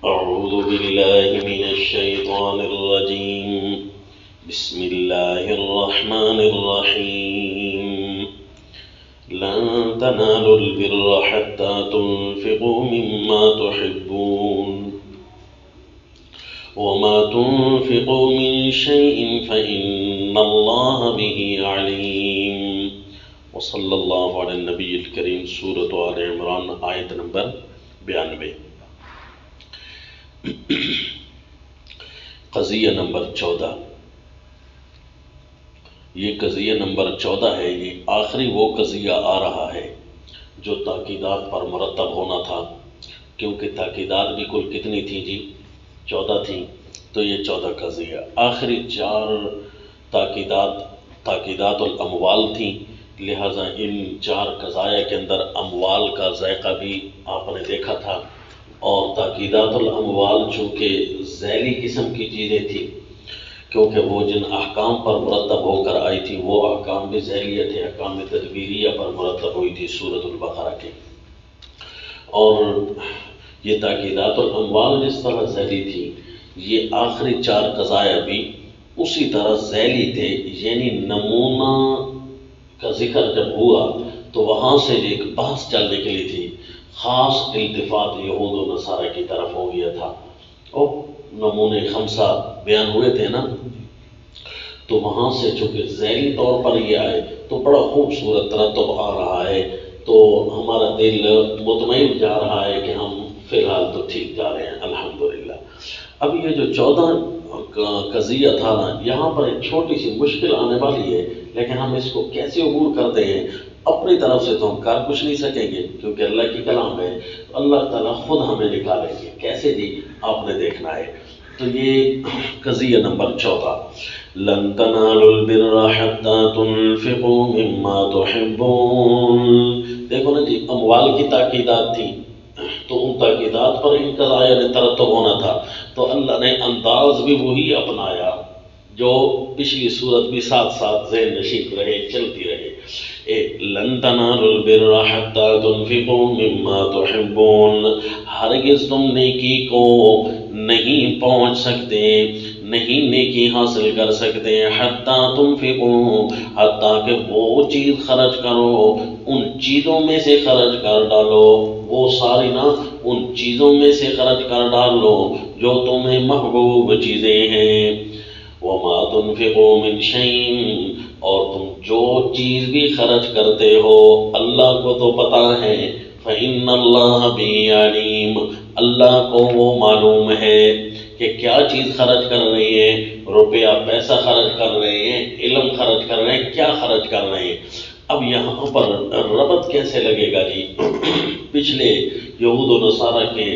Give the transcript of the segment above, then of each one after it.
أعوذ بالله من الشيطان الرجيم. بسم الله الرحمن الرحيم. لن تنالوا البر حتى تنفقوا مما تحبون وما تنفقوا من شيء فإن الله به عليم. وصلی اللہ علی النبی الکریم. سورۃ آل عمران آیت نمبر 92. قضیہ نمبر 14. یہ قضیہ نمبر 14 ہے. یہ آخری وہ قضیہ آ رہا ہے جو تاکیدات پر مرتب ہونا تھا، کیونکہ تاکیدات بھی کل کتنی تھیں جی؟ 14 تھیں. تو یہ 14 قضیہ آخری 4 تاکیدات الاموال تھیں. لہٰذا ان 4 قضایا کے اندر اموال کا ذائقہ بھی آپ نے دیکھا تھا، اور تاکیدات الاموال چونکہ ذیلی قسم کی چیزیں تھیں، کیونکہ وہ جن احکام پر مرتب ہو کر آئی تھی وہ احکام بھی ذیلیہ تھے، احکام تدبیریہ پر مرتب ہوئی تھی سورۃ البقرہ کے. اور یہ تاکیدات الاموال جس طرح ذیلی تھی، یہ آخری 4 قضایا بھی اسی طرح ذیلی تھے. یعنی نمونہ کا ذکر جب ہوا تو وہاں سے ایک بحث چل نکلی تھی، خاص التفات یہود و نصارہ کی طرف ہو گیا تھا. اور نمونے 5 بیان ہوئے تھے نا، تو وہاں سے چونکہ ذیلی طور پر یہ آئے تو بڑا خوبصورت ترتب آ رہا ہے. تو ہمارا دل مطمئن جا رہا ہے کہ ہم فی الحال تو ٹھیک جا رہے ہیں الحمدللہ. اب یہ جو 14 قضیہ تھا نا، یہاں پر ایک چھوٹی سی مشکل آنے والی ہے، لیکن ہم اس کو کیسے عبور کرتے ہیں؟ اپنی طرف سے تو ہم کر کچھ نہیں سکیں گے، کیونکہ اللہ کی کلام ہے. اللہ تعالیٰ خود ہمیں نکالیں گے. کیسے جی؟ آپ نے دیکھنا ہے. تو یہ قضیہ نمبر 14. لن تنالوا البر حتى تنفقوا مما تحبون. دیکھو نا جی، اموال کی تاکیدات تھی، تو ان تاکیدات پر ان قضایا نے ترتب ہونا تھا. تو اللہ نے انداز بھی وہی اپنایا جو پچھلی صورت بھی ساتھ ساتھ ذہن نشین رہے، چلتی رہے. لن تنالوا البر حتى تنفقوا مما تحبون. ہرگز تم نیکی کو نہیں پہنچ سکتے، نہیں نیکی حاصل کر سکتے، حتیٰ تنفقوا، حتیٰ کہ وہ چیز خرچ کرو، ان چیزوں میں سے خرچ کر ڈالو، وہ ساری نا ان چیزوں میں سے خرچ کر ڈالو جو تمہیں محبوب چیزیں ہیں. وما تنفقوا من شيء، اور تم جو چیز بھی خرچ کرتے ہو اللہ کو تو پتہ ہے. فإن اللہ بہ علیم، اللہ کو وہ معلوم ہے کہ کیا چیز خرچ کر رہی ہے. روپیہ پیسہ خرچ کر رہے ہیں، علم خرچ کر رہے ہیں، کیا خرچ کر رہے ہیں. اب یہاں پر ربط کیسے لگے گا جی؟ پچھلے یہود و نصارہ کے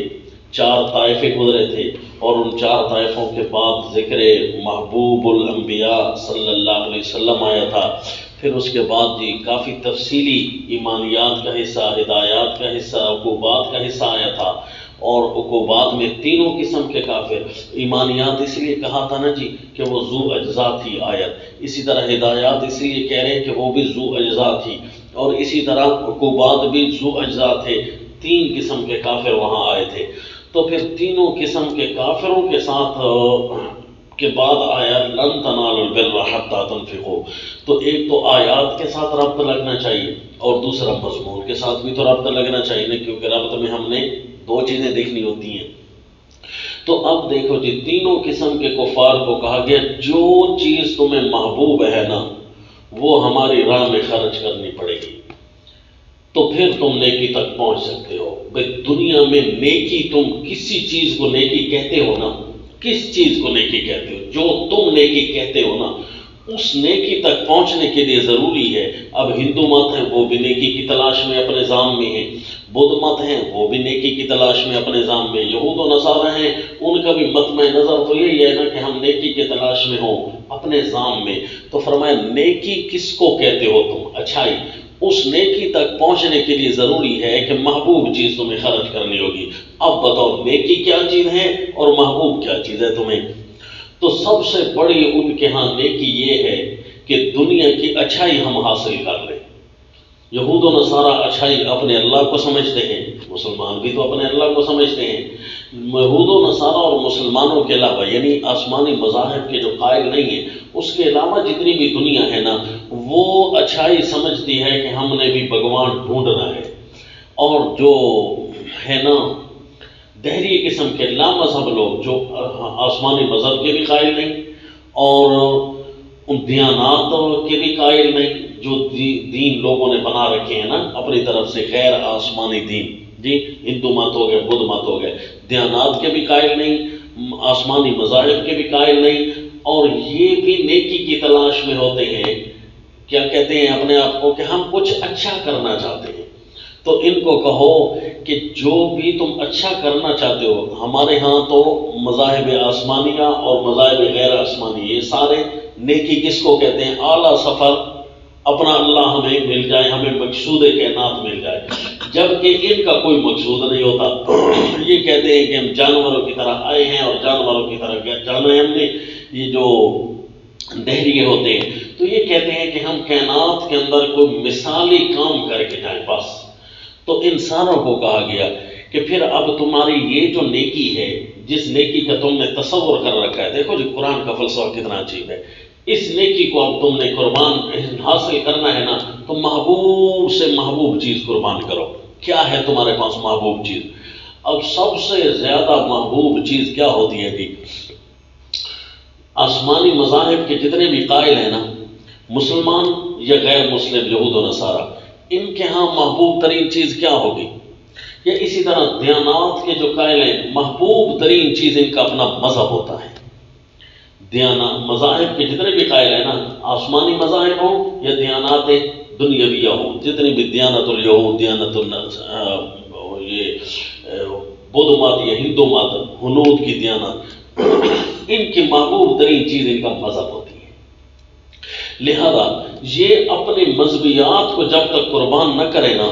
4 طائفے گزرے تھے، اور ان 4 طائفوں کے بعد ذکر محبوب الانبیاء صلی اللہ علیہ وسلم آیا تھا. پھر اس کے بعد جی کافی تفصیلی ایمانیات کا حصہ، ہدایات کا حصہ، عقوبات کا حصہ آیا تھا. اور عقوبات میں تینوں قسم کے کافر. ایمانیات اس لیے کہا تھا نا جی کہ وہ ذو اجزا تھی آیت. اسی طرح ہدایات اس لیے کہہ رہے ہیں کہ وہ بھی ذو اجزا تھی، اور اسی طرح عقوبات بھی ذو اجزا تھے. 3 قسم کے کافر وہاں آئے تھے. تو پھر تینوں قسم کے کافروں کے ساتھ کے بعد آیا لن تنالوا البر حتى تنفقوا. تو ایک تو آیات کے ساتھ ربط لگنا چاہیے، اور دوسرا مضمون کے ساتھ بھی تو ربط لگنا چاہیے نا، کیونکہ ربط میں ہم نے 2 چیزیں دیکھنی ہوتی ہیں. تو اب دیکھو جی، تینوں قسم کے کفار کو کہا گیا جو چیز تمہیں محبوب ہے نا وہ ہماری راہ میں خرچ کرنی پڑے گی، تو پھر تم نیکی تک پہنچ سکتے ہو. بھئی دنیا میں نیکی، تم کسی چیز کو نیکی کہتے ہو نا، کس چیز کو نیکی کہتے ہو؟ جو تم نیکی کہتے ہو نا، اس نیکی تک پہنچنے کے لیے ضروری ہے. اب ہندو مت ہیں، وہ بھی نیکی کی تلاش میں اپنے نظام میں ہیں. بدھ مت ہیں، وہ بھی نیکی کی تلاش میں اپنے نظام میں. یہود و نصارہ ہیں، ان کا بھی مطمع نظر تو یہی ہے نا کہ ہم نیکی کی تلاش میں ہوں اپنے نظام میں. تو فرمایا نیکی کس کو کہتے ہو تم؟ اچھائی. اس نیکی تک پہنچنے کے لیے ضروری ہے کہ محبوب چیز تمہیں خرچ کرنی ہوگی. اب بتاؤ نیکی کیا چیز ہے اور محبوب کیا چیز ہے تمہیں؟ تو سب سے بڑی ان کے ہاں نیکی یہ ہے کہ دنیا کی اچھائی ہم حاصل کر لیں. یہود و نصارہ اچھائی اپنے اللہ کو سمجھتے ہیں، مسلمان بھی تو اپنے اللہ کو سمجھتے ہیں. یہود و نصارہ اور مسلمانوں کے علاوہ یعنی آسمانی مذاہب کے جو قائل نہیں ہیں اس کے علاوہ جتنی بھی دنیا ہے نا وہ اچھائی سمجھتی ہے کہ ہم نے بھی بھگوان ڈھونڈنا ہے. اور جو ہے نا دہری قسم کے لامذہب لوگ جو آسمانی مذہب کے بھی قائل نہیں اور ان دیانات کے بھی قائل نہیں جو دین لوگوں نے بنا رکھے ہیں نا اپنی طرف سے غیر آسمانی دین، جی ہندو مت ہو گئے، بدھ مت ہو گئے، دیانات کے بھی قائل نہیں، آسمانی مذاہب کے بھی قائل نہیں، اور یہ بھی نیکی کی تلاش میں ہوتے ہیں. کیا کہتے ہیں اپنے آپ کو کہ ہم کچھ اچھا کرنا چاہتے ہیں. تو ان کو کہو کہ جو بھی تم اچھا کرنا چاہتے ہو، ہمارے ہاں تو مذاہب آسمانیہ اور مذاہب غیر آسمانی یہ سارے نیکی کس کو کہتے ہیں؟ اعلیٰ سفر اپنا اللہ ہمیں مل جائے، ہمیں مقصود کائنات مل جائے، جبکہ ان کا کوئی مقصود نہیں ہوتا. یہ کہتے ہیں کہ ہم جانوروں کی طرح آئے ہیں اور جانوروں کی طرح جانا ہے ہم نے. یہ جو دہریے ہوتے ہیں تو یہ کہتے ہیں کہ ہم کائنات کے اندر کوئی مثالی کام کر کے جائیں بس. تو انسانوں کو کہا گیا کہ پھر اب تمہاری یہ جو نیکی ہے، جس نیکی کا تم نے تصور کر رکھا ہے، دیکھو جی قرآن کا فلسفہ کتنا عجیب ہے. اس نیکی کو اب تم نے قربان حاصل کرنا ہے نا تو محبوب سے محبوب چیز قربان کرو. کیا ہے تمہارے پاس محبوب چیز؟ اب سب سے زیادہ محبوب چیز کیا ہوتی ہے جی؟ آسمانی مذاہب کے جتنے بھی قائل ہیں نا، مسلمان یا غیر مسلم، یہود و نصارہ، ان کے ہاں محبوب ترین چیز کیا ہوگی؟ یا اسی طرح دیانات کے جو قائل ہیں محبوب ترین چیز ان کا اپنا مذہب ہوتا ہے. مذاہب کے جتنے بھی قائل ہیں نا، آسمانی مذاہب ہوں یا دیانات دنیاویہ ہوں، جتنی بھی دیانت الیہود، دیانت یہ بدھ مت یا ہندو مت، ہنود کی دیانت، ان کی محبوب ترین چیز ان کا مذہب ہوتی ہے. لہذا یہ اپنے مذہبیات کو جب تک قربان نہ کرے نا،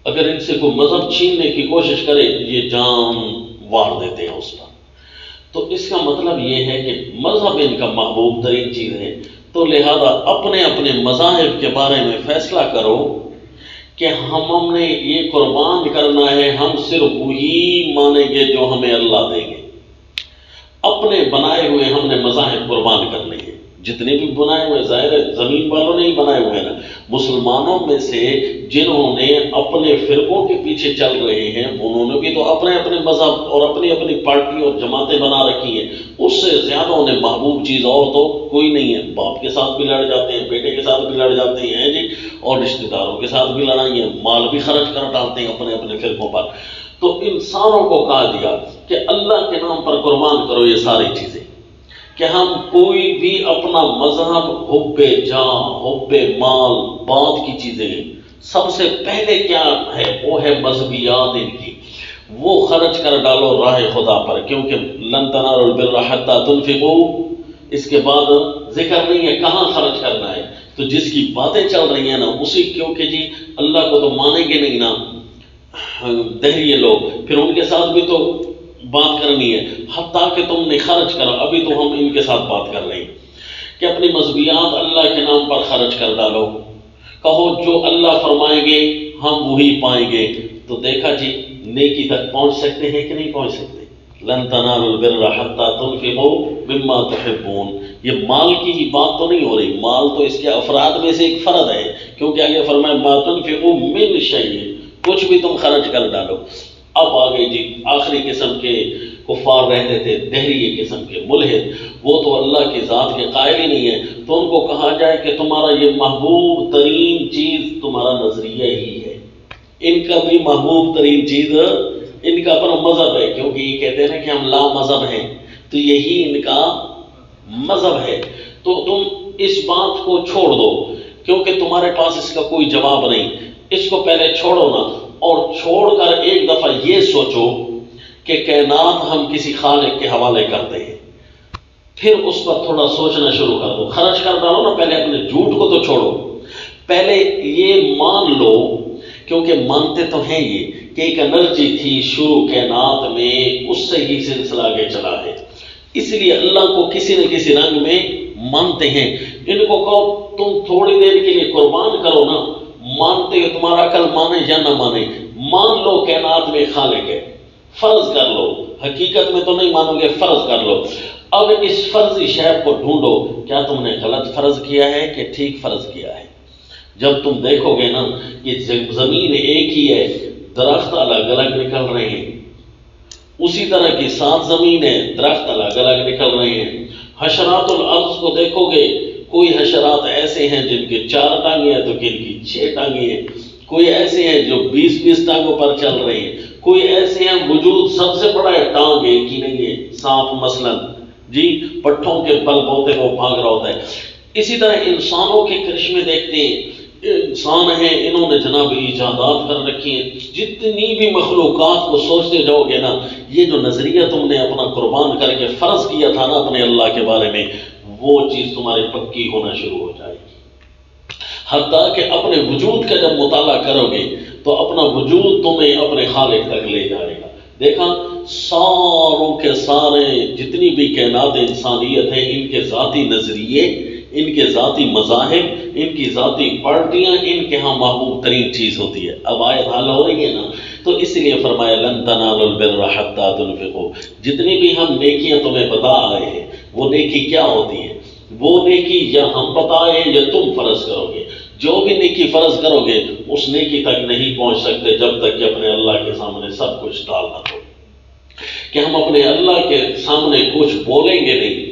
اگر ان سے کوئی مذہب چھیننے کی کوشش کرے یہ جان وار دیتے ہیں اس پر. تو اس کا مطلب یہ ہے کہ مذہب ان کا محبوب ترین چیز ہے. تو لہذا اپنے اپنے مذاہب کے بارے میں فیصلہ کرو کہ ہم نے یہ قربان کرنا ہے، ہم صرف وہی مانیں گے جو ہمیں اللہ دیں گے. اپنے بنائے ہوئے ہم نے مذاہب قربان کرنے ہیں، جتنے بھی بنائے ہوئے، ظاہر ہے زمین والوں نے ہی بنائے ہوئے ہیں نا. مسلمانوں میں سے جنہوں نے اپنے فرقوں کے پیچھے چل رہے ہیں انہوں نے بھی تو اپنے اپنے مذہب اور اپنی اپنی پارٹی اور جماعتیں بنا رکھی ہیں. اس سے زیادہ انہیں محبوب چیز اور تو کوئی نہیں ہے. باپ کے ساتھ بھی لڑ جاتے ہیں، بیٹے کے ساتھ بھی لڑ جاتے ہیں جی، اور رشتہ داروں کے ساتھ بھی لڑائی ہیں، مال بھی خرچ کر ڈالتے ہیں اپنے اپنے فرقوں پر. تو انسانوں کو کہا دیا کہ اللہ کے نام پر قربان کرو یہ ساری چیزیں، کہ ہم کوئی بھی اپنا مذہب حب جاں، حب مال، بعد کی چیزیں ہیں. سب سے پہلے کیا ہے؟ وہ ہے مذہبیات ان کی، وہ خرچ کر ڈالو راہ خدا پر، کیونکہ لن تنالوا البر حتی تنفقوا، اس کے بعد ذکر نہیں ہے کہاں خرچ کرنا ہے. تو جس کی باتیں چل رہی ہیں نا اسی، کیونکہ جی اللہ کو تو مانیں گے نہیں نا دہریے لوگ، پھر ان کے ساتھ بھی تو بات کرنی ہے. حتیٰ کہ تم نے خرچ کرا، ابھی تو ہم ان کے ساتھ بات کر رہے ہیں کہ اپنی مذہبیات اللہ کے نام پر خرچ کر ڈالو. کہو جو اللہ فرمائیں گے ہم وہی پائیں گے. تو دیکھا جی نیکی تک پہنچ سکتے ہیں کہ نہیں پہنچ سکتے؟ لن تنالوا البر حتی تنفقوا مما تحبون. یہ مال کی ہی بات تو نہیں ہو رہی، مال تو اس کے افراد میں سے ایک فرد ہے، کیونکہ آگے فرمایا ما تنفقوا من شیء، کچھ بھی تم خرچ کر ڈالو. اب آگے جی آخری قسم کے کفار رہتے تھے، دہریے قسم کے ملحد، وہ تو اللہ کی ذات کے قائل ہی نہیں ہے. تو ان کو کہا جائے کہ تمہارا یہ محبوب ترین چیز تمہارا نظریہ ہی ہے. ان کا بھی محبوب ترین چیز ان کا اپنا مذہب ہے، کیونکہ یہ کہتے ہیں کہ ہم لا مذہب ہیں، تو یہی ان کا مذہب ہے. تو تم اس بات کو چھوڑ دو، کیونکہ تمہارے پاس اس کا کوئی جواب نہیں. اس کو پہلے چھوڑو نا، اور چھوڑ کر ایک دفعہ یہ سوچو کہ کائنات ہم کسی خالق کے حوالے کرتے ہیں. پھر اس پر تھوڑا سوچنا شروع کر دو، خرچ کر ڈالو نا. پہلے اپنے جھوٹ کو تو چھوڑو، پہلے یہ مان لو، کیونکہ مانتے تو ہیں یہ کہ ایک انرجی تھی شروع کائنات میں، اس سے ہی سلسلہ آگے چلا ہے. اس لیے اللہ کو کسی نہ کسی رنگ میں مانتے ہیں. ان کو کہو تم تھوڑی دیر کے لیے قربان کرو نا، مانتے ہو، تمہارا عقل مانے یا نہ مانے، مان لو کائنات میں خالق ہے، فرض کر لو، حقیقت میں تو نہیں مانو گے، فرض کر لو۔ اب اس فرضی شے کو ڈھونڈو، کیا تم نے غلط فرض کیا ہے کہ ٹھیک فرض کیا ہے؟ جب تم دیکھو گے نا کہ زمین ایک ہی ہے، درخت الگ الگ نکل رہے ہیں، اسی طرح کی 7 زمینیں، درخت الگ الگ نکل رہے ہیں۔ حشرات الارض کو دیکھو گے، کوئی حشرات ایسے ہیں جن کے 4 ٹانگیں ہیں تو کن کی 6 ٹانگیں ہیں، کوئی ایسے ہیں جو 20 ٹانگوں پر چل رہے ہیں، کوئی ایسے ہیں وجود سب سے بڑا ہے ٹانگ ایک ہی نہیں ہے، سانپ مثلا جی پٹھوں کے بل بوتے وہ بھاگ رہا ہوتا ہے۔ اسی طرح انسانوں کے کرشمے دیکھتے ہیں، انسان ہیں انہوں نے جناب ایجادات کر رکھی ہیں، جتنی بھی مخلوقات کو سوچتے جاؤ گے نا، یہ جو نظریہ تم نے اپنا قربان کر کے فرض کیا تھا نا اپنے اللہ کے بارے میں، وہ چیز تمہاری پکی ہونا شروع ہو جائے گی۔ حتیٰ کہ اپنے وجود کا جب مطالعہ کرو گے تو اپنا وجود تمہیں اپنے خالق تک لے جائے گا۔ دیکھا ساروں کے سارے جتنی بھی کائنات انسانیت ہیں، ان کے ذاتی نظریے، ان کے ذاتی مذاہب، ان کی ذاتی پارٹیاں ان کے ہاں محبوب ترین چیز ہوتی ہے۔ اب آیت حال ہو رہی ہے نا، تو اس لیے فرمایا لن تنالوا البر حتى تنفقوا، جتنی بھی ہم نیکیاں تمہیں بتا آئے ہیں وہ نیکی کیا ہوتی ہے، وہ نیکی یا ہم بتائیں یا تم فرض کرو گے۔ جو بھی نیکی فرض کرو گے اس نیکی تک نہیں پہنچ سکتے جب تک کہ اپنے اللہ کے سامنے سب کچھ ڈال نہ دو، کہ ہم اپنے اللہ کے سامنے کچھ بولیں گے نہیں،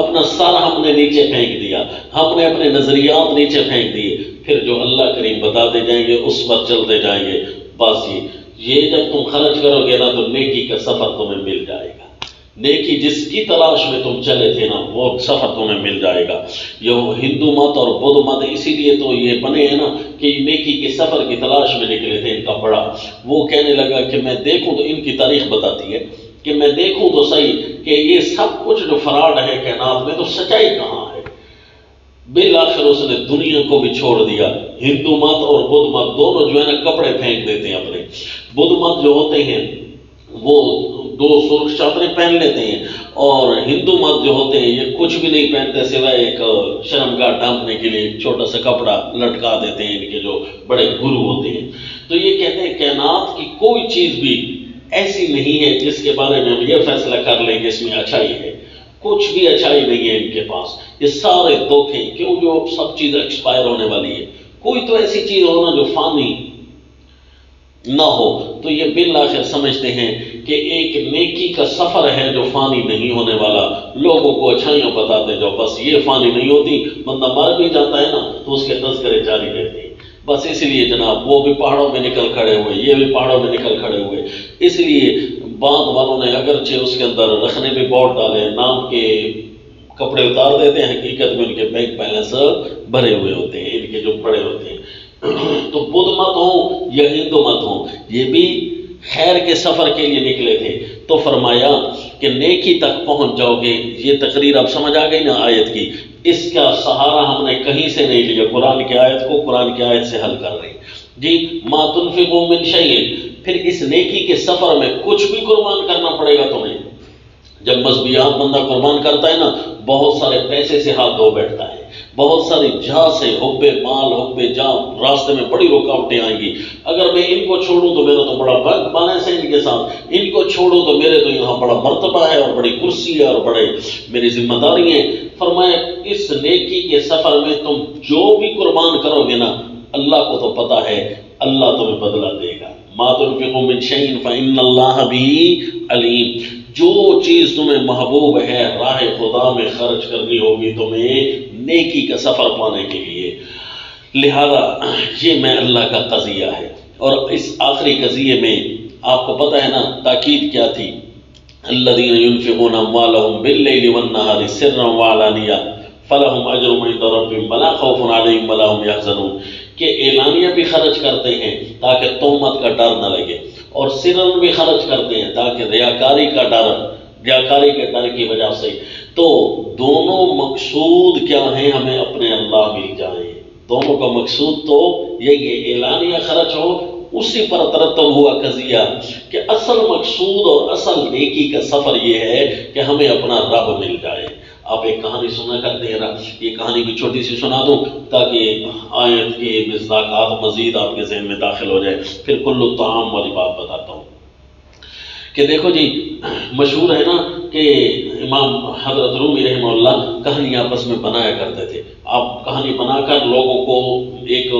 اپنا سر ہم نے نیچے پھینک دیا، ہم نے اپنے نظریات نیچے پھینک دیے، پھر جو اللہ کریم بتاتے جائیں گے اس پر چلتے جائیں گے۔ بس یہ جب تم خرچ کرو گے نا تو نیکی کا سفر تمہیں مل جائے گا، نیکی جس کی تلاش میں تم چلے تھے نا وہ سفر تمہیں مل جائے گا۔ یہ ہندو مت اور بدھ مت اسی لیے تو یہ بنے ہیں نا کہ نیکی کے سفر کی تلاش میں نکلے تھے۔ ان کا بڑا وہ کہنے لگا کہ میں دیکھوں تو ان کی تاریخ بتاتی ہے کہ میں دیکھوں تو صحیح کہ یہ سب کچھ جو فراڈ ہے کائنات میں تو سچائی کہاں ہے۔ بالآخر اس نے دنیا کو بھی چھوڑ دیا۔ ہندو مت اور بدھ مت دونوں جو ہے نا کپڑے پھینک دیتے ہیں اپنے۔ بدھ مت جو ہوتے ہیں وہ 2 سرخ چادریں پہن لیتے ہیں، اور ہندو مت جو ہوتے ہیں یہ کچھ بھی نہیں پہنتے سوائے ایک شرمگاہ ڈھانپنے کے لیے چھوٹا سا کپڑا لٹکا دیتے ہیں ان کے جو بڑے گرو ہوتے ہیں۔ تو یہ کہتے ہیں کائنات کی کوئی چیز بھی ایسی نہیں ہے جس کے بارے میں ہم یہ فیصلہ کر لیں کہ اس میں اچھائی ہے، کچھ بھی اچھائی نہیں ہے ان کے پاس، یہ سارے دھوکے، کیوں جو سب چیز ایکسپائر ہونے والی ہے، کوئی تو ایسی چیز ہونا جو فانی نہ ہو۔ تو یہ بالآخر سمجھتے ہیں کہ ایک نیکی کا سفر ہے جو فانی نہیں ہونے والا، لوگوں کو اچھائیاں بتاتے جاؤ، بس یہ فانی نہیں ہوتی، بندہ مر بھی جاتا ہے نا تو اس کے تذکرے جاری رہتے ہیں۔ بس اس لیے جناب وہ بھی پہاڑوں میں نکل کھڑے ہوئے، یہ بھی پہاڑوں میں نکل کھڑے ہوئے۔ اس لیے بعد والوں نے اگرچہ اس کے اندر رکھنے بھی بورڈ ڈالے، نام کے کپڑے اتار دیتے ہیں، حقیقت میں ان کے بینک بیلنس بھرے ہوئے ہوتے ہیں، ان کے جو بڑے ہوتے ہیں۔ تو بدھ مت ہوں یا ہندو مت ہوں یہ بھی خیر کے سفر کے لیے نکلے تھے۔ تو فرمایا کہ نیکی تک پہنچ جاؤ گے۔ یہ تقریر اب سمجھ آ گئی نا آیت کی، اس کا سہارا ہم نے کہیں سے نہیں لیا، قرآن کی آیت کو قرآن کی آیت سے حل کر رہے ہیں جی۔ ما تنفقوا من شیء، پھر اس نیکی کے سفر میں کچھ بھی قربان کرنا پڑے گا تمہیں۔ جب مذبیات بندہ قربان کرتا ہے نا بہت سارے پیسے سے ہاتھ دھو بیٹھتا ہے، بہت ساری جہاں سے حب مال حب جاں، راستے میں بڑی رکاوٹیں آئیں گی۔ اگر میں ان کو چھوڑوں تو میرا تو بڑا وقت بانے سے ان کے ساتھ، ان کو چھوڑوں تو میرے تو یہاں بڑا مرتبہ ہے اور بڑی کرسی ہے اور بڑے میری ذمہ داری ہیں۔ فرمایا اس نیکی کے سفر میں تم جو بھی قربان کرو گے نا اللہ کو تو پتا ہے، اللہ تمہیں بدلہ دے گا۔ ما تنفقوا من شیء فإن اللہ بہ علیم، جو چیز تمہیں محبوب ہے راہ خدا میں خرچ کرنی ہوگی تمہیں نیکی کا سفر پانے کے لیے، لہذا یہ میں اللہ کا قضیہ ہے۔ اور اس آخری قضیے میں آپ کو پتہ ہے نا تاکید کیا تھی، الذین ينفقون اموالهم باللیل والنہار سرا وعلانیہ فلہم اجرهم عند ربہم ولا خوف علیہم ولا هم يحزنون، کہ اعلانیہ بھی خرچ کرتے ہیں تاکہ تہمت کا ڈر نہ لگے، اور سرن بھی خرچ کرتے ہیں تاکہ ریاکاری کا ڈر، ریاکاری کے ڈر کی وجہ سے۔ تو دونوں مقصود کیا ہیں، ہمیں اپنے اللہ مل جائیں، دونوں کا مقصود تو یہی ہے، اعلانیہ خرچ ہو اسی پر ترتب ہوا قضیہ کہ اصل مقصود اور اصل نیکی کا سفر یہ ہے کہ ہمیں اپنا رب مل جائے، آپ ایک کہانی سنا کرتے ہیں نا، یہ کہانی بھی چھوٹی سی سنا دوں تاکہ آیت کے مصداقات مزید آپ کے ذہن میں داخل ہو جائے، پھر کل الطعام والی بات بتاتا ہوں کہ دیکھو جی، مشہور ہے نا کہ امام حضرت رومی رحمہ اللہ کہانی آپس میں بنایا کرتے تھے. آپ کہانی بنا کر لوگوں کو ایک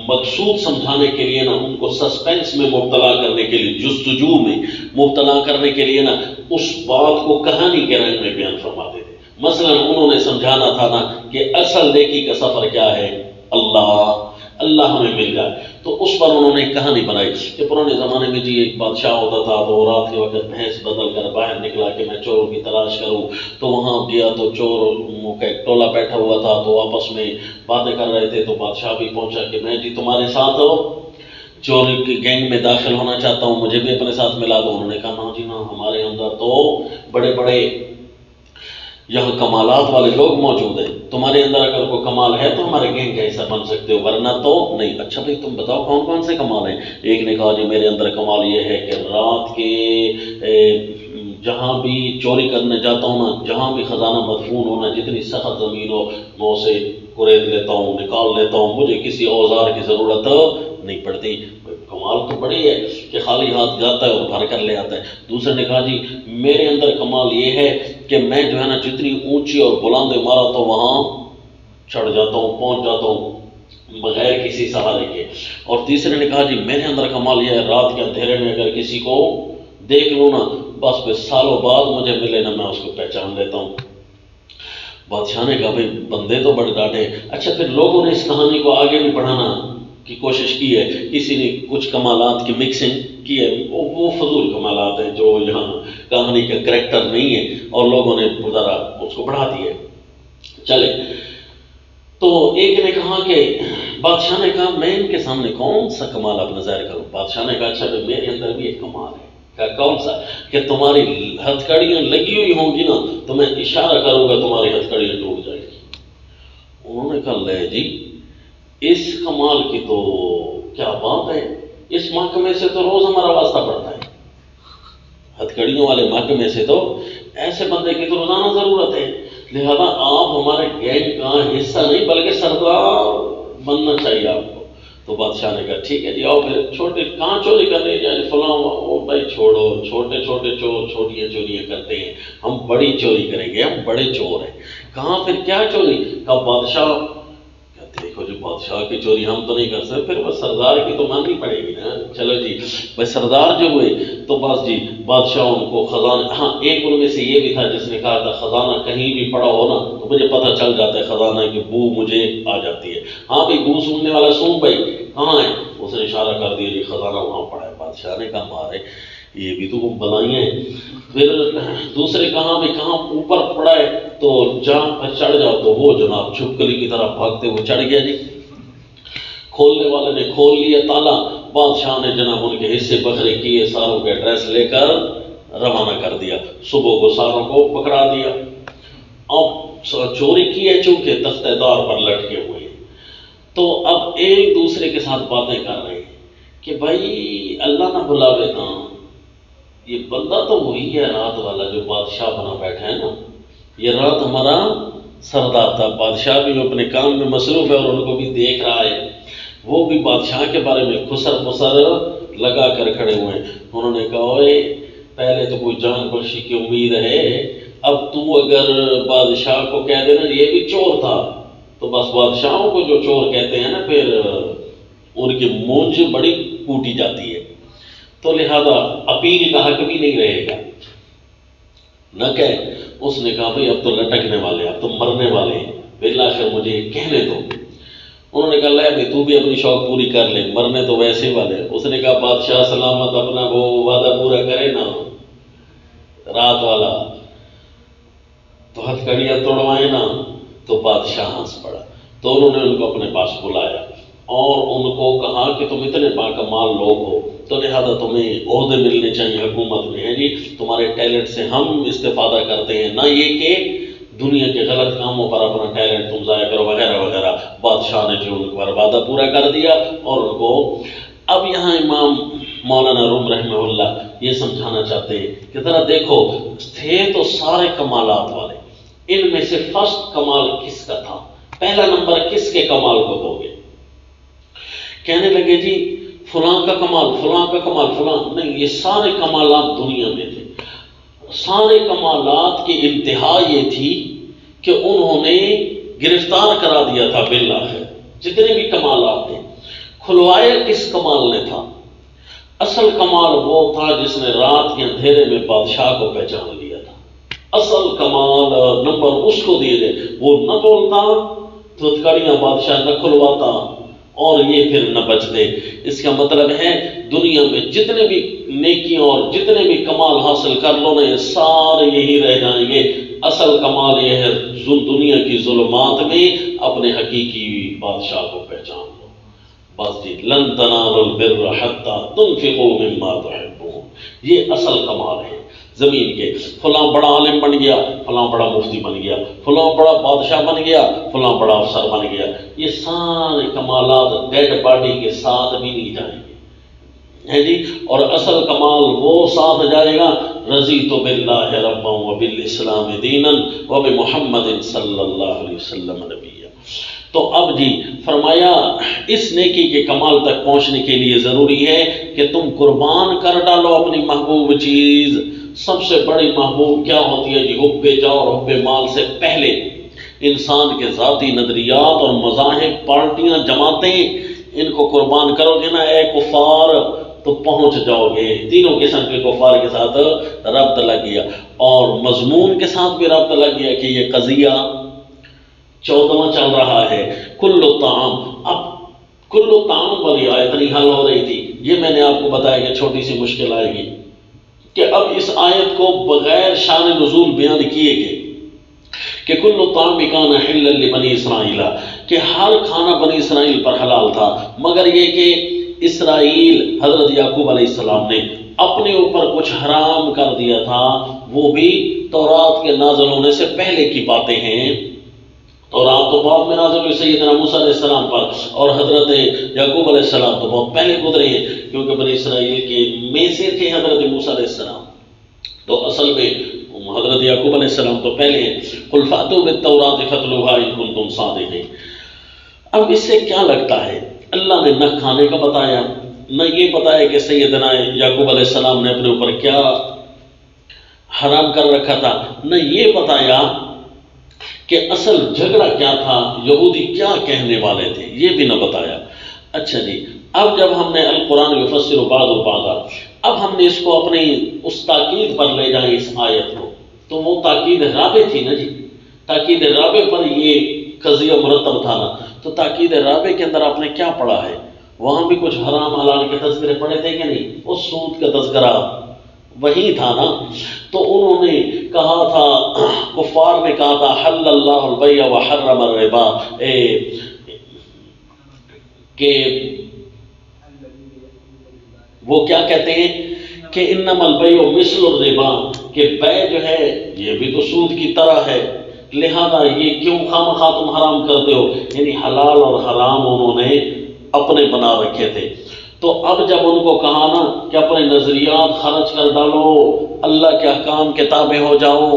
مقصود سمجھانے کے لیے نا، ان کو سسپینس میں مبتلا کرنے کے لیے، جستجو میں مبتلا کرنے کے لیے نا، اس بات کو کہانی کے رنگ میں بیان فرماتے تھے. مثلا انہوں نے سمجھانا تھا نا کہ اصل نیکی کا سفر کیا ہے، اللہ ہمیں مل جائے. تو اس پر انہوں نے ایک کہانی بنائی کہ پرانے زمانے میں جی ایک بادشاہ ہوتا تھا، تو رات کے وقت بھینس بدل کر باہر نکلا کہ میں چوروں کی تلاش کروں. تو وہاں گیا تو چوروں کا ایک ٹولہ بیٹھا ہوا تھا، تو آپس میں باتیں کر رہے تھے. تو بادشاہ بھی پہنچا کہ میں جی تمہارے ساتھ چوری کی گینگ میں داخل ہونا چاہتا ہوں، مجھے بھی اپنے ساتھ ملا دو. انہوں نے کہا نا جی نا، ہمارے اندر تو بڑے بڑے یہاں کمالات والے لوگ موجود ہیں، تمہارے اندر اگر کوئی کمال ہے تو ہمارے گینگ کا حصہ بن سکتے ہو، ورنہ تو نہیں. اچھا بھائی تم بتاؤ کون کون سے کمال ہیں؟ ایک نے کہا جی میرے اندر کمال یہ ہے کہ رات کے جہاں بھی چوری کرنے جاتا ہوں نا، جہاں بھی خزانہ مدفون ہونا، جتنی سخت زمین ہو میں اسے قرید لیتا ہوں، نکال لیتا ہوں، مجھے کسی اوزار کی ضرورت نہیں پڑتی. کمال تو بڑی ہے کہ خالی ہاتھ جاتا ہے اور بھر کر لے آتا ہے. دوسرے نے کہا جی میرے اندر کمال یہ ہے کہ میں جو ہے نا جتنی اونچی اور بلند عمارت ہو وہاں چڑھ جاتا ہوں، پہنچ جاتا ہوں بغیر کسی سہارے کے. اور تیسرے نے کہا جی میرے اندر کمال یہ ہے، رات کے اندھیرے میں اگر کسی کو دیکھ لوں نا، بس پھر سالوں بعد مجھے ملے نا، میں اس کو پہچان لیتا ہوں. بادشاہ نے کہا بھائی بندے تو بڑے ڈاٹے. اچھا پھر لوگوں نے اس کہانی کو آگے بھی بڑھانا کی کوشش کی ہے، کسی نے کچھ کمالات کی مکسنگ کی ہے، وہ فضول کمالات ہیں جو یہاں کہانی کا کریکٹر نہیں ہے، اور لوگوں نے ذرا اس کو بڑھا دیا. چلے تو ایک نے کہا کہ بادشاہ نے کہا میں ان کے سامنے کون سا کمال اپنا ظاہر کروں؟ بادشاہ نے کہا اچھا میرے اندر بھی ایک کمال ہے. کہا کون سا؟ کہ تمہاری ہتھ کڑیاں لگی ہوئی ہوں گی نا تو میں اشارہ کروں گا تمہاری ہتھ کڑیاں ٹوٹ جائے گی. انہوں نے کہا لے جی اس کمال کی تو کیا بات ہے، اس محکمے سے تو روز ہمارا واسطہ پڑتا ہے، ہتھ کڑیوں والے محکمے سے تو ایسے بندے کی تو روزانہ ضرورت ہے، لہذا آپ ہمارے گینگ کا حصہ نہیں بلکہ سردار بننا چاہیے آپ کو. تو بادشاہ نے کہا ٹھیک ہے جی آؤ پھر. چھوٹے کہاں چوری کرنے جائے فلاں، وہ بھائی چھوڑو، چھوٹے چھوٹے چور چھوٹیاں چوریاں کرتے ہیں، ہم بڑی چوری کریں گے، ہم بڑے چور ہیں. کہاں پھر کیا چوری؟ کہا بادشاہ. دیکھو جو بادشاہ کی چوری ہم تو نہیں کر سکتے، پھر بس سردار کی تو ماننی پڑے گی نا. چلو جی بھائی سردار جو ہوئے تو بس جی بادشاہ ان کو خزانہ، ہاں ایک ان میں سے یہ بھی تھا جس نے کہا تھا خزانہ کہیں بھی پڑا ہو نا تو مجھے پتہ چل جاتا ہے، خزانہ کی بو مجھے آ جاتی ہے. ہاں بھائی بو سونگنے والا سونگ بھائی کہاں ہے؟ اس نے اشارہ کر دیا جی خزانہ وہاں پڑا ہے. بادشاہ نے کہا مارے یہ بھی تو بلائیاں ہیں. پھر دوسرے کہاں بھی کہاں اوپر پڑا ہے تو جہاں پر چڑھ جاؤ تو وہ جناب چھپکلی کی طرح بھاگتے وہ چڑھ گیا جی. کھولنے والے نے کھول لیا تالا، بادشاہ نے جناب ان کے حصے بکھرے کیے، ساروں کے ایڈریس لے کر روانہ کر دیا. صبح کو ساروں کو پکڑا دیا. اب چوری کی ہے چونکہ تختہ دار پر لٹکے ہوئے ہیں، تو اب ایک دوسرے کے ساتھ باتیں کر رہے ہیں کہ بھائی اللہ نہ بھلاوے نا یہ بندہ تو وہی ہے رات والا جو بادشاہ بنا بیٹھا ہے نا، یہ رات ہمارا سردار تھا. بادشاہ بھی اپنے کام میں مصروف ہے اور ان کو بھی دیکھ رہا ہے، وہ بھی بادشاہ کے بارے میں خسر پسر لگا کر کھڑے ہوئے ہیں. انہوں نے کہا اوے پہلے تو کوئی جان بخشی کی امید ہے، اب تو اگر بادشاہ کو کہہ دینا یہ بھی چور تھا تو بس بادشاہوں کو جو چور کہتے ہیں نا پھر ان کی مونج بڑی کوٹی جاتی ہے، تو لہذا اپیل کا حق بھی نہیں رہے گا نہ کہ. اس نے کہا بھئی اب تو لٹکنے والے، اب تو مرنے والے ہیں، بالآخر مجھے کہنے دو. انہوں نے کہا لے بھائی تو بھی اپنی شوق پوری کر لے، مرنے تو ویسے والے. اس نے کہا بادشاہ سلامت اپنا وہ وعدہ پورا کرے نا رات والا تو ہتھ کڑیاں توڑوائے نا. تو بادشاہ ہنس پڑا. تو انہوں نے ان کو اپنے پاس بلایا اور ان کو کہا کہ تم اتنے باکمال لوگ ہو تو لہذا تمہیں عہدے ملنے چاہیے حکومت میں، ہے جی تمہارے ٹیلنٹ سے ہم استفادہ کرتے ہیں، نہ یہ کہ دنیا کے غلط کاموں پر اپنا ٹیلنٹ تم ضائع کرو وغیرہ وغیرہ. بادشاہ نے جو ان پر وعدہ پورا کر دیا اور ان کو. اب یہاں امام مولانا روم رحمہ اللہ یہ سمجھانا چاہتے ہیں کہ ذرا دیکھو تھے تو سارے کمالات والے، ان میں سے فرسٹ کمال کس کا تھا؟ پہلا نمبر کس کے کمال کو دو گے؟ کہنے لگے جی فلاں کا کمال، فلاں کا کمال، فلاں نہیں، یہ سارے کمالات دنیا میں تھے۔ سارے کمالات کی انتہا یہ تھی کہ انہوں نے گرفتار کرا دیا تھا بالآخر جتنے بھی کمالات تھے۔ کھلوایا کس کمال نے تھا؟ اصل کمال وہ تھا جس نے رات کے اندھیرے میں بادشاہ کو پہچان لیا تھا۔ اصل کمال نمبر اس کو دیے گئے، وہ نہ بولتا تو کڑیاں بادشاہ نہ کھلواتا اور یہ پھر نہ بچتے۔ اس کا مطلب ہے دنیا میں جتنے بھی نیکیاں اور جتنے بھی کمال حاصل کر لو نا، یہ سارے یہی رہ جائیں گے۔ اصل کمال یہ ہے دنیا کی ظلمات میں اپنے حقیقی بادشاہ کو پہچان لو۔ بس جی، لن تنالوا البر حتی تنفقوا مما تحبون، یہ اصل کمال ہے زمین کے۔ فلاں بڑا عالم بن گیا، فلاں بڑا مفتی بن گیا، فلاں بڑا بادشاہ بن گیا، فلاں بڑا افسر بن گیا، یہ سارے کمالات ڈیڈ باڈی کے ساتھ بھی نہیں جائیں گے ہے جی۔ اور اصل کمال وہ ساتھ جائے گا، رضیت باللہ ربا وبالاسلام دینا وبمحمد صلی اللہ علیہ وسلم نبیا۔ تو اب جی فرمایا اس نیکی کے کمال تک پہنچنے کے لیے ضروری ہے کہ تم قربان کر ڈالو اپنی محبوب چیز۔ سب سے بڑی محبوب کیا ہوتی ہے جی؟ حب جاہ اور حب مال سے پہلے انسان کے ذاتی نظریات اور مذاہب، پارٹیاں، جماعتیں، ان کو قربان کرو گے نا اے کفار تو پہنچ جاؤ گے۔ تینوں قسم کے کفار کے ساتھ ربط لگ گیا، اور مضمون کے ساتھ بھی ربط لگ گیا کہ یہ قضیہ 14واں چل رہا ہے۔ کل طعام، اب کل طعام والی آیت نہیں حل ہو رہی تھی، یہ میں نے آپ کو بتایا کہ چھوٹی سی مشکل آئے گی کہ اب اس آیت کو بغیر شان نزول بیان کیے گئے کہ کل طعام کان حلا لبنی اسرائیل، کہ ہر کھانا بنی اسرائیل پر حلال تھا، مگر یہ کہ اسرائیل حضرت یعقوب علیہ السلام نے اپنے اوپر کچھ حرام کر دیا تھا، وہ بھی تورات کے نازل ہونے سے پہلے کی باتیں ہیں۔ تورات تو بعد میں نازل ہوئی سیدنا موسیٰ علیہ السلام پر، اور حضرت یعقوب علیہ السلام تو بہت پہلے گزرے ہیں، کیونکہ بنی اسرائیل کے میں سے تھے حضرت موسیٰ علیہ السلام، تو اصل میں حضرت یعقوب علیہ السلام تو پہلے ہیں۔ قل فأتوا بالتوراة فاتلوها إن كنتم صادقين۔ اب اس سے کیا لگتا ہے؟ اللہ نے نہ کھانے کا بتایا، نہ یہ بتایا کہ سیدنا یعقوب علیہ السلام نے اپنے اوپر کیا حرام کر رکھا تھا، نہ یہ بتایا کہ اصل جھگڑا کیا تھا، یہودی کیا کہنے والے تھے، یہ بھی نہ بتایا۔ اچھا جی، اب جب ہم نے القرآن یفسر بعضہ بعضا، اب ہم نے اس کو اپنی اس تاکید پر لے جائیں اس آیت کو، تو وہ تاکید رابع تھی نا جی، تاکید رابع پر یہ قضیہ مرتب تھا نا، تو تاکید رابع کے اندر آپ نے کیا پڑھا ہے؟ وہاں بھی کچھ حرام حلال کے تذکرے پڑھے تھے کہ نہیں؟ اس سود کا تذکرہ وہی تھا نا۔ تو انہوں نے کہا تھا، کفار نے کہا تھا حل اللہ البیع وحرم الربا، کہ وہ کیا کہتے ہیں کہ انما البیع مثل الربا، کہ بیع جو ہے یہ بھی تو سود کی طرح ہے، لہذا یہ کیوں خامخواہ تم حرام کرتے ہو؟ یعنی حلال اور حرام انہوں نے اپنے بنا رکھے تھے۔ تو اب جب ان کو کہا نا کہ اپنے نظریات خرچ کر ڈالو، اللہ کے احکام کے تابع ہو جاؤ،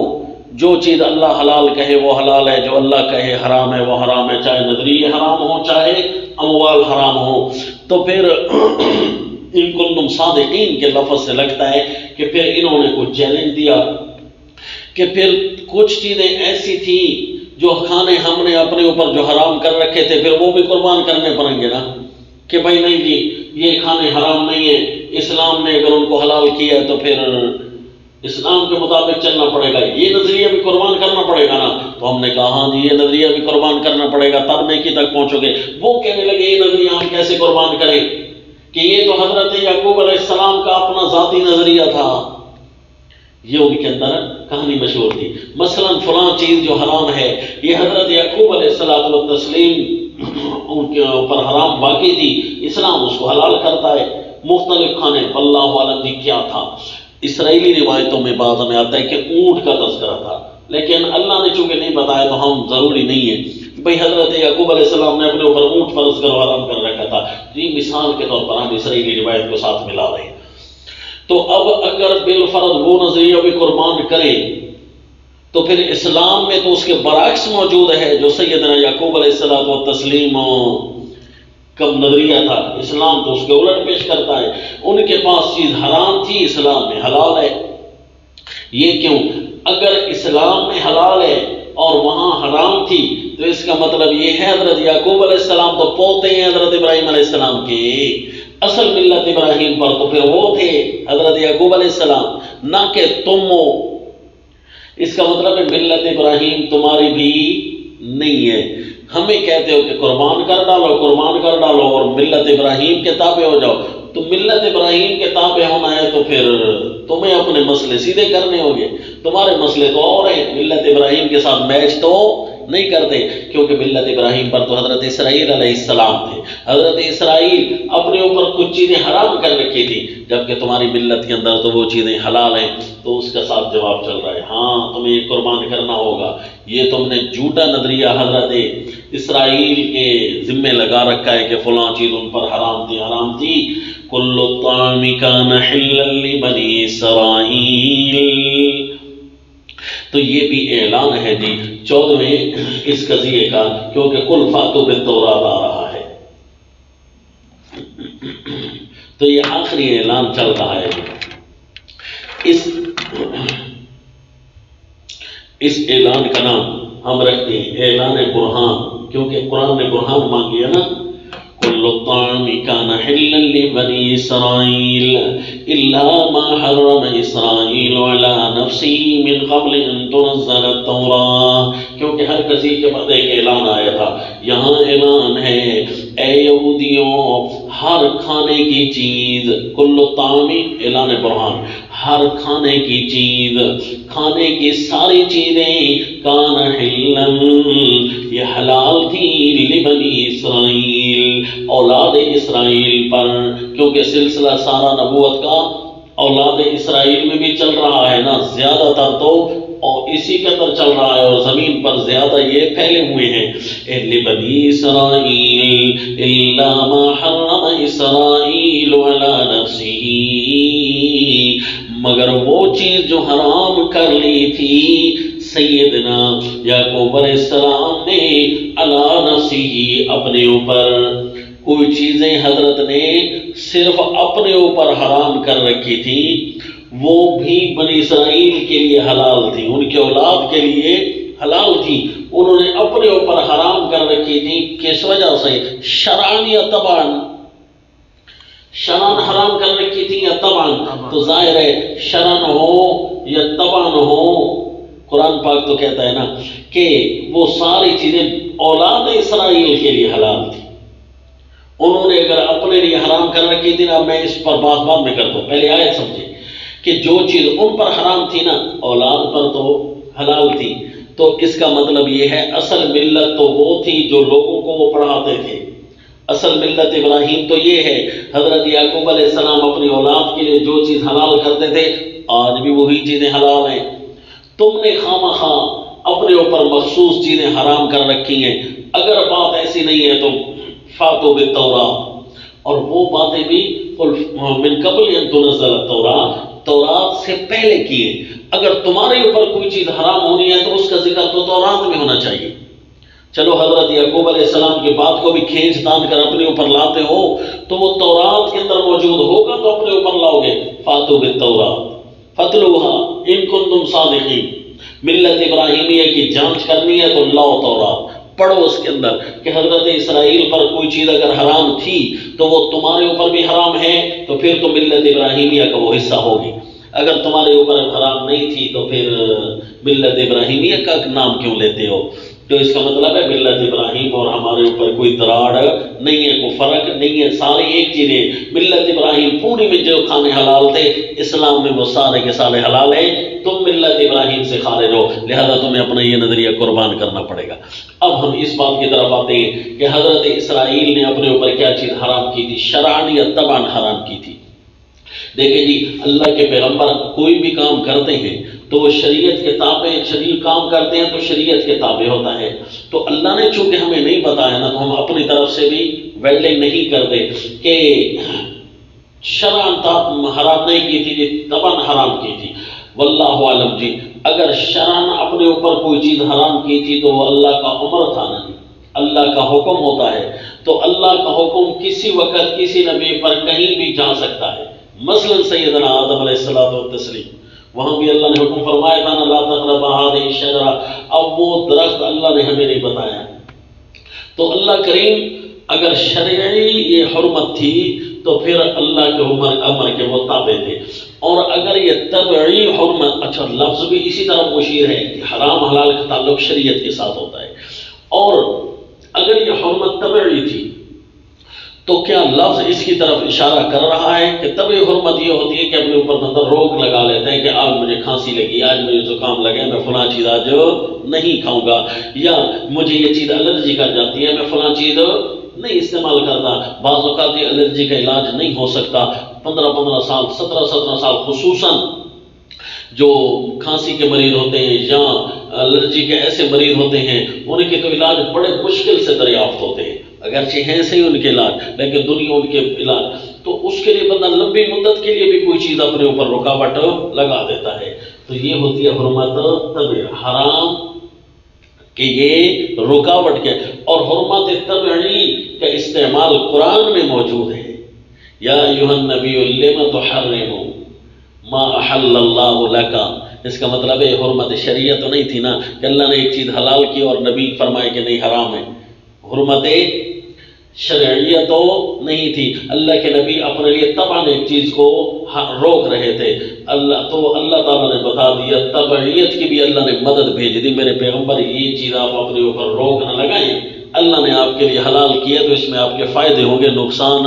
جو چیز اللہ حلال کہے وہ حلال ہے، جو اللہ کہے حرام ہے وہ حرام ہے، چاہے نظریے حرام ہو چاہے اموال حرام ہو۔ تو پھر ان کنتم صادقین کے لفظ سے لگتا ہے کہ پھر انہوں نے کچھ چیلنج دیا، کہ پھر کچھ چیزیں ایسی تھیں جو کھانے ہم نے اپنے اوپر جو حرام کر رکھے تھے، پھر وہ بھی قربان کرنے پڑیں گے نا، کہ بھائی نہیں جی یہ کھانے حرام نہیں ہے، اسلام نے اگر ان کو حلال کیا ہے تو پھر اسلام کے مطابق چلنا پڑے گا، یہ نظریہ بھی قربان کرنا پڑے گا نا۔ تو ہم نے کہا ہاں جی یہ نظریہ بھی قربان کرنا پڑے گا، تب نیکی تک پہنچو گے۔ وہ کہنے لگے یہ نظریہ ہم کیسے قربان کریں، کہ یہ تو حضرت یعقوب علیہ السلام کا اپنا ذاتی نظریہ تھا۔ یہ ان کے اندر کہانی مشہور تھی، مثلا فلاں چیز جو حرام ہے یہ حضرت یعقوب علیہ السلام ان کے اوپر حرام باقی تھی، اسلام اس کو حلال کرتا ہے۔ مختلف کھانے، اللہ عالم جی کیا تھا۔ اسرائیلی روایتوں میں بعض میں آتا ہے کہ اونٹ کا تذکرہ تھا، لیکن اللہ نے چونکہ نہیں بتایا تو ہم ضروری نہیں ہے بھئی حضرت یعقوب علیہ السلام نے اپنے اوپر اونٹ فرض کر حرام کر رکھا تھا، یہ مثال کے طور پر ہم اسرائیلی روایت کو ساتھ ملا رہے ہیں۔ تو اب اگر بالفرض وہ نظریہ بھی قربان کریں تو پھر اسلام میں تو اس کے برعکس موجود ہے جو سیدنا یعقوب علیہ السلام و تسلیم کم نظریہ تھا، اسلام تو اس کے الٹ پیش کرتا ہے۔ ان کے پاس چیز حرام تھی، اسلام میں حلال ہے۔ یہ کیوں؟ اگر اسلام میں حلال ہے اور وہاں حرام تھی تو اس کا مطلب یہ ہے حضرت یعقوب علیہ السلام تو پوتے ہیں حضرت ابراہیم علیہ السلام کے، اصل ملت ابراہیم پر تو پھر وہ تھے حضرت یعقوب علیہ السلام، نہ کہ تم ہو۔ اس کا مطلب ہے ملت ابراہیم تمہاری بھی نہیں ہے۔ ہمیں کہتے ہو کہ قربان کر ڈالو اور ملت ابراہیم کے تابع ہو جاؤ، تو ملت ابراہیم کے تابع ہونا ہے تو پھر تمہیں اپنے مسئلے سیدھے کرنے ہوں گے، تمہارے مسئلے تو اور ہیں، ملت ابراہیم کے ساتھ میچ تو نہیں کرتے، کیونکہ ملت ابراہیم پر تو حضرت اسرائیل علیہ السلام تھے۔ حضرت اسرائیل اپنے اوپر کچھ چیزیں حرام کر رکھی تھی، جبکہ تمہاری ملت کے اندر تو وہ چیزیں حلال ہیں، تو اس کا ساتھ جواب چل رہا ہے ہاں تمہیں یہ قربان کرنا ہوگا۔ یہ تم نے جھوٹا نظریہ حضرت اسرائیل کے ذمے لگا رکھا ہے کہ فلاں چیز ان پر حرام تھی۔ کل الطعام کان حلا لبنی اسرائیل، تو یہ بھی اعلان ہے جی 14ویں اس قضیے کا، کیونکہ کل فاتو بالتورات آ رہا ہے، تو یہ آخری اعلان چل رہا ہے۔ اس اعلان کا نام ہم رکھتے ہیں اعلان برہان، کیونکہ قرآن نے برہان مانگ لیا نا۔ کل الطعام کان حلا لبنی اسرائیل الا ما حرم اسرائیل علی نفسہ من قبل ان تنزل التوراۃ، کیونکہ ہر کسی کے بعد ایک اعلان آیا تھا، یہاں اعلان ہے اے یہودیوں ہر کھانے کی چیز، کل الطعام اعلان برہان، ہر کھانے کی چیز، کھانے کی ساری چیزیں کان حلا یہ حلال تھی لبنی اسرائیل اولاد اسرائیل پر، کیونکہ سلسلہ سارا نبوت کا اولاد اسرائیل میں بھی چل رہا ہے نا، زیادہ تر تو اور اسی کے اندر چل رہا ہے، اور زمین پر زیادہ یہ پھیلے ہوئے ہیں۔ لبنی اسرائیل الا ما حرم اسرائیل علی نفسہ، مگر وہ چیز جو حرام کر لی تھی سیدنا یعقوب علیہ السلام نے علی نفسہ اپنے اوپر، کوئی چیزیں حضرت نے صرف اپنے اوپر حرام کر رکھی تھی، وہ بھی بنی اسرائیل کے لیے حلال تھی، ان کے اولاد کے لیے حلال تھی، انہوں نے اپنے اوپر حرام کر رکھی تھی۔ کس وجہ سے؟ شرعاً یا طبعاً؟ شرعاً حرام کر رکھی تھی یا طبعاً؟ تو ظاہر ہے شرعاً ہو یا طبعاً ہو، قرآن پاک تو کہتا ہے نا کہ وہ ساری چیزیں اولاد اسرائیل کے لیے حلال تھی۔ انہوں نے اگر اپنے لیے حرام کر رکھی تھی نا، میں اس پر بات بعد میں کرتا ہوں، پہلے آیت سمجھے کہ جو چیز ان پر حرام تھی نا اولاد پر تو حلال تھی، تو اس کا مطلب یہ ہے اصل ملت تو وہ تھی جو لوگوں کو وہ پڑھاتے تھے، اصل ملت ابراہیم تو یہ ہے۔ حضرت یعقوب علیہ السلام اپنی اولاد کے لیے جو چیز حلال کرتے تھے آج بھی وہی چیزیں حلال ہیں۔ تم نے خامخواہ اپنے اوپر مخصوص چیزیں حرام کر رکھی ہیں، اگر بات ایسی نہیں ہے تو فاتو بالتوراۃ، اور وہ باتیں بھی من قبل ان تنزل التوراۃ، تورات سے پہلے کیے۔ اگر تمہارے اوپر کوئی چیز حرام ہونی ہے تو اس کا ذکر تو تورات میں ہونا چاہیے۔ چلو حضرت یعقوب علیہ السلام کی بات کو بھی کھینچ تان کر اپنے اوپر لاتے ہو تو وہ تورات کے اندر موجود ہوگا تو اپنے اوپر لاؤ گے۔ فاتو بالتوراۃ فتلوہا ان کنتم صادقین، ملت ابراہیمیہ کی جانچ کرنی ہے تو لاؤ تورات، پڑھو اس کے اندر کہ حضرت اسرائیل پر کوئی چیز اگر حرام تھی تو وہ تمہارے اوپر بھی حرام ہے، تو پھر تو ملت ابراہیمیہ کا وہ حصہ ہوگی۔ اگر تمہارے اوپر حرام نہیں تھی تو پھر ملت ابراہیمیہ کا نام کیوں لیتے ہو؟ تو اس کا مطلب ہے ملت ابراہیم اور ہمارے اوپر کوئی دراڑ نہیں ہے، کوئی فرق نہیں ہے، سارے ایک چیز ہے۔ ملت ابراہیم پوری میں جو کھانے حلال تھے اسلام میں وہ سارے کے سارے حلال ہیں، تم ملت ابراہیم سے خارج ہو، لہذا تمہیں اپنا یہ نظریہ قربان کرنا پڑے گا۔ اب ہم اس بات کی طرف آتے ہیں کہ حضرت اسرائیل نے اپنے اوپر کیا چیز حرام کی تھی، شرعاً یا طبعاً حرام کی تھی۔ دیکھیں جی، اللہ کے پیغمبر کوئی بھی کام کرتے ہیں تو وہ شریعت کے تابع، شریعت کام کرتے ہیں تو شریعت کے تابع ہوتا ہے۔ تو اللہ نے چونکہ ہمیں نہیں بتایا نا، تو ہم اپنی طرف سے بھی ویڈلنگ نہیں کرتے کہ شرعاً حرام نہیں کی تھی، طبعاً حرام کی تھی۔ واللہ عالم جی اگر شرعن اپنے اوپر کوئی چیز حرام کی تھی تو وہ اللہ کا امر تھا نا، اللہ کا حکم ہوتا ہے، تو اللہ کا حکم کسی وقت کسی نبی پر کہیں بھی جا سکتا ہے۔ مثلا سیدنا آدم علیہ السلام والتسلیم، وہاں بھی اللہ نے حکم فرمایا تھا نا لا تقربا هذه الشجرہ، اب وہ درخت اللہ نے ہمیں نہیں بتایا۔ تو اللہ کریم اگر شرعی یہ حرمت تھی تو پھر اللہ کے امر کے وہ تابع تھے، اور اگر یہ طبعی حرمت، اچھا لفظ بھی اسی طرح مشیر ہے کہ حرام حلال کا تعلق شریعت کے ساتھ ہوتا ہے، اور اگر یہ حرمت طبعی تھی تو کیا لفظ اس کی طرف اشارہ کر رہا ہے کہ طبعی حرمت یہ ہوتی ہے کہ اپنے اوپر مطلب روک لگا لیتے ہیں کہ آج مجھے کھانسی لگی، آج مجھے زکام لگے، میں فلاں چیز آج نہیں کھاؤں گا، یا مجھے یہ چیز الرجی کر جاتی ہے، میں فلاں چیز نہیں استعمال کرتا۔ بعض اوقات یہ الرجی کا علاج نہیں ہو سکتا، 15 سال 17 سال خصوصاً جو کھانسی کے مریض ہوتے ہیں یا الرجی کے ایسے مریض ہوتے ہیں، ان کے تو علاج بڑے مشکل سے دریافت ہوتے ہیں، اگرچہ ہیں صحیح ان کے علاج لیکن دنیا ان کے علاج، تو اس کے لیے بندہ لمبی مدت کے لیے بھی کوئی چیز اپنے اوپر رکاوٹ لگا دیتا ہے، تو یہ ہوتی ہے حرمت طبعی، حرام کہ یہ رکاوٹ کے، اور حرمت طبعی کا استعمال قرآن میں موجود ہے، یا ایھا النبی لم تحرم ما احل اللہ لک، اس کا مطلب ہے حرمت شریعت تو نہیں تھی نا کہ اللہ نے ایک چیز حلال کی اور نبی فرمائے کہ نہیں حرام ہے، حرمت شرعیت تو نہیں تھی، اللہ کے نبی اپنے لیے طبعاً ایک چیز کو روک رہے تھے، تو اللہ تعالیٰ نے بتا دیا طبعیت کی بھی اللہ نے مدد بھیج دی، میرے پیغمبر یہ چیز آپ اپنے اوپر روک نہ لگائیں، اللہ نے آپ کے لیے حلال کیا تو اس میں آپ کے فائدے ہوں گے، نقصان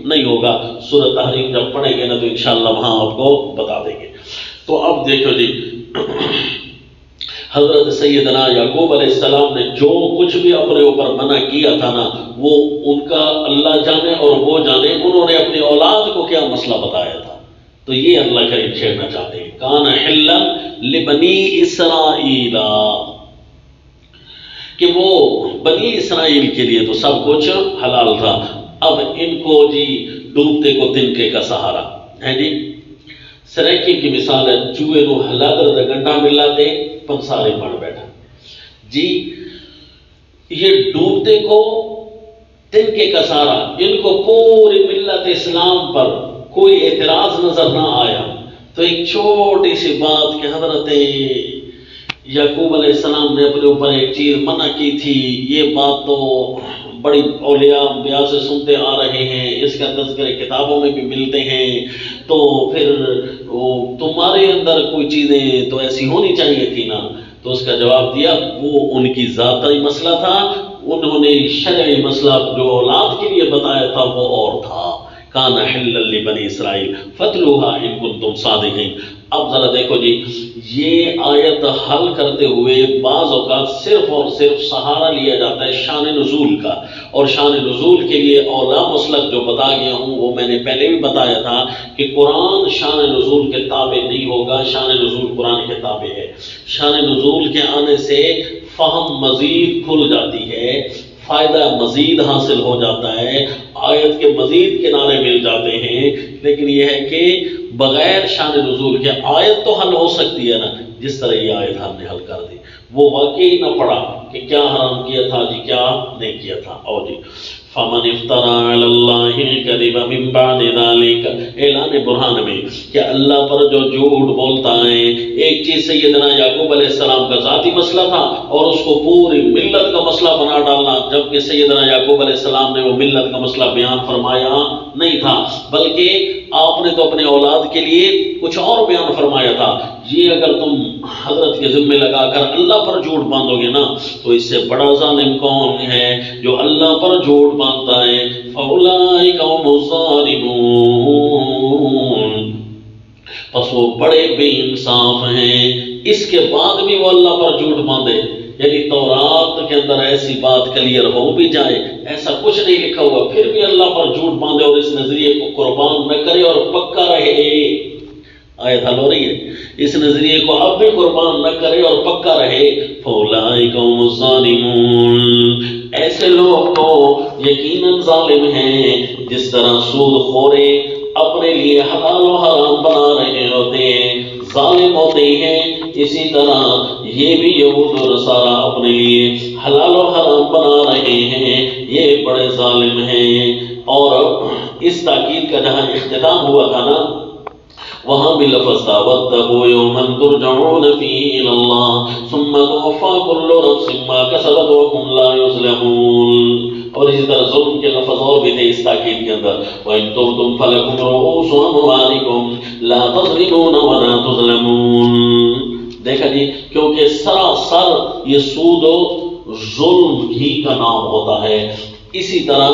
نہیں ہوگا۔ سورۃ تحریم جب پڑھیں گے نا تو انشاءاللہ وہاں آپ کو بتا دیں گے۔ تو اب دیکھو جی، حضرت سیدنا یعقوب علیہ السلام نے جو کچھ بھی اپنے اوپر منع کیا تھا نا، وہ ان کا اللہ جانے اور وہ جانے انہوں نے اپنی اولاد کو کیا مسئلہ بتایا تھا، تو یہ اللہ کریم چھیڑنا چاہتے ہیں، کان حلا لبنی اسرائیل، کہ وہ بنی اسرائیل کے لیے تو سب کچھ حلال تھا، اب ان کو جی ڈوبتے کو تنکے کا سہارا ہے جی، سریکی کی مثال ہے، چوہے نو ہلا کر گنڈا ملاتے پنسارے بڑھ بیٹھا جی، یہ ڈوبتے کو تنکے کا سہارا، ان کو پوری ملت اسلام پر کوئی اعتراض نظر نہ آیا، تو ایک چھوٹی سی بات کہ حضرت یعقوب علیہ السلام نے اپنے اوپر ایک چیز منع کی تھی، یہ بات تو بڑی اولیاء انبیاء سے سنتے آ رہے ہیں، اس کا تذکرے کتابوں میں بھی ملتے ہیں، تو پھر تمہارے اندر کوئی چیزیں تو ایسی ہونی چاہیے تھی نا، تو اس کا جواب دیا وہ ان کی ذاتی مسئلہ تھا، انہوں نے شرعی مسئلہ جو اولاد کے لیے بتایا تھا وہ اور تھا، کان حلا لبنی اسرائیل فتلوها ان کنتم صادقین۔ اب ذرا دیکھو جی، یہ آیت حل کرتے ہوئے بعض اوقات صرف اور صرف سہارا لیا جاتا ہے شان نزول کا، اور شان نزول کے لیے اولا مسلک جو بتا گیا ہوں وہ میں نے پہلے بھی بتایا تھا کہ قرآن شان نزول کے تابع نہیں ہوگا، شان نزول قرآن کے تابع ہے، شان نزول کے آنے سے فہم مزید کھل جاتی ہے، فائدہ مزید حاصل ہو جاتا ہے، آیت کے مزید کنارے مل جاتے ہیں، لیکن یہ ہے کہ بغیر شان نزول کے آیت تو حل ہو سکتی ہے نا، جس طرح یہ آیت ہم نے حل کر دی، وہ واقعی نہ پڑا کہ کیا حرام کیا تھا جی کیا نہیں کیا تھا۔ اور جی فَمَنِ افْتَرَىٰ عَلَى اللَّهِ الْكَذِبَ مِن بَعْدِ ذَلِكَ، اعلان برہان میں کہ اللہ پر جو جھوٹ بولتا ہے، ایک چیز سیدنا یعقوب علیہ السلام کا ذاتی مسئلہ تھا اور اس کو پوری ملت کا مسئلہ بنا ڈالنا، جبکہ سیدنا یعقوب علیہ السلام نے وہ ملت کا مسئلہ بیان فرمایا نہیں تھا، بلکہ آپ نے تو اپنے اولاد کے لیے کچھ اور بیان فرمایا تھا۔ یہ اگر تم حضرت کے ذمہ لگا کر اللہ پر جھوٹ باندھو گے نا، تو اس سے بڑا ظالم کون ہے جو اللہ پر جھوٹ باندھتا ہے، فَأُولَٰئِكَ هُمُ الظَّالِمُونَ، پس وہ بڑے بے انصاف ہیں۔ اس کے بعد بھی وہ اللہ پر جھوٹ باندھے، یعنی تورات کے اندر ایسی بات کلیئر ہو بھی جائے، ایسا کچھ نہیں لکھا ہوا، پھر بھی اللہ پر جھوٹ باندھے اور اس نظریے کو قربان نہ کرے اور پکا رہے، آیت حل ہو رہی ہے، اس نظریے کو اب بھی قربان نہ کرے اور پکا رہے، فَأُولَٰئِكَ هُمُ الظَّالِمُونَ، ایسے لوگ تو یقیناً ظالم ہیں، جس طرح سود خورے اپنے لیے حلال و حرام بنا رہے ہوتے ہیں، ظالم ہوتے ہیں، اسی طرح یہ بھی یہود و نصارہ اپنے لیے حلال و حرام بنا رہے ہیں، یہ بڑے ظالم ہیں۔ اور اس تاکید کا جہاں اختتام ہوا تھا نا، وہاں بھی لفظ تھا وَاتَّقُوا يَوْمًا تُرْجَعُونَ فِيهِ إِلَى اللَّهِ ثُمَّ تُوَفَّى كُلُّ نَفْسٍ مَّا كَسَبَتْ وَهُمْ لَا يُظْلَمُونَ۔ اور اسی طرح ظلم کے لفظ اور بھی تھے اس تاکید کے اندر، وَإِن تُبْتُمْ فَلَكُمْ رُءُوسُ أَمْوَالِكُمْ لَا تَظْلِمُونَ وَلَا تُظْلَمُونَ۔ دیکھا جی، کیونکہ سراسر یہ سود و ظلم ہی کا نام ہوتا ہے۔ اسی طرح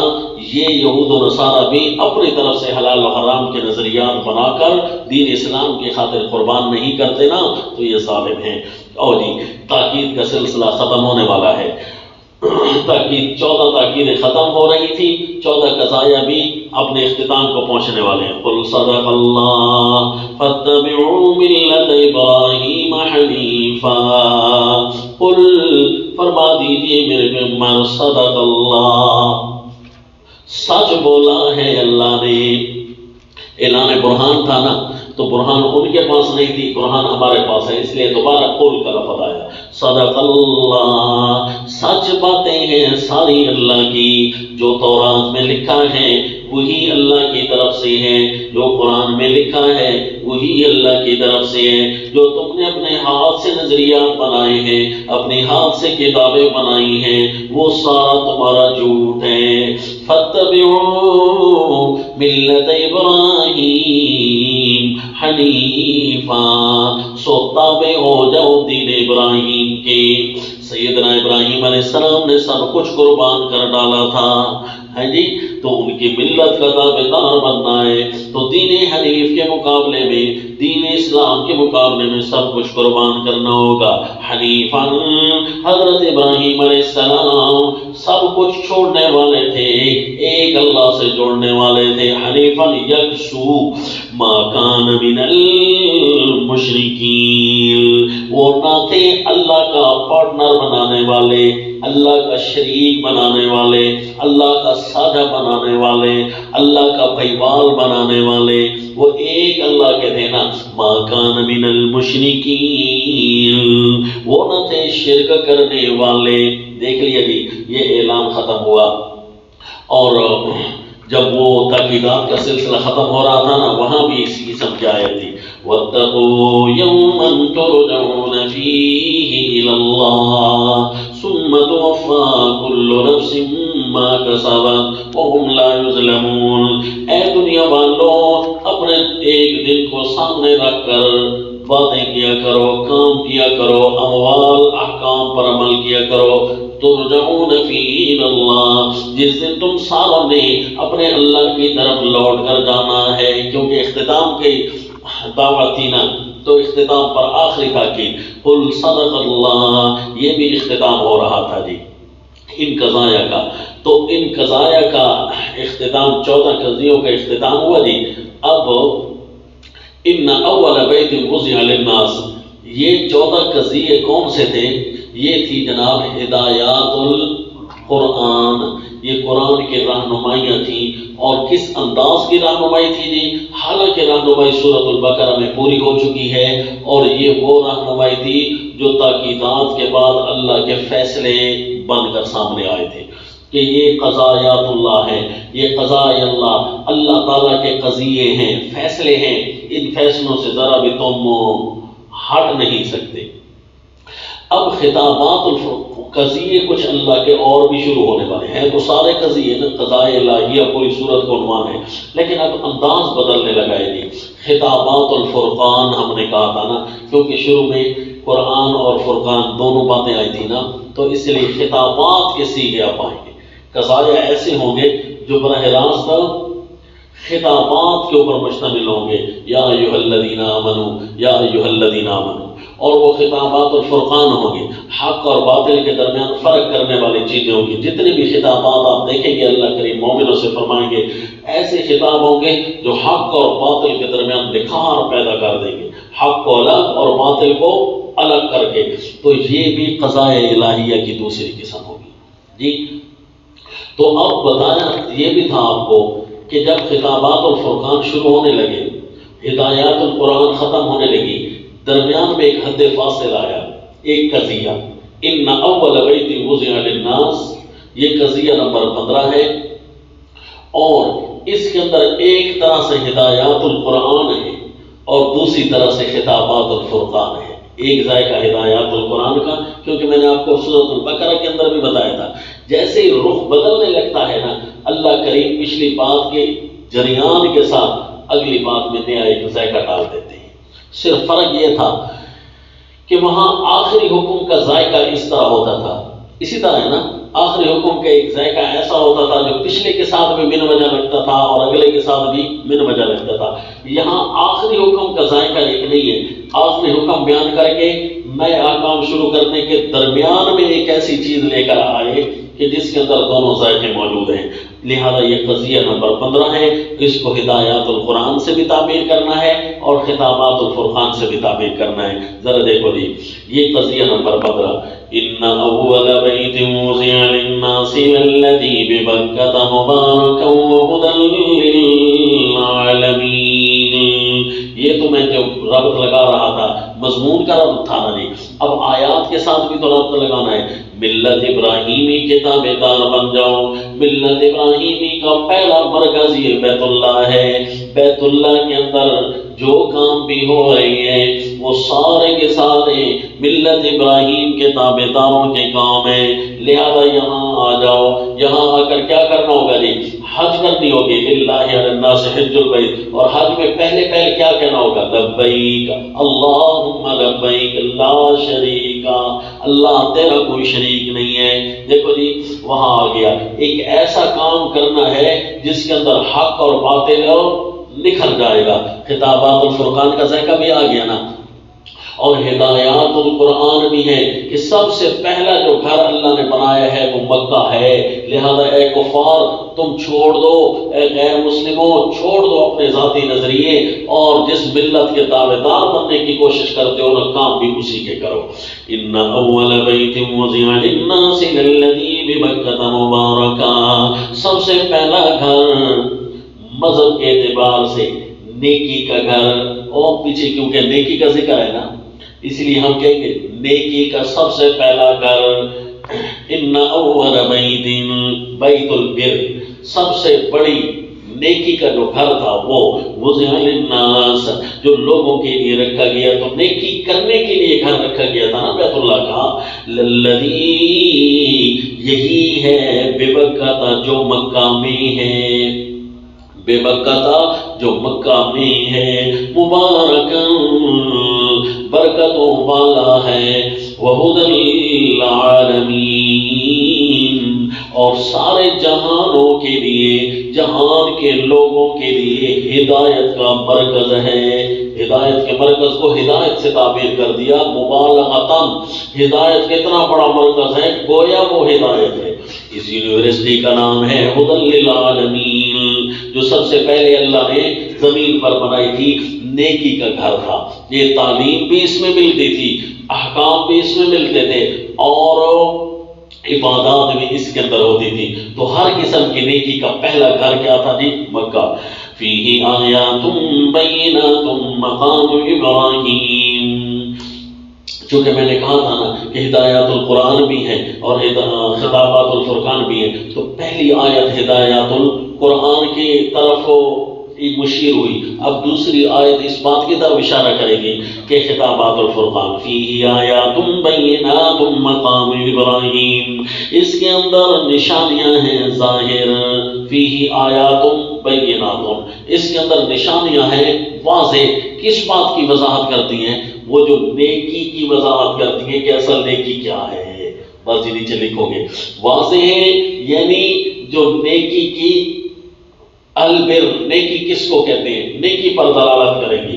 یہ یہود و نصارہ بھی اپنی طرف سے حلال و حرام کے نظریات بنا کر دین اسلام کی خاطر قربان نہیں کرتے نا، تو یہ ظالم ہیں۔ اور جی تاکید کا سلسلہ ختم ہونے والا ہے۔ تاکید 14 تاکیدیں ختم ہو رہی تھی، 14 قضایا بھی اپنے اختتام کو پہنچنے والے ہیں۔ قل صدق اللہ فاتبعوا ملت ابراہیم حنیفا۔ قل فرما دیجئے میرے پیغمبر، صدق اللہ، سچ بولا ہے اللہ نے۔ اعلان برہان تھا نا، تو برہان ان کے پاس نہیں تھی، برہان ہمارے پاس ہے، اس لیے دوبارہ قول کا لفظ آیا۔ صدق اللہ، سچ باتیں ہیں ساری اللہ کی، جو تورات میں لکھا ہے وہی اللہ کی طرف سے ہے، جو قرآن میں لکھا ہے وہی اللہ کی طرف سے ہے، جو تم نے اپنے ہاتھ سے نظریات بنائے ہیں، اپنے ہاتھ سے کتابیں بنائی ہیں، وہ سارا تمہارا جھوٹ ہے۔ فاتبعوا ملت ابراہیم حنیفا، سو تابع ہو جاؤ دین ابراہیم کے۔ سیدنا ابراہیم علیہ السلام نے سب کچھ قربان کر ڈالا تھا، ہے جی، تو ان کی ملت کا تابعدار بننا ہے، تو دین حنیف کے مقابلے میں، دین اسلام کے مقابلے میں سب کچھ قربان کرنا ہوگا۔ حنیفاً، حضرت ابراہیم علیہ السلام سب کچھ چھوڑنے والے تھے، ایک اللہ سے جوڑنے والے تھے۔ حنیفاً یکسو ما کان من المشرکین، وہ نہ تھے اللہ کا پارٹنر بنانے والے، اللہ کا شریک بنانے والے، اللہ کا ساجہ بنانے والے، اللہ کا بھائیوال بنانے والے، وہ ایک اللہ کے تھے نا۔ ما کان من المشرکین، وہ نہ تھے شرک کرنے والے۔ دیکھ لیا جی، یہ اعلان ختم ہوا، اور جب وہ تاکیدات کا سلسلہ ختم ہو رہا تھا نا، وہاں بھی اسی قسم کی آیت تھی وَاتَّقُوا يَوْمًا تُرْجَعُونَ فِيهِ إِلَى اللَّهِ ثُمَّ تُوَفَّى كُلُّ نَفْسٍ مَّا كَسَبَتْ وَهُمْ لَا يُظْلَمُونَ۔ اے دنیا والوں، اپنے ایک دن کو سامنے رکھ کر باتیں کیا کرو، کام کیا کرو، اموال احکام پر عمل کیا کرو۔ ترجعون فیہ الی اللہ، جس دن تم ساروں نے اپنے اللہ کی طرف لوٹ کر جانا ہے، کیونکہ اختتام کی دعوت تھی نا، تو اختتام پر آخری تاکید قل صدق اللہ، یہ بھی اختتام ہو رہا تھا جی ان قضایا کا۔ تو ان قضایا کا اختتام، 14 قضیوں کا اختتام ہوا جی۔ اب ان اول بیت وضع للناس، یہ 14 قضیے کون سے تھے؟ یہ تھی جناب ہدایات القرآن، یہ قرآن کی رہنمائیاں تھیں۔ اور کس انداز کی رہنمائی تھی جی؟ حالانکہ رہنمائی سورۃ البقرہ میں پوری ہو چکی ہے، اور یہ وہ رہنمائی تھی جو تاکیدات کے بعد اللہ کے فیصلے بن کر سامنے آئے تھے کہ یہ قضایات اللہ ہے، یہ قضائے اللہ، اللہ تعالیٰ کے قضیے ہیں، فیصلے ہیں، ان فیصلوں سے ذرا بھی تم ہٹ نہیں سکتے۔ اب خطابات قضیے کچھ اللہ کے اور بھی شروع ہونے والے ہیں، تو سارے قضیے نا قضائے الہیہ پوری صورت کو عنوان ہے، لیکن اب انداز بدلنے لگا ہے جی۔ خطابات الفرقان ہم نے کہا تھا نا، کیونکہ شروع میں قرآن اور فرقان دونوں باتیں آئی تھی نا، تو اس لیے خطابات کے سیغے اب آئیں گے۔ قضایا ایسے ہوں گے جو براہ راست خطابات کے اوپر مشتمل ہوں گے، یا ایھا الذین آمنوا، یا ایھا الذین آمنوا، اور وہ خطابات الفرقان ہوں گے، حق اور باطل کے درمیان فرق کرنے والی چیزیں ہوں گی۔ جتنے بھی خطابات آپ دیکھیں گے اللہ کریم مومنوں سے فرمائیں گے، ایسے خطاب ہوں گے جو حق اور باطل کے درمیان نکھار پیدا کر دیں گے، حق کو الگ اور باطل کو الگ کر کے۔ تو یہ بھی قضائے الہیہ کی دوسری قسم ہوگی جی۔ تو اب بتایا یہ بھی تھا آپ کو کہ جب خطابات الفرقان شروع ہونے لگے، ہدایات القرآن ختم ہونے لگی، درمیان میں ایک حد فاصل آیا، ایک قضیہ، ان اول بیت وضع للناس، یہ قضیہ نمبر 15 ہے، اور اس کے اندر ایک طرح سے ہدایات القرآن ہے اور دوسری طرح سے خطابات الفرقان ہے۔ ایک ذائقہ ہدایات القرآن کا، کیونکہ میں نے آپ کو سورۃ البقرہ کے اندر بھی بتایا تھا، جیسے ہی رخ بدلنے لگتا ہے نا، اللہ کریم پچھلی بات کے جریان کے ساتھ اگلی بات میں نیا ایک ذائقہ ڈال دیتے ہیں۔ صرف فرق یہ تھا کہ وہاں آخری حکم کا ذائقہ اس طرح ہوتا تھا، اسی طرح ہے نا، آخری حکم کا ایک ذائقہ ایسا ہوتا تھا جو پچھلے کے ساتھ بھی من وجہ لگتا تھا اور اگلے کے ساتھ بھی من وجہ لگتا تھا۔ یہاں آخری حکم کا ذائقہ ایک نہیں ہے، آخری حکم بیان کر کے نئے احکام شروع کرنے کے درمیان میں ایک ایسی چیز لے کر آئے کہ جس کے اندر دونوں ذائقے موجود ہیں۔ لہذا یہ قضیہ نمبر 15 ہے، اس کو ہدایات القرآن سے بھی تعبیر کرنا ہے اور خطابات الفرقان سے بھی تعبیر کرنا ہے۔ ذرا دیکھو جی، یہ قضیہ نمبر 15، ان اول بیت وضع للناس الذی ببکۃ مبارکا وہدی للعالمین۔ یہ تو میں جو ربط لگا رہا تھا، مضمون کا ربط تھا نا جی، اب آیات کے ساتھ بھی تو ربط لگانا ہے۔ ملت ابراہیمی کے تابع دار بن جاؤ۔ ملت ابراہیمی کا پہلا مرکز یہ بیت اللہ ہے۔ بیت اللہ کے اندر جو کام بھی ہو رہے ہیں وہ سارے کے سارے ملت ابراہیم کے تابع داروں کے کام ہیں۔ لہذا یہاں آ جاؤ، یہاں آ کر کیا کرنا ہوگا جی؟ حج کرنی ہوگی، للہ علی الناس حج البیت، اور حج میں پہلے کیا کہنا ہوگا؟ لبیک اللہم لبیک لا شریک، اللہ تیرا کوئی شریک نہیں ہے۔ دیکھو جی، وہاں آ گیا، ایک ایسا کام کرنا ہے جس کے اندر حق اور باطل نکھر جائے گا۔ خطابات الفرقان کا ذائقہ بھی آ گیا نا، اور ہدایات القرآن بھی ہے کہ سب سے پہلا جو گھر اللہ نے بنایا ہے وہ مکہ ہے۔ لہذا اے کفار، تم چھوڑ دو، اے غیر مسلموں چھوڑ دو اپنے ذاتی نظریے، اور جس ملت کے تابع دار بننے کی کوشش کرتے ہو نا، کام بھی اسی کے کرو۔ ان اول بیت وضع للناس الذی ببکۃ مبارکا، سب سے پہلا گھر مذہب کے اعتبار سے نیکی کا گھر، اور پیچھے کیونکہ نیکی کا ذکر ہے نا، اس لیے ہم کہیں گے نیکی کا سب سے پہلا گھر۔ ان اول بیت، بیت البر، سب سے بڑی نیکی کا جو گھر تھا وہ وضع للناس، جو لوگوں کے لیے رکھا گیا، تو نیکی کرنے کے لیے گھر رکھا گیا تھا نا بیت اللہ کا۔ للذی، یہی ہے ببکۃ، جو مکہ میں ہے، بے بکتا جو مکہ میں ہے، مبارکاً برکتوں والا ہے، وہدی للعالمین، اور سارے جہانوں کے لیے، جہان کے لوگوں کے لیے ہدایت کا مرکز ہے۔ ہدایت کے مرکز کو ہدایت سے تعبیر کر دیا مبالغتاً۔ ہدایت کتنا بڑا مرکز ہے، گویا وہ ہدایت ہے۔ اس یونیورسٹی کا نام ہے ہدی للعالمین، جو سب سے پہلے اللہ نے زمین پر بنائی تھی، نیکی کا گھر تھا۔ یہ تعلیم بھی اس میں ملتی تھی، احکام بھی اس میں ملتے تھے، اور عبادات بھی اس کے اندر ہوتی تھی۔ تو ہر قسم کی نیکی کا پہلا گھر کیا تھا جی؟ مکہ۔ فیہ آیات بینات مقام ابراہیم، چونکہ میں نے کہا تھا نا کہ ہدایات القرآن بھی ہیں اور خطابات الفرقان بھی ہیں، تو پہلی آیت ہدایات القرآن کی طرف مشیر ہوئی۔ اب دوسری آیت اس بات کی طرف اشارہ کرے گی کہ خطابات الفرقان، فیہ آیات بینات مقام ابراہیم، اس کے اندر نشانیاں ہیں ظاہر۔ فیہ آیات بینات، اس کے اندر نشانیاں ہیں واضح۔ کس بات کی وضاحت کرتی ہیں؟ وہ جو نیکی کی وضاحت کرتی ہیں کہ اصل نیکی کیا ہے۔ بس جی نیچے لکھو گے، واضح ہے، یعنی جو نیکی کی البر، نیکی کس کو کہتے ہیں؟ نیکی پر دلالت کریں گی۔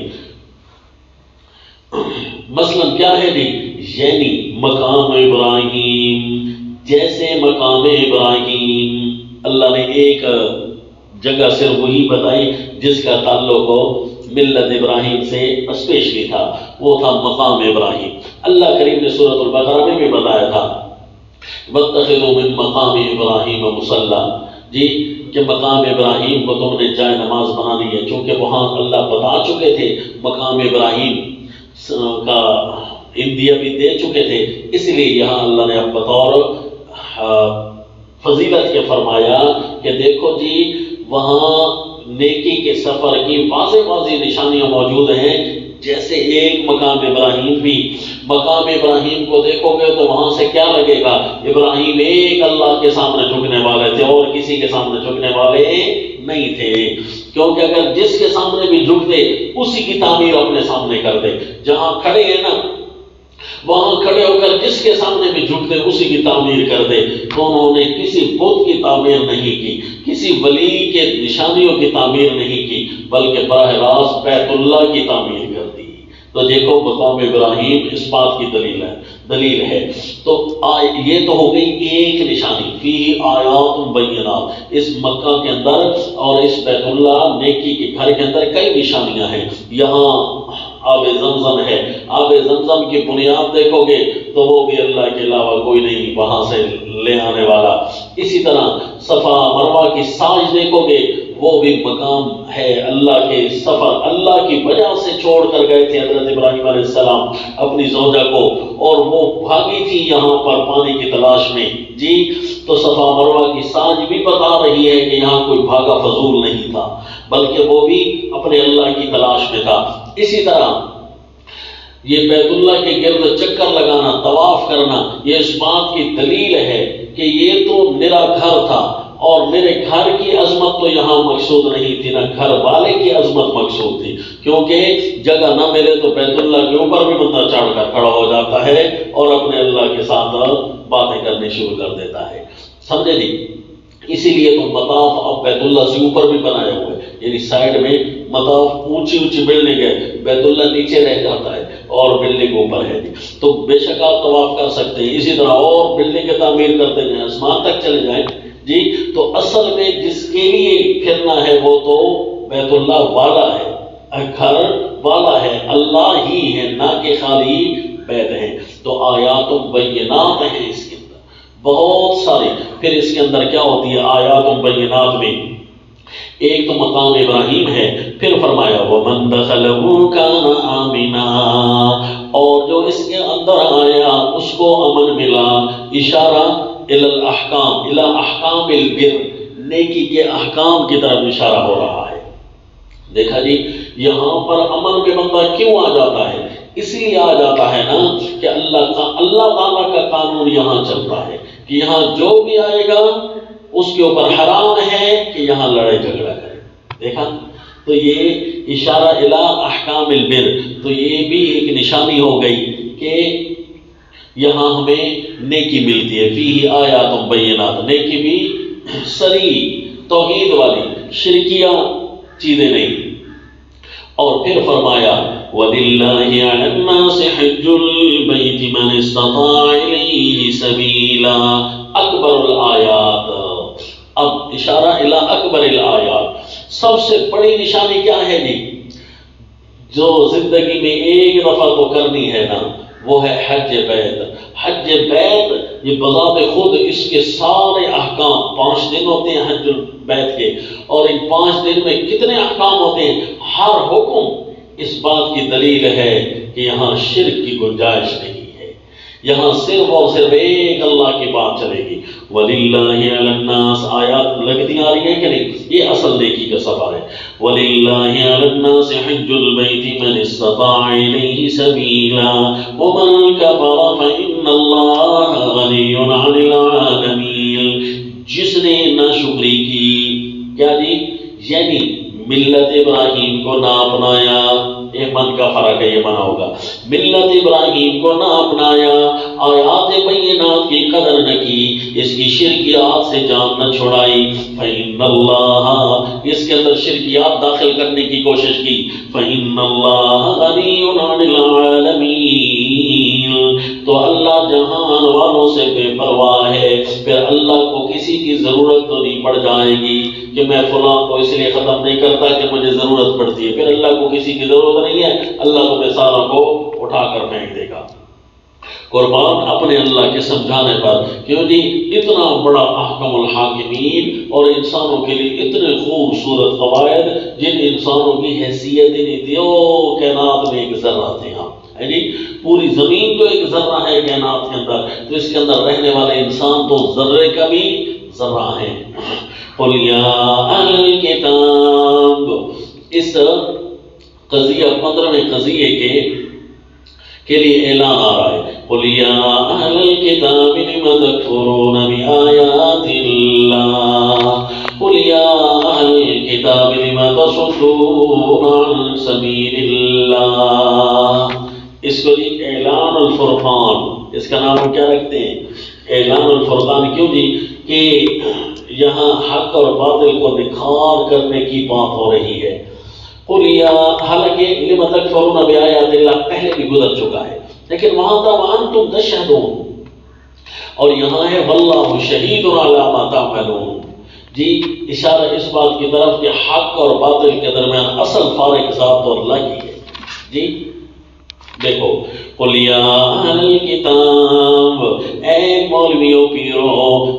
مثلا کیا ہے جی؟ یعنی مقام ابراہیم، جیسے مقام ابراہیم، اللہ نے ایک جگہ صرف وہی بتائی جس کا تعلق ہو ملت ابراہیم سے اسپیشلی تھا، وہ تھا مقام ابراہیم۔ اللہ کریم نے سورۃ البقرہ میں بھی بتایا تھا وَاتَّخِذُوا مِن مَقَامِ إِبْرَاهِيمَ مُصَلًّى، جی کہ مقام ابراہیم کو تم نے جائے نماز بنا دی ہے، چونکہ وہاں اللہ بتا چکے تھے مقام ابراہیم کا اندیہ بھی دے چکے تھے، اس لیے یہاں اللہ نے اب بطور فضیلت کے فرمایا کہ دیکھو جی وہاں نیکی کے سفر کی واضح واضح نشانیاں موجود ہیں، جیسے ایک مقام ابراہیم بھی، مقام ابراہیم کو دیکھو گے تو وہاں سے کیا لگے گا، ابراہیم ایک اللہ کے سامنے جھکنے والے تھے اور کسی کے سامنے جھکنے والے نہیں تھے، کیونکہ اگر جس کے سامنے بھی جھکتے اسی کی تعمیر اپنے سامنے کر دے، جہاں کھڑے ہیں نا وہاں کھڑے ہو کر جس کے سامنے بھی جھکتے اسی کی تعمیر کر دے، تو انہوں نے کسی بت کی تعمیر نہیں کی، کسی ولی کے نشانیوں کی تعمیر نہیں کی، بلکہ براہ راست بیت اللہ کی تعمیر کر دی۔ تو دیکھو مقام ابراہیم اس بات کی دلیل ہے۔ تو یہ تو ہو گئی ایک نشانی، فیہ آیات بینات، اس مکہ کے اندر اور اس بیت اللہ نیکی کے گھر کے اندر کئی نشانیاں ہیں۔ یہاں آب زمزم ہے، آب زمزم کی بنیاد دیکھو گے تو وہ بھی اللہ کے علاوہ کوئی نہیں وہاں سے لے آنے والا۔ اسی طرح صفا مروہ کی ساج دیکھو گے، وہ بھی مقام ہے اللہ کے سفر، اللہ کی وجہ سے چھوڑ کر گئے تھے حضرت ابراہیم علیہ السلام اپنی زوجہ کو، اور وہ بھاگی تھی یہاں پر پانی کی تلاش میں جی۔ تو صفا مروہ کی ساج بھی بتا رہی ہے کہ یہاں کوئی بھاگا فضول نہیں تھا، بلکہ وہ بھی اپنے اللہ کی تلاش میں تھا۔ اسی طرح یہ بیت اللہ کے گرد چکر لگانا، طواف کرنا، یہ اس بات کی دلیل ہے کہ یہ تو میرا گھر تھا، اور میرے گھر کی عظمت تو یہاں مقصود نہیں تھی، نہ گھر والے کی عظمت مقصود تھی، کیونکہ جگہ نہ ملے تو بیت اللہ کے اوپر بھی بندہ چڑھ کر کھڑا ہو جاتا ہے اور اپنے اللہ کے ساتھ باتیں کرنے شروع کر دیتا ہے، سمجھے جی۔ اسی لیے تو مطاف اب بیت اللہ سے اوپر بھی بنائے ہوئے، یعنی سائڈ میں مطاف اونچی اونچی بلڈنگ ہے، بیت اللہ نیچے رہ جاتا ہے اور بلڈنگ اوپر ہے جی۔ تو بے شک آپ طواف کر سکتے ہیں، اسی طرح اور بلڈنگ تعمیر کرتے جائیں، آسمان تک چلے جائیں جی۔ تو اصل میں جس کے لیے پھرنا ہے وہ تو بیت اللہ والا ہے، گھر والا ہے، اللہ ہی ہے، نہ کہ خالی بیت ہے۔ تو آیات بینات ہیں اس کے اندر بہت ساری۔ پھر اس کے اندر کیا ہوتی ہے آیات بینات میں؟ ایک تو مقام ابراہیم ہے، پھر فرمایا وَمَن دَخَلَهُ كَانَ آمِنًا، اور جو اس کے اندر آیا اس کو امن ملا۔ اشارہ الی الاحکام، الی احکام البر، نیکی کے احکام کی طرف اشارہ ہو رہا ہے۔ دیکھا جی یہاں پر امن میں بندہ کیوں آ جاتا ہے؟ اس لیے آ جاتا ہے نا کہ اللہ تعالیٰ کا قانون یہاں چلتا ہے کہ یہاں جو بھی آئے گا اس کے اوپر حرام ہے کہ یہاں لڑائی جھگڑا کرے۔ دیکھا تو یہ اشارہ الی احکام البر، تو یہ بھی ایک نشانی ہو گئی کہ یہاں ہمیں نیکی ملتی ہے۔ فیہ آیات بینات، نیکی بھی صریح توحید والی، شرکیہ چیزیں نہیں۔ اور پھر فرمایا وَلِلَّهِ عَلَى النَّاسِ حِجُّ الْبَيْتِ مَنِ اسْتَطَاعَ إِلَيْهِ سَبِيلًا، اکبر الآیات۔ اب اشارہ الی اکبر الآیات، سب سے بڑی نشانی کیا ہے جی جو زندگی میں ایک دفعہ تو کرنی ہے نا، وہ ہے حج بیت۔ حج بیت یہ بذات خود اس کے سارے احکام، 5 دن ہوتے ہیں حج بیت کے، اور ان 5 دن میں کتنے احکام ہوتے ہیں، ہر حکم اس بات کی دلیل ہے کہ یہاں شرک کی گنجائش نہیں ہے، یہاں صرف اور صرف ایک اللہ کی بات چلے گی۔ وَلِلَّهِ عَلَى النَّاسِ، آیات لگتی آ رہی ہیں کہ نہیں؟ یہ اصل نیکی کا سفر ہے۔ وَلِلَّهِ عَلَى النَّاسِ حِجُّ الْبَيْتِ مَنِ اسْتَطَاعَ إِلَيْهِ سَبِيلًا وَمَن كَفَرَ فَإِنَّ اللَّهَ غَنِيٌّ عَنِ الْعَالَمِينَ۔ جس نے ناشکری کی، کیا جی یعنی ملت ابراہیم کو نہ اپنایا، ایک من کا فرق ہے، یہ منا ہوگا، ملت ابراہیم کو نہ اپنایا، آیات بینات کی قدر نہ کی، اس کی شرکیات سے جان نہ چھڑائی، فَإِنَّ اللَّهَ، اس کے اندر شرکیات داخل کرنے کی کوشش کی، فَإِنَّ اللَّهَ غَنِيٌّ عَنِ الْعَالَمِينَ، تو اللہ جہان والوں سے بے پرواہ ہے۔ پھر اللہ کو کسی کی ضرورت تو نہیں پڑ جائے گی کہ میں فلاں کو اس لیے ختم نہیں کرتا کہ مجھے ضرورت پڑتی ہے، پھر اللہ کو کسی کی ضرورت نہیں ہے، اللہ تمہیں ساروں کو اٹھا کر پھینک دے گا۔ قربان اپنے اللہ کے سمجھانے پر، کیوں جی اتنا بڑا احکم الحاکمین اور انسانوں کے لیے اتنے خوبصورت قواعد جن انسانوں کی حیثیت ہی نہیں تھی، او کائنات میں ایک ذرہ تھے ہم، ہے جی، پوری زمین جو ایک ذرہ ہے کائنات کے اندر، تو اس کے اندر رہنے والے انسان تو ذرے کا بھی ذرہ ہے۔ قل یا اہل الکتاب، اس قضیہ 15ویں قضیے کے لیے اعلان آ رہا ہے۔ قل یا اہل الکتاب لم تکفرون بآیات اللہ، قل یا اہل الکتاب لم تصدون عن سبیل اللہ۔ اس کو جی اعلان الفرقان، اس کا نام ہم کیا رکھتے ہیں؟ اعلان الفرقان۔ کیوں جی؟ کہ یہاں حق اور باطل کو نکھار کرنے کی بات ہو رہی ہے۔ قل یا، حالانکہ لم تکفرون بآیات اللہ پہلے بھی گزر چکا ہے، لیکن وہاں تھا وانتم تشہدون، اور یہاں ہے واللہ شہید علی ما تعملون۔ جی اشارہ اس بات کی طرف کہ حق اور باطل کے درمیان اصل فارق ذات تو اللہ کی ہے۔ جی دیکھو، قل یا اہل الکتاب، اے مولویوں پیرو،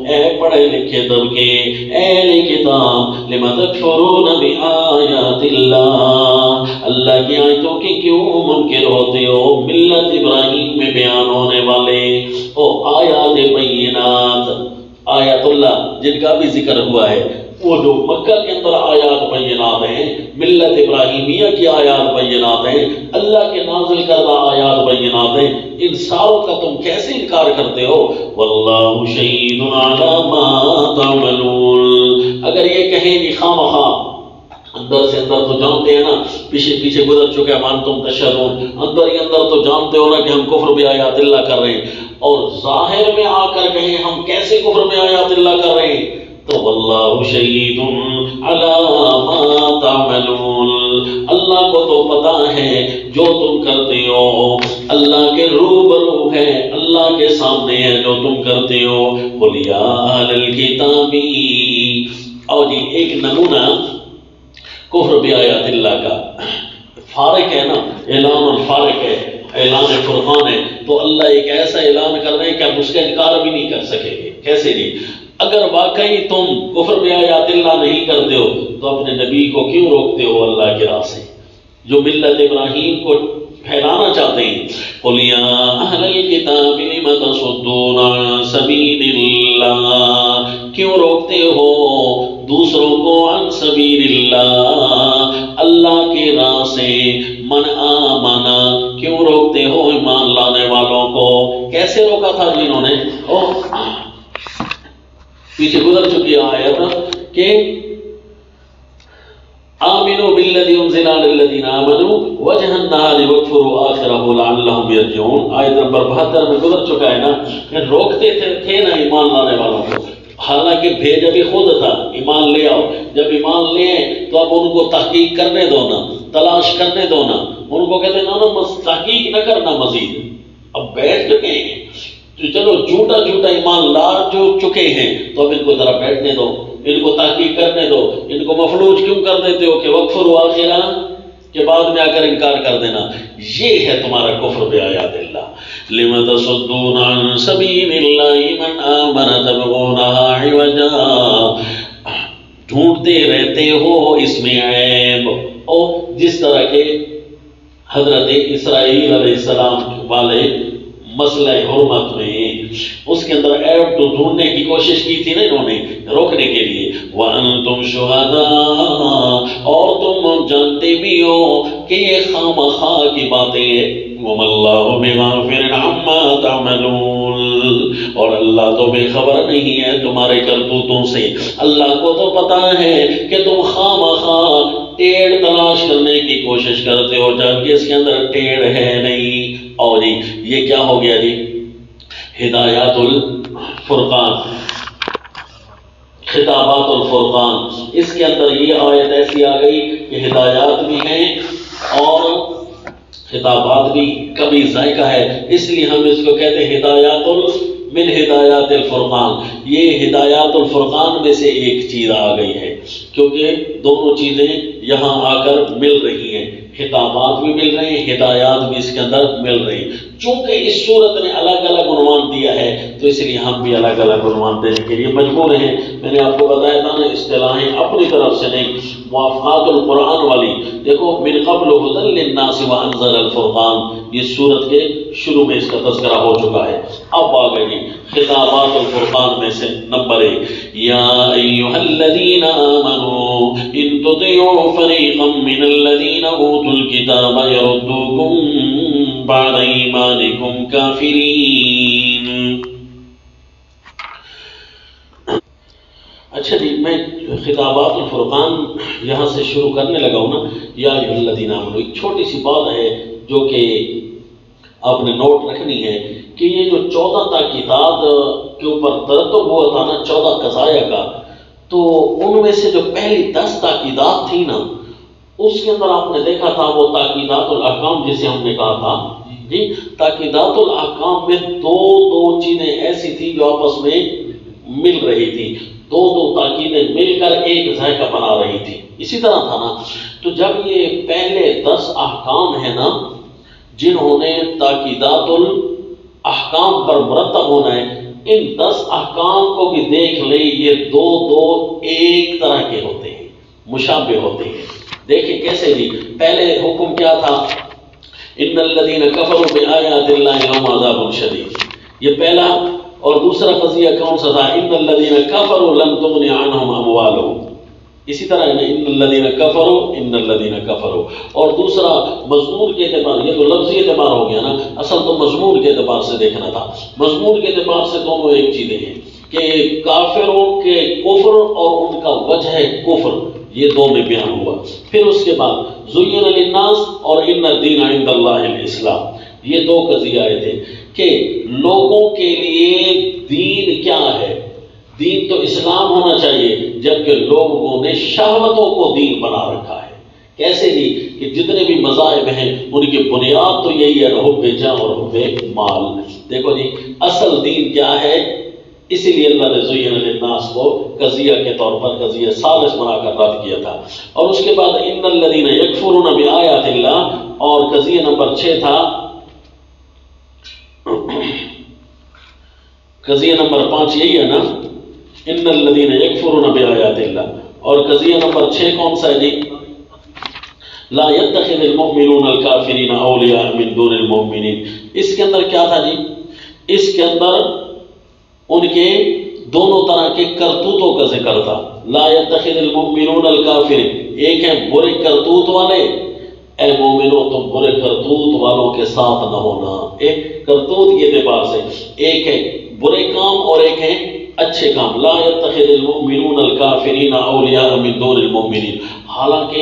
اے پڑھے لکھے طبقے، اے اہل کتاب، لم تکفرون بآیات اللہ، اللہ کی آیتوں کی کیوں منکر ہوتے ہو؟ ملت ابراہیم میں بیان ہونے والے او آیات بینات، آیات اللہ جن کا بھی ذکر ہوا ہے، وہ جو مکہ کے اندر آیات بینات ہیں، ملت ابراہیمیہ کی آیات بینات ہیں، اللہ کے نازل کردہ آیات بینات ہیں، ان ساروں کا تم کیسے انکار کرتے ہو؟ واللہ شہید علی ما تعملون۔ اگر یہ کہیں کہ خواہ اندر سے اندر تو جانتے ہیں نا، پیچھے گزر چکا ہے وانتم تشہدون، اندر ہی اندر تو جانتے ہو نا کہ ہم کفر بآیات اللہ کر رہے ہیں، اور ظاہر میں آ کر کہیں ہم کیسے کفر بآیات اللہ کر رہے ہیں؟ تو واللہ شہید علی ما تعملون، اللہ کو تو پتا ہے جو تم کرتے ہو، اللہ کے روبرو ہے، اللہ کے سامنے ہے جو تم کرتے ہو۔ قل یا اہل الکتاب، اور جی ایک نمونہ کفر بآیات اللہ کا فارق ہے نا، اعلان الفارق ہے، اعلان فرقان ہے، تو اللہ ایک ایسا اعلان کر رہے ہیں کہ آپ اس کا انکار بھی نہیں کر سکیں گے۔ کیسے نہیں؟ اگر واقعی تم کفر بآیات اللہ نہیں کرتے ہو تو اپنے نبی کو کیوں روکتے ہو اللہ کے راہ سے، جو ملت ابراہیم کو پھیلانا چاہتے ہیں؟ قل یا اہل الکتاب لم تصدون عن سبیل اللہ، کیوں روکتے ہو دوسروں کو عن سبیل اللہ، اللہ کے راہ سے؟ من آمنا، کیوں روکتے ہو ایمان لانے والوں کو؟ کیسے روکا تھا جنہوں نے؟ پیچھے گزر چکی آیت کہ آمنوا بالذی انزل علی الذین آمنوا وجہ النہار واکفروا آخرہ لعلہم یرجعون، آیت نمبر 72 میں گزر چکا ہے نا، کہ روکتے تھے نا ایمان لانے والوں کو، حالانکہ بھیجا بھی خود تھا، ایمان لے آؤ، جب ایمان لے تو اب ان کو تحقیق کرنے دو نا، تلاش کرنے دو نا، ان کو کہتے نا تحقیق نہ کرنا مزید، اب بیٹھ چکے ہیں تو چلو جھوٹا ایمان لا جو چکے ہیں تو اب ان کو ذرا بیٹھنے دو، ان کو تحقیق کرنے دو، ان کو مفلوج کیوں کر دیتے ہو کہ وکفروا آخرہ کے بعد میں آ کر انکار کر دینا؟ یہ ہے تمہارا کفر بآیات اللہ۔ لم تصدون عن سبیل اللہ من آمن تبغونها عوجا، ڈھونڈتے رہتے ہو اس میں عیب، اور جس طرح کے حضرت اسرائیل علیہ السلام والے مسئلہ حرمت میں اس کے اندر عیب تو ڈھونڈنے کی کوشش کی تھی نا انہوں نے روکنے کے لیے۔ وَأَنْتُمْ شُهَدَاء، اور تم جانتے بھی ہو کہ یہ خامخواہ کی باتیں ہیں۔ وَمَا اللَّهُ بِغَافِلٍ عَمَّا تَعْمَلُونَ، اور اللہ تو بے خبر نہیں ہے تمہارے کرتوتوں سے، اللہ کو تو پتا ہے کہ تم خامخواہ ٹیڑھ تلاش کرنے کی کوشش کرتے ہو جبکہ اس کے اندر ٹیڑھ ہے نہیں۔ اور جی یہ کیا ہو گیا جی؟ ہدایات الفرقان، خطابات الفرقان، اس کے اندر یہ آیت ایسی آ گئی کہ ہدایات بھی ہیں اور خطابات بھی، کبھی ذائقہ ہے، اس لیے ہم اس کو کہتے ہیں ہدایات من ہدایات الفرقان، یہ ہدایات الفرقان میں سے ایک چیز آ گئی ہے، کیونکہ دونوں چیزیں یہاں آ کر مل رہی ہیں، خطابات بھی مل رہے ہیں، ہدایات بھی اس کے اندر مل رہی ہیں۔ چونکہ اس صورت نے الگ الگ عنوان دیا ہے تو اس لیے ہم بھی الگ الگ عنوان دینے کے لیے مجبور ہیں۔ میں نے آپ کو بتایا تھا نا، اصطلاحیں اپنی طرف سے نہیں، موافقات القرآن والی، دیکھو من قبل ھدی للناس وانزل الفرقان، یہ سورت کے شروع میں اس کا تذکرہ ہو چکا ہے۔ اب آ گئی خطابات الفرقان میں سے نمبر 1، یا ایھا الذین آمنوا ان تطیعوا فریقا من الذین اوتوا الکتاب یردوکم بعد ایمانکم کافرین۔ اچھا جی، میں خطابات الفرقان یہاں سے شروع کرنے لگا ہوں نا، یا ایھا الذین آمنوا، ایک چھوٹی سی بات ہے جو کہ آپ نے نوٹ رکھنی ہے کہ یہ جو 14 تاکیدات کے اوپر ترتب ہوا تھا نا، 14 قضایا کا، تو ان میں سے جو پہلی 10 تاکیدات تھی نا، اس کے اندر آپ نے دیکھا تھا وہ تاکیدات الاحکام جسے ہم نے کہا تھا جی، تاکیدات الاحکام میں دو چیزیں ایسی تھی جو آپس میں مل رہی تھی، دو تاکیدیں مل کر ایک ذائقہ بنا رہی تھی، اسی طرح تھا نا۔ تو جب یہ پہلے 10 احکام ہیں نا جنہوں نے تاکیدات الاحکام پر مرتب ہونا ہے، ان 10 احکام کو بھی دیکھ لیں، یہ دو ایک طرح کے ہوتے ہیں، مشابہ ہوتے ہیں۔ دیکھیں کیسے جی، پہلے حکم کیا تھا، ان الذین کفروا بآیات اللہ لہم عذاب شدید، یہ پہلا۔ اور دوسرا قضیہ کون سا تھا، ان الذین کفروا لن تغنی عنہم اموالہم، اسی طرح ان الذین کفروا ان الذین کفروا۔ اور دوسرا مضمون کے اعتبار، یہ تو لفظی اعتبار ہو گیا نا، اصل تو مضمون کے اعتبار سے دیکھنا تھا۔ مضمون کے اعتبار سے دونوں ایک چیزیں ہیں کہ کافروں کے کفر اور ان کا وجہ کفر، یہ دو میں بیان ہوا۔ پھر اس کے بعد زین للناس اور ان الدین عند اللہ الاسلام، یہ دو قضیے آئے تھے کہ لوگوں کے لیے دین کیا ہے، دین تو اسلام ہونا چاہیے، جبکہ لوگوں نے شہوتوں کو دین بنا رکھا ہے۔ کیسے جی، کہ جتنے بھی مذاہب ہیں ان کی بنیاد تو یہی ہے، حب جاہ اور حب مال۔ دیکھو جی، اصل دین کیا ہے، اسی لیے اللہ نے زین للناس کو قضیہ کے طور پر قضیہ ثالث بنا کر رد کیا تھا۔ اور اس کے بعد ان الذین یکفرون بآیات اللہ، اور قضیہ نمبر 6 تھا، قضیہ نمبر 5 یہی ہے نا، ان الذین یکفرون بآیات اللہ۔ اور قضیہ نمبر 6 کون سا ہے جی، لا يتخذ المؤمنون الکافرین اولیاء من دون المؤمنین۔ اس کے اندر کیا تھا جی، اس کے اندر ان کے دونوں طرح کے کرتوتوں کا ذکر تھا۔ لا يتخذ المؤمنون الکافرین، ایک ہے برے کرتوت والے، اے مومنوں تم برے کرتوت والوں کے ساتھ نہ ہونا، ایک کرتوت کے اعتبار سے، ایک ہے برے کام اور ایک ہے اچھے کام۔ لا يتخذ المؤمنون الکافرین اولیاء من دون المؤمنین، حالانکہ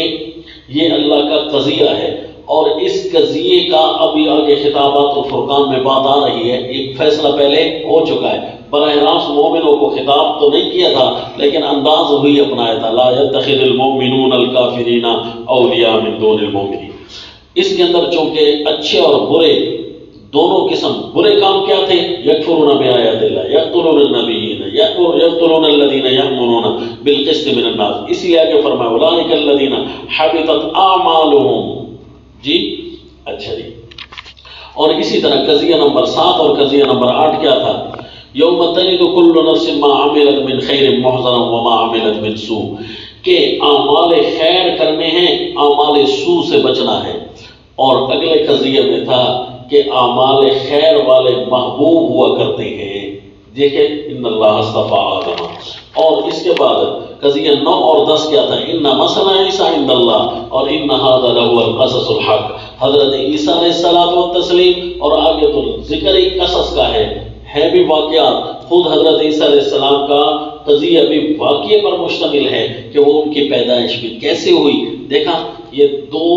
یہ اللہ کا قضیہ ہے، اور اس قضیے کا ابھی آگے خطابات الفرقان میں بات آ رہی ہے۔ ایک فیصلہ پہلے ہو چکا ہے، براہ راست مومنوں کو خطاب تو نہیں کیا تھا لیکن انداز وہی اپنایا تھا، لا يتخذ المؤمنون الکافرین اولیاء من دون المؤمنین۔ اس کے اندر چونکہ اچھے اور برے دونوں قسم، برے کام کیا تھے، یکفرون بآیات اللہ، یقتلون النبیین، یقتلون الذین یأمرون بالقسط من الناس، اسی لیے آگے فرمایا اولئک الذین حبطت اعمالهم جی۔ اچھا جی، اور اسی طرح قضیہ نمبر 7 اور قضیہ نمبر 8 کیا تھا، یوم تجد کل نفس ما عملت من خیر محضرا وما عملت من سوء، کہ اعمال خیر کرنے ہیں، اعمال سوء سے بچنا ہے۔ اور اگلے قضیے میں تھا کہ اعمال خیر والے محبوب ہوا کرتے ہیں، دیکھیں ان اللہ اصطفیٰ آدم۔ اور اس کے بعد قضیہ 9 اور 10 کیا تھا، ان مثل عیسیٰ عند اللہ اور ان ھذا لہو القصص الحق، حضرت عیسیٰ علیہ الصلوۃ والتسلیم، اور آگے تو ذکر ہی قصص کا ہے بھی واقعات، خود حضرت عیسیٰ علیہ السلام کا قضیہ بھی واقعے پر مشتمل ہے کہ وہ ان کی پیدائش بھی کیسے ہوئی۔ دیکھا یہ دو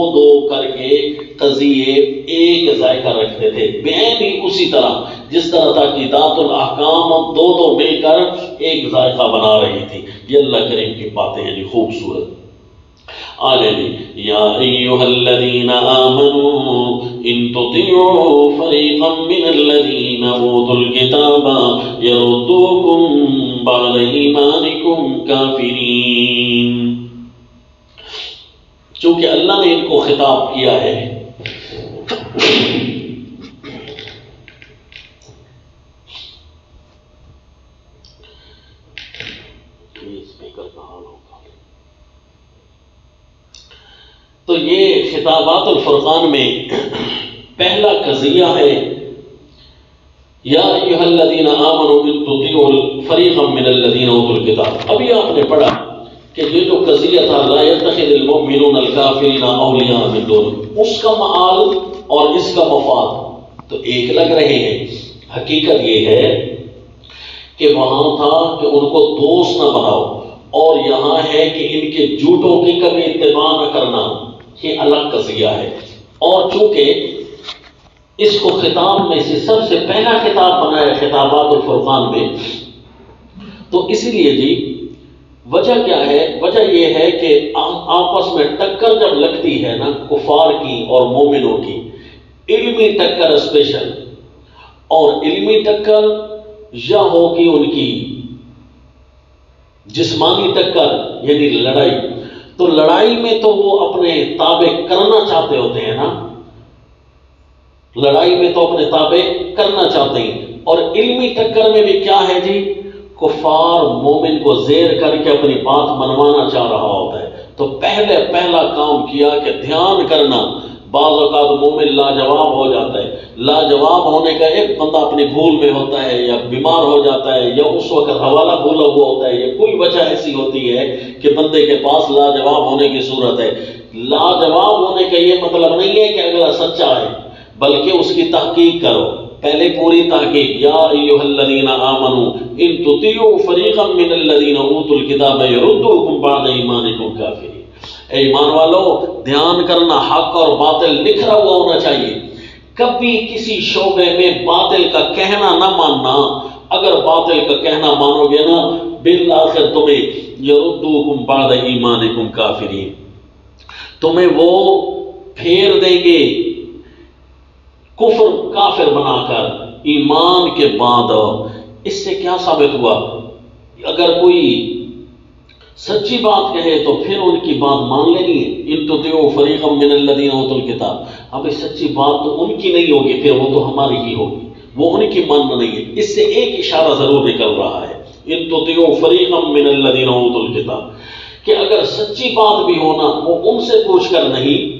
کر کے قضیے ایک ذائقہ رکھتے تھے، بیان بھی اسی طرح جس طرح تاکیدات الاحکام دو مل کر ایک ذائقہ بنا رہی تھی۔ یہ اللہ کریم کی باتیں ہیں جی، خوبصورت۔ آگے جی، یا ایھا الذین آمنوا ان تطیعوا فریقا من الذین اوتوا الکتاب یردوکم بعد ایمانکم کافرین۔ چونکہ اللہ نے ان کو خطاب کیا ہے، تو یہ خطابات الفرقان میں پہلا قضیہ ہے یا ایھا الذین آمنوا ان تطیعوا فریقا من الذین اوتوا الکتاب. ابھی آپ نے پڑھا کہ یہ جو قضیہ تھا لا يتخذ المؤمنون الکافرین اولیاء من دون، اس کا معال اور اس کا مفاد تو ایک لگ رہے ہیں. حقیقت یہ ہے کہ وہاں تھا کہ ان کو دوست نہ بناؤ، اور یہاں ہے کہ ان کے جھوٹوں کی کبھی اتباع نہ کرنا. یہ الگ قضیہ ہے. اور چونکہ اس کو خطاب میں سے سب سے پہلا خطاب بنایا خطابات الفرقان میں، تو اسی لیے جی وجہ کیا ہے؟ وجہ یہ ہے کہ آپس میں ٹکر جب لگتی ہے نا کفار کی اور مومنوں کی، علمی ٹکر اسپیشل، اور علمی ٹکر یا ہوگی ان کی جسمانی ٹکر یعنی لڑائی، تو لڑائی میں تو وہ اپنے تابع کرنا چاہتے ہوتے ہیں نا، لڑائی میں تو اپنے تابع کرنا چاہتے ہیں. اور علمی ٹکر میں بھی کیا ہے جی؟ کفار مومن کو زیر کر کے اپنی بات منوانا چاہ رہا ہوتا ہے. تو پہلا کام کیا کہ دھیان کرنا. بعض اوقات مومن لاجواب ہو جاتا ہے. لاجواب ہونے کا ایک بندہ اپنی بھول میں ہوتا ہے، یا بیمار ہو جاتا ہے، یا اس وقت حوالہ بھولا ہوا ہوتا ہے، یا کوئی وجہ ایسی ہوتی ہے کہ بندے کے پاس لاجواب ہونے کی صورت ہے. لاجواب ہونے کا یہ مطلب نہیں ہے کہ اگلا سچا ہے، بلکہ اس کی تحقیق کرو. پہلے پوری تحقیق. یا ایھا الذین آمنوا ان تطیعوا فریقا من الذین اوتوا الکتاب یردوکم بعد ایمانکم کافرین. اے ایمان والو دھیان کرنا، حق اور باطل نکھرا ہوا ہونا چاہیے. کبھی کسی شعبے میں باطل کا کہنا نہ ماننا. اگر باطل کا کہنا مانو گے نا بالآخر تمہیں یردوکم بعد ایمانکم کافرین، تمہیں وہ پھیر دیں گے کفر کافر بنا کر ایمان کے بعد. اس سے کیا ثابت ہوا؟ اگر کوئی سچی بات کہے تو پھر ان کی بات مان لینی ہے. ان تطیعوا فریقا من الذین اوتوا الکتاب. اب سچی بات تو ان کی نہیں ہوگی، پھر وہ تو ہماری ہی ہوگی، وہ ان کی ماننا نہیں ہے. اس سے ایک اشارہ ضرور نکل رہا ہے ان تطیعوا فریقا من الذین اوتوا الکتاب، کہ اگر سچی بات بھی ہونا وہ ان سے پوچھ کر نہیں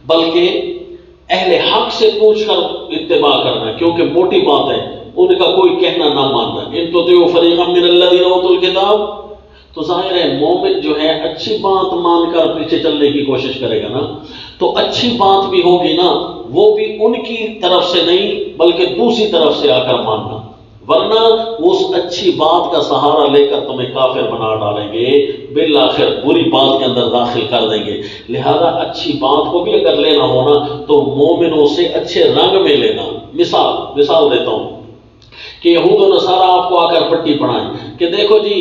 بلکہ اہل حق سے پوچھ کر اتباع کرنا، کیونکہ موٹی بات ہے ان کا کوئی کہنا نہ ماننا. ان تطیعوا فریقا من الذین اوتوا الکتاب، تو ظاہر ہے مومن جو ہے اچھی بات مان کر پیچھے چلنے کی کوشش کرے گا نا. تو اچھی بات بھی ہوگی نا وہ بھی ان کی طرف سے نہیں بلکہ دوسری طرف سے آ کر ماننا، ورنہ وہ اس اچھی بات کا سہارا لے کر تمہیں کافر بنا ڈالیں گے، بالآخر بری بات کے اندر داخل کر دیں گے. لہذا اچھی بات کو بھی اگر لینا ہونا تو مومنوں سے اچھے رنگ میں لینا. مثال دیتا ہوں کہ یہود و نصارہ آپ کو آ کر پٹی پڑھائیں کہ دیکھو جی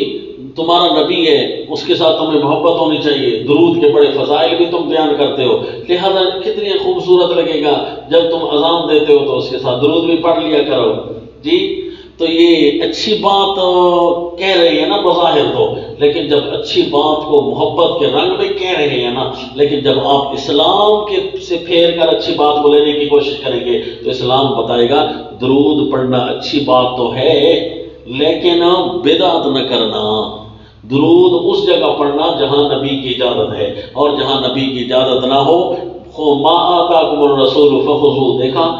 تمہارا نبی ہے، اس کے ساتھ تمہیں محبت ہونی چاہیے، درود کے بڑے فضائل بھی تم بیان کرتے ہو، لہذا کتنی خوبصورت لگے گا جب تم اذان دیتے ہو تو اس کے ساتھ درود بھی پڑھ لیا کرو جی. تو یہ اچھی بات کہہ رہی ہے نا بظاہر تو، لیکن جب اچھی بات کو محبت کے رنگ میں کہہ رہے ہیں نا، لیکن جب آپ اسلام کے سے پھیر کر اچھی بات کو لینے کی کوشش کریں گے تو اسلام بتائے گا درود پڑھنا اچھی بات تو ہے لیکن بدعت نہ کرنا. درود اس جگہ پڑھنا جہاں نبی کی اجازت ہے، اور جہاں نبی کی اجازت نہ ہو ما آتاکم الرسول فخذوہ. دیکھا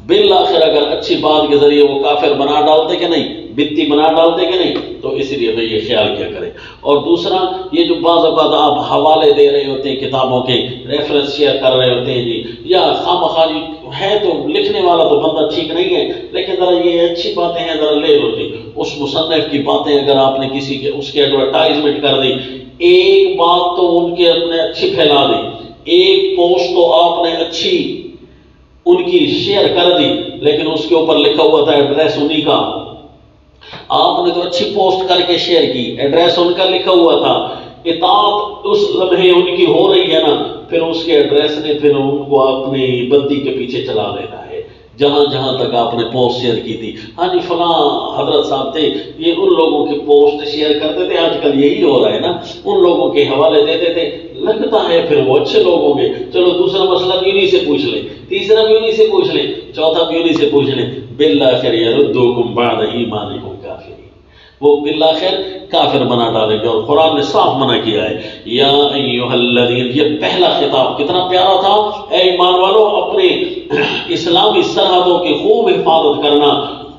بالآخر اگر اچھی بات کے ذریعے وہ کافر بنا ڈالتے کہ نہیں، بتی بنا ڈالتے کہ نہیں، تو اس لیے بھئی یہ خیال کیا کریں. اور دوسرا یہ جو بعض اوقات آپ حوالے دے رہے ہوتے ہیں کتابوں کے، ریفرنس شیئر کر رہے ہوتے ہیں جی، یا خامخواہ ہے تو لکھنے والا تو بندہ ٹھیک نہیں ہے لیکن ذرا یہ اچھی باتیں ہیں ذرا لے لو جی. اس مصنف کی باتیں اگر آپ نے کسی کے اس کے ایڈورٹائزمنٹ کر دی، ایک بات تو ان کے اپنے اچھی پھیلا دی، ایک پوسٹ تو آپ نے اچھی ان کی شیئر کر دی، لیکن اس کے اوپر لکھا ہوا تھا ایڈریس انہی کا. آپ نے تو اچھی پوسٹ کر کے شیئر کی، ایڈریس ان کا لکھا ہوا تھا، اطاعت اس لمحے ان کی ہو رہی ہے نا، پھر اس کے ایڈریس نے پھر ان کو اپنی بدی کے پیچھے چلا دینا ہے. جہاں جہاں تک آپ نے پوسٹ شیئر کی تھی، ہاں جی فلاں حضرت صاحب تھے یہ ان لوگوں کی پوسٹ شیئر کرتے تھے، آج کل یہی ہو رہا ہے نا، ان لوگوں کے حوالے دیتے تھے، لگتا ہے پھر وہ اچھے لوگ ہوں گے، چلو دوسرا مسئلہ بھی انہی سے پوچھ لیں، تیسرا بھی انہی سے پوچھ لیں، چوتھا بھی انہی سے پوچھ لیں، بالآخر یردوکم بعد ایمانکم کافرین. وہ بالآخر کافر بنا ڈالیں گے، اور قرآن نے صاف منع کیا ہے یا ایھا الذین، یہ پہلا خطاب کتنا پیارا تھا، اے ایمان والو اپنے اسلامی سرحدوں کی خوب حفاظت کرنا،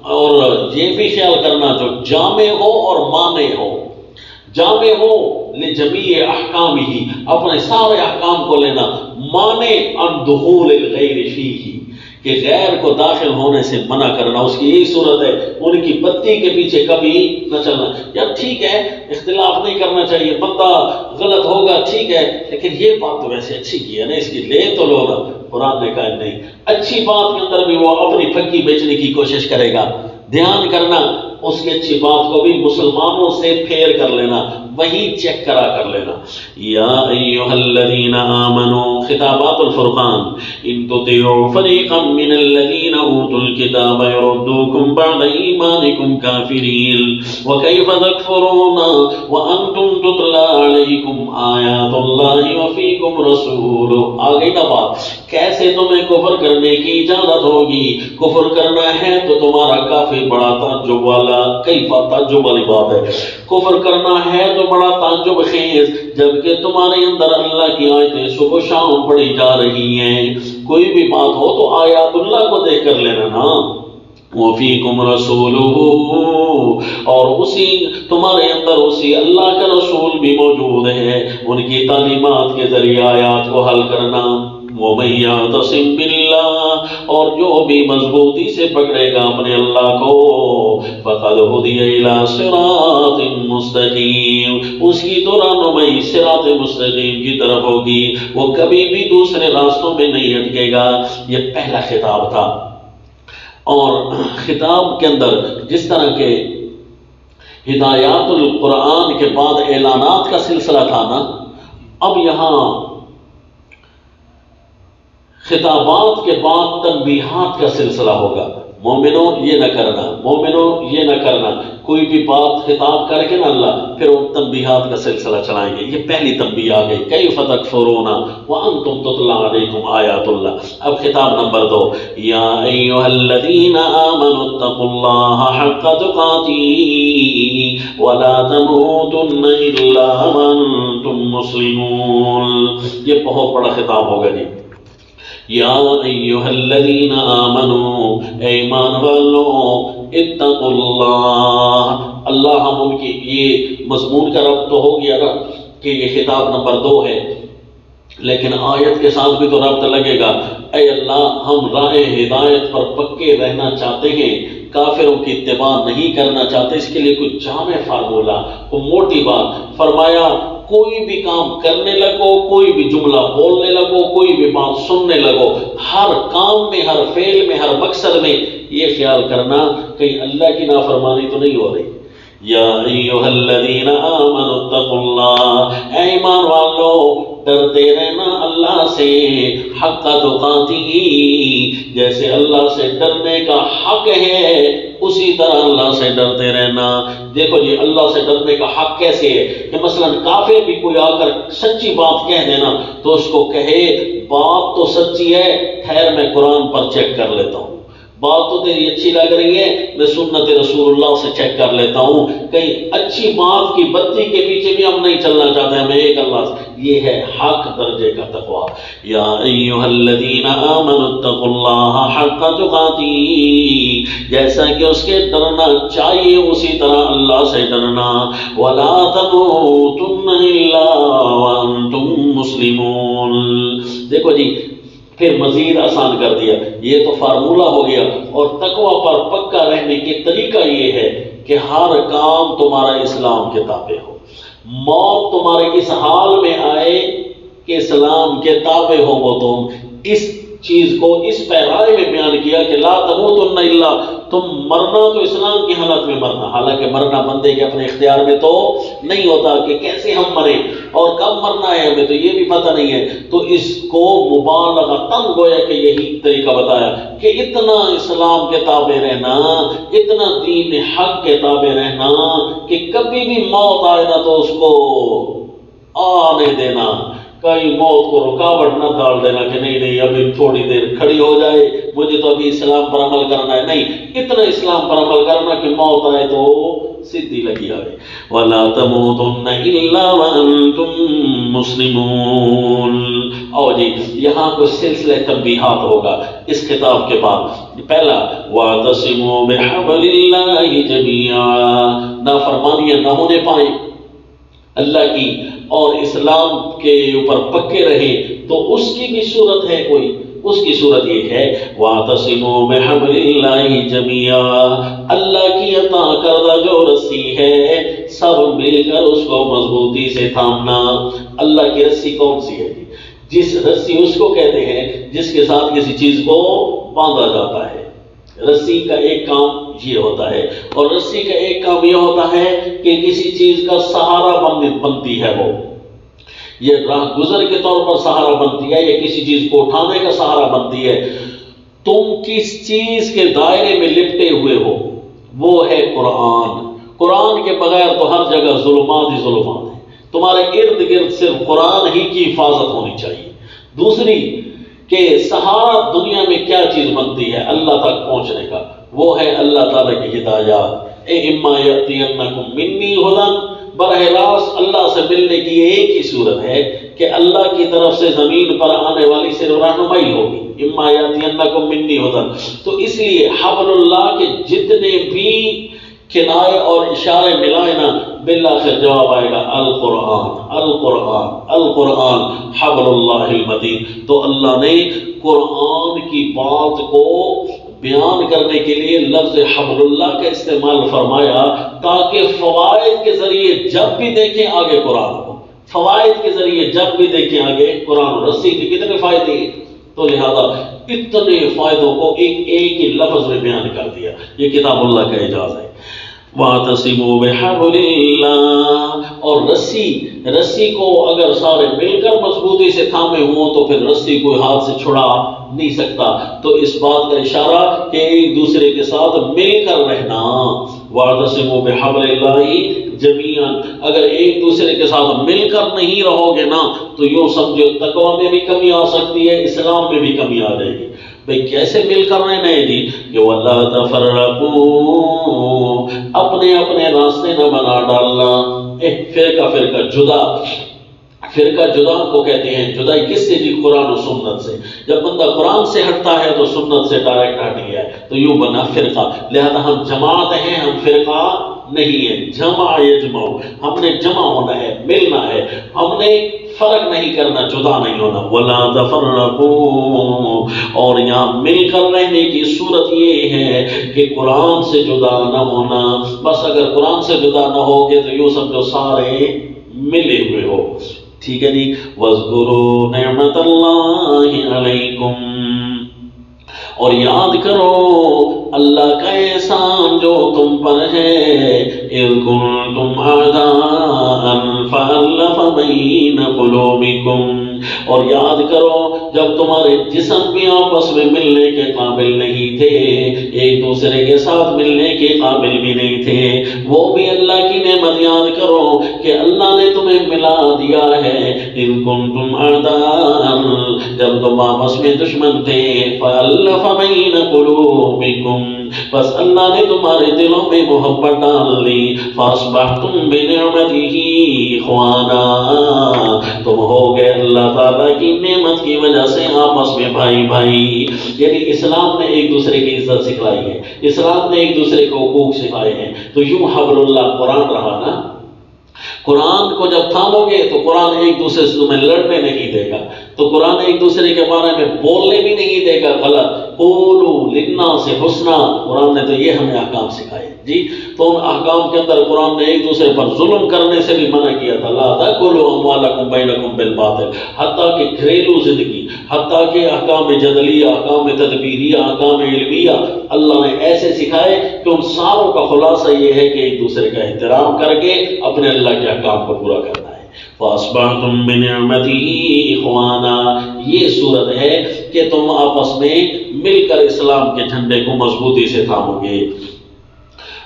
اور یہ بھی خیال کرنا جو جامع ہو اور مانع ہو، جامع ہو لجمیع احکامہ، اپنے سارے احکام کو لینا، مانع عن دخول الغیر فیہ، کہ غیر کو داخل ہونے سے منع کرنا، اس کی یہی صورت ہے، ان کی بتی کے پیچھے کبھی نہ چلنا۔ یار ٹھیک ہے اختلاف نہیں کرنا چاہیے، بندہ غلط ہوگا ٹھیک ہے، لیکن یہ بات تو ویسے اچھی کی ہے نا، اس کی لے تو لو نا۔ قرآن نے کہا نہیں، اچھی بات کے اندر بھی وہ اپنی پھکی بیچنے کی کوشش کرے گا، دھیان کرنا اس کی اچھی بات کو بھی مسلمانوں سے پھیر کر لینا، وہی چیک کرا کر لینا۔ یا ایھا الذین آمنوا، خطابات الفرقان، ان تطیعوا فریقا من الذین اوتوا الکتاب یردوکم بعد ایمانکم کافرین وکیف تکفرون وانتم تتلی علیکم آیات اللہ وفیکم رسولہ۔ آگئی نا بات، کیسے تمہیں کفر کرنے کی اجازت ہوگی؟ کفر کرنا ہے تو تمہارا کافی بڑا تعجب والا، کئی تعجب والی بات ہے، کفر کرنا ہے تو بڑا تعجب خیز، جبکہ تمہارے اندر اللہ کی آیتیں صبح و شام پڑھی جا رہی ہیں۔ کوئی بھی بات ہو تو آیات اللہ کو دیکھ کر لینا نا۔ وفیکم رسولہ، اور اسی تمہارے اندر اسی اللہ کا رسول بھی موجود ہے، ان کی تعلیمات کے ذریعے آیات کو حل کرنا۔ وَمَن يَعْتَصِم بِاللَّهِ، اور جو بھی مضبوطی سے پکڑے گا اپنے اللہ کو، فَقَدْ هُدِيَ إِلَىٰ صِرَاطٍ مُسْتَقِيمٍ، اس کی تو رہنمائی صراط مستقیم کی طرف ہوگی، وہ کبھی بھی دوسرے راستوں میں نہیں ہٹکے گا۔ یہ پہلا خطاب تھا، اور خطاب کے اندر جس طرح کے ہدایات القرآن کے بعد اعلانات کا سلسلہ تھا نا، اب یہاں خطابات کے بعد تنبیہات کا سلسلہ ہوگا۔ مومنوں یہ نہ کرنا، مومنوں یہ نہ کرنا، کوئی بھی بات خطاب کر کے نا اللہ پھر وہ تنبیہات کا سلسلہ چلائیں گے۔ یہ پہلی تنبیہ آ گئی، کیف تکفرون وانتم تتلی علیکم آیات اللہ۔ اب خطاب نمبر 2، یا ایھا الذین آمنوا اتقوا اللہ حق تقاتہ ولا تموتن الا وانتم مسلمون۔ یہ بہت بڑا خطاب ہوگا جی۔ یا ایھا الذین آمنوا، اے ایمان والو، اتقوا اللہ، اللہ ہم ان کی، یہ مضمون کا ربط تو ہو گیا نا کہ یہ خطاب نمبر 2 ہے، لیکن آیت کے ساتھ بھی تو ربط لگے گا۔ اے اللہ ہم راہ ہدایت پر پکے رہنا چاہتے ہیں، کافروں کی اتباع نہیں کرنا چاہتے، اس کے لیے کوئی جامع فارمولہ، کوئی موٹی بات فرمایا، کوئی بھی کام کرنے لگو، کوئی بھی جملہ بولنے لگو، کوئی بھی بات سننے لگو، ہر کام میں، ہر فعل میں، ہر مقصد میں یہ خیال کرنا کہیں اللہ کی نافرمانی تو نہیں ہو رہی۔ یا ایھا الذین آمنوا اتقوا اللہ، اے ایمان والو ڈرتے رہنا اللہ سے، حق تقاتہ، جیسے اللہ سے ڈرنے کا حق ہے اسی طرح اللہ سے ڈرتے رہنا۔ دیکھو جی اللہ سے ڈرنے کا حق کیسے ہے کہ مثلا کافر بھی کوئی آ کر سچی بات کہہ دینا تو اس کو کہے بات تو سچی ہے، خیر میں قرآن پر چیک کر لیتا ہوں، بات تو تیری اچھی لگ رہی ہے، میں سنت رسول اللہ سے چیک کر لیتا ہوں، کہیں اچھی بات کی بتی کے پیچھے بھی ہم نہیں چلنا چاہتے، ہمیں ایک اللہ سے۔ یہ ہے حق درجے کا تقویٰ۔ یا ایھا الذین آمنوا اتقوا اللہ حق تقاتہ، جیسا کہ اس کے ڈرنا چاہیے اسی طرح اللہ سے ڈرنا۔ ولا تموتن الا وانتم مسلمون۔ دیکھو جی پھر مزید آسان کر دیا، یہ تو فارمولہ ہو گیا، اور تقویٰ پر پکا رہنے کے طریقہ یہ ہے کہ ہر کام تمہارا اسلام کے تابع ہو، موت تمہارے اس حال میں آئے کہ اسلام کے تابع ہو وہ تم۔ اس چیز کو اس پیرائے میں بیان کیا کہ لا تموتن الا، تم مرنا تو اسلام کی حالت میں مرنا، حالانکہ مرنا بندے کے اپنے اختیار میں تو نہیں ہوتا کہ کیسے ہم مریں اور کب مرنا ہے ہمیں تو یہ بھی پتہ نہیں ہے، تو اس کو مبالغتاً گویا کہ یہی طریقہ بتایا کہ اتنا اسلام کے تابع رہنا، اتنا دین حق کے تابع رہنا کہ کبھی بھی موت آئے نا تو اس کو آنے دینا، کہیں موت کو رکاوٹ نہ ڈال دینا کہ نہیں نہیں ابھی تھوڑی دیر کھڑی ہو جائے، مجھے تو ابھی اسلام پر عمل کرنا ہے، نہیں، اتنا اسلام پر عمل کرنا کہ موت آئے تو سیدھی لگی آئے وَلَا تَمُوتُنَّ إِلَّا وَأَنْتُمْ مُسْلِمُونَ۔ اور جی یہاں کوئی سلسلہ تنبیہات ہوگا اس خطاب کے بعد۔ پہلا وَاعْتَصِمُوا بِحَبْلِ اللَّهِ جَمِيعًا، نافرمانیاں نہ ہونے پائیں اللہ کی، اور اسلام کے اوپر پکے رہیں، تو اس کی بھی صورت ہے کوئی، اس کی صورت یہ ہے وَاعْتَصِمُوا بِحَبْلِ اللَّهِ جَمِيعًا، اللہ کی عطا کردہ جو رسی ہے سب مل کر اس کو مضبوطی سے تھامنا۔ اللہ کی رسی کون سی ہے؟ جس رسی اس کو کہتے ہیں جس کے ساتھ کسی چیز کو باندھا جاتا ہے۔ رسی کا ایک کام یہ ہوتا ہے، اور رسی کا ایک کام یہ ہوتا ہے کہ کسی چیز کا سہارا بنتی ہے، وہ یہ راہ گزر کے طور پر سہارا بنتی ہے، یا کسی چیز کو اٹھانے کا سہارا بنتی ہے۔ تم کس چیز کے دائرے میں لپٹے ہوئے ہو، وہ ہے قرآن۔ قرآن کے بغیر تو ہر جگہ ظلمات ہی ظلمات ہیں۔ تمہارے ارد گرد صرف قرآن ہی کی حفاظت ہونی چاہیے۔ دوسری کہ سہارا دنیا میں کیا چیز بنتی ہے اللہ تک پہنچنے کا، وہ ہے اللہ تعالیٰ کی ہدایات۔ اِمَّا يَأْتِيَنَّكُم مِّنِّي هُدًى، براہ راست اللہ سے ملنے کی ایک ہی صورت ہے کہ اللہ کی طرف سے زمین پر آنے والی صرف رہنمائی ہوگی۔ اِمَّا يَأْتِيَنَّكُم مِّنِّي هُدًى، تو اس لیے حبل اللہ کے جتنے بھی کنائے اور اشارے ملائے نا، بالآخر جواب آئے گا القرآن القرآن القرآن حبل اللہ المتین۔ تو اللہ نے قرآن کی بات کو بیان کرنے کے لیے لفظ حبل اللہ کا استعمال فرمایا، تاکہ فوائد کے ذریعے جب بھی دیکھیں آگے قرآن کو، فوائد کے ذریعے جب بھی دیکھیں آگے قرآن۔ رسی کے کتنے فائدے ہیں، تو لہذا اتنے فائدوں کو ایک ہی لفظ میں بیان کر دیا۔ یہ کتاب اللہ کا اعجاز ہے۔ وَاعْتَصِمُوا بِحَبْلِ اللَّهِ، اور رسی کو اگر سارے مل کر مضبوطی سے تھامے ہوں تو پھر رسی کوئی ہاتھ سے چھڑا نہیں سکتا۔ تو اس بات کا اشارہ کہ ایک دوسرے کے ساتھ مل کر رہنا۔ وَاعْتَصِمُوا بِحَبْلِ اللَّهِ جَمِيعًا، اگر ایک دوسرے کے ساتھ مل کر نہیں رہو گے نا تو یوں سمجھو تقویٰ میں بھی کمی آ سکتی ہے، اسلام میں بھی کمی آ جائے گی۔ بھئی کیسے مل کر رہنا ہے جی؟ کہ وَلَا تَفَرَّقُوا، اپنے اپنے راستے نہ بنا ڈالنا۔ فرقہ جدا کو کہتے ہیں۔ جدائی کس سے جی؟ قرآن و سنت سے۔ جب بندہ قرآن سے ہٹتا ہے تو سنت سے ڈائریکٹ ہٹ گیا ہے، تو یوں بنا فرقہ۔ لہذا ہم جماعت ہیں، ہم فرقہ نہیں ہے۔ جمع یجمع، ہم نے جمع ہونا ہے، ملنا ہے، ہم نے فرق نہیں کرنا، جدا نہیں ہونا۔ وَلَا تَفَرَّقُوا، اور یہاں مل کر رہنے کی صورت یہ ہے کہ قرآن سے جدا نہ ہونا۔ بس اگر قرآن سے جدا نہ ہوگے تو یوں سمجھو سارے ملے ہوئے ہو۔ ٹھیک ہے جی۔ وَاذْكُرُوا نِعْمَتَ اللَّهِ عَلَيْكُمْ، اور یاد کرو اللہ کا احسان جو تم پر ہے۔ اِذْ كُنْتُمْ أَعْدَاءً فَأَلَّفَ بَيْنَ قُلُوبِكُمْ، اور یاد کرو جب تمہارے جسم بھی آپس میں ملنے کے قابل نہیں تھے، ایک دوسرے کے ساتھ ملنے کے قابل بھی نہیں تھے، وہ بھی اللہ کی نعمت یاد کرو کہ اللہ نے تمہیں ملا دیا ہے۔ اِذْ كُنْتُمْ أَعْدَاءً، جب تم آپس میں دشمن تھے، فَأَلَّفَ بَيْنَ قُلُوبِكُمْ، بس اللہ نے تمہارے دلوں میں محبت ڈال دی۔ فَأَصْبَحْتُمْ بِنِعْمَتِهِ إِخْوَانًا، تم ہو گئے اللہ تعالیٰ کی نعمت کی وجہ سے آپس میں بھائی بھائی۔ یعنی اسلام نے ایک دوسرے کی عزت سکھلائی ہے، اسلام نے ایک دوسرے کو حقوق سکھائے ہیں۔ تو یوں حبل اللہ قرآن رہا نا۔ قرآن کو جب تھامو گے تو قرآن ایک دوسرے سے تمہیں لڑنے نہیں دے گا، تو قرآن ایک دوسرے کے بارے میں بولنے بھی نہیں دے گا غلط۔ قولوا للناس حسنا، قرآن نے تو یہ ہمیں احکام سکھائے جی۔ تو ان احکام کے اندر قرآن نے ایک دوسرے پر ظلم کرنے سے بھی منع کیا تھا۔ لا تأکلوا اموالکم بینکم بالباطل، حتیٰ کہ گھریلو زندگی، حتیٰ کہ احکام جدلیہ، احکام تدبیریہ، احکام علمیہ اللہ نے ایسے سکھائے کہ ان ساروں کا خلاصہ یہ ہے کہ ایک دوسرے کا احترام کر کے اپنے اللہ کے احکام کو پورا کرنا ہے۔ فَأَصْبَحْتُمْ بِنِعْمَتِهِ إِخْوَانًا، یہ صورت ہے کہ تم آپس میں مل کر اسلام کے جھنڈے کو مضبوطی سے تھامو گے۔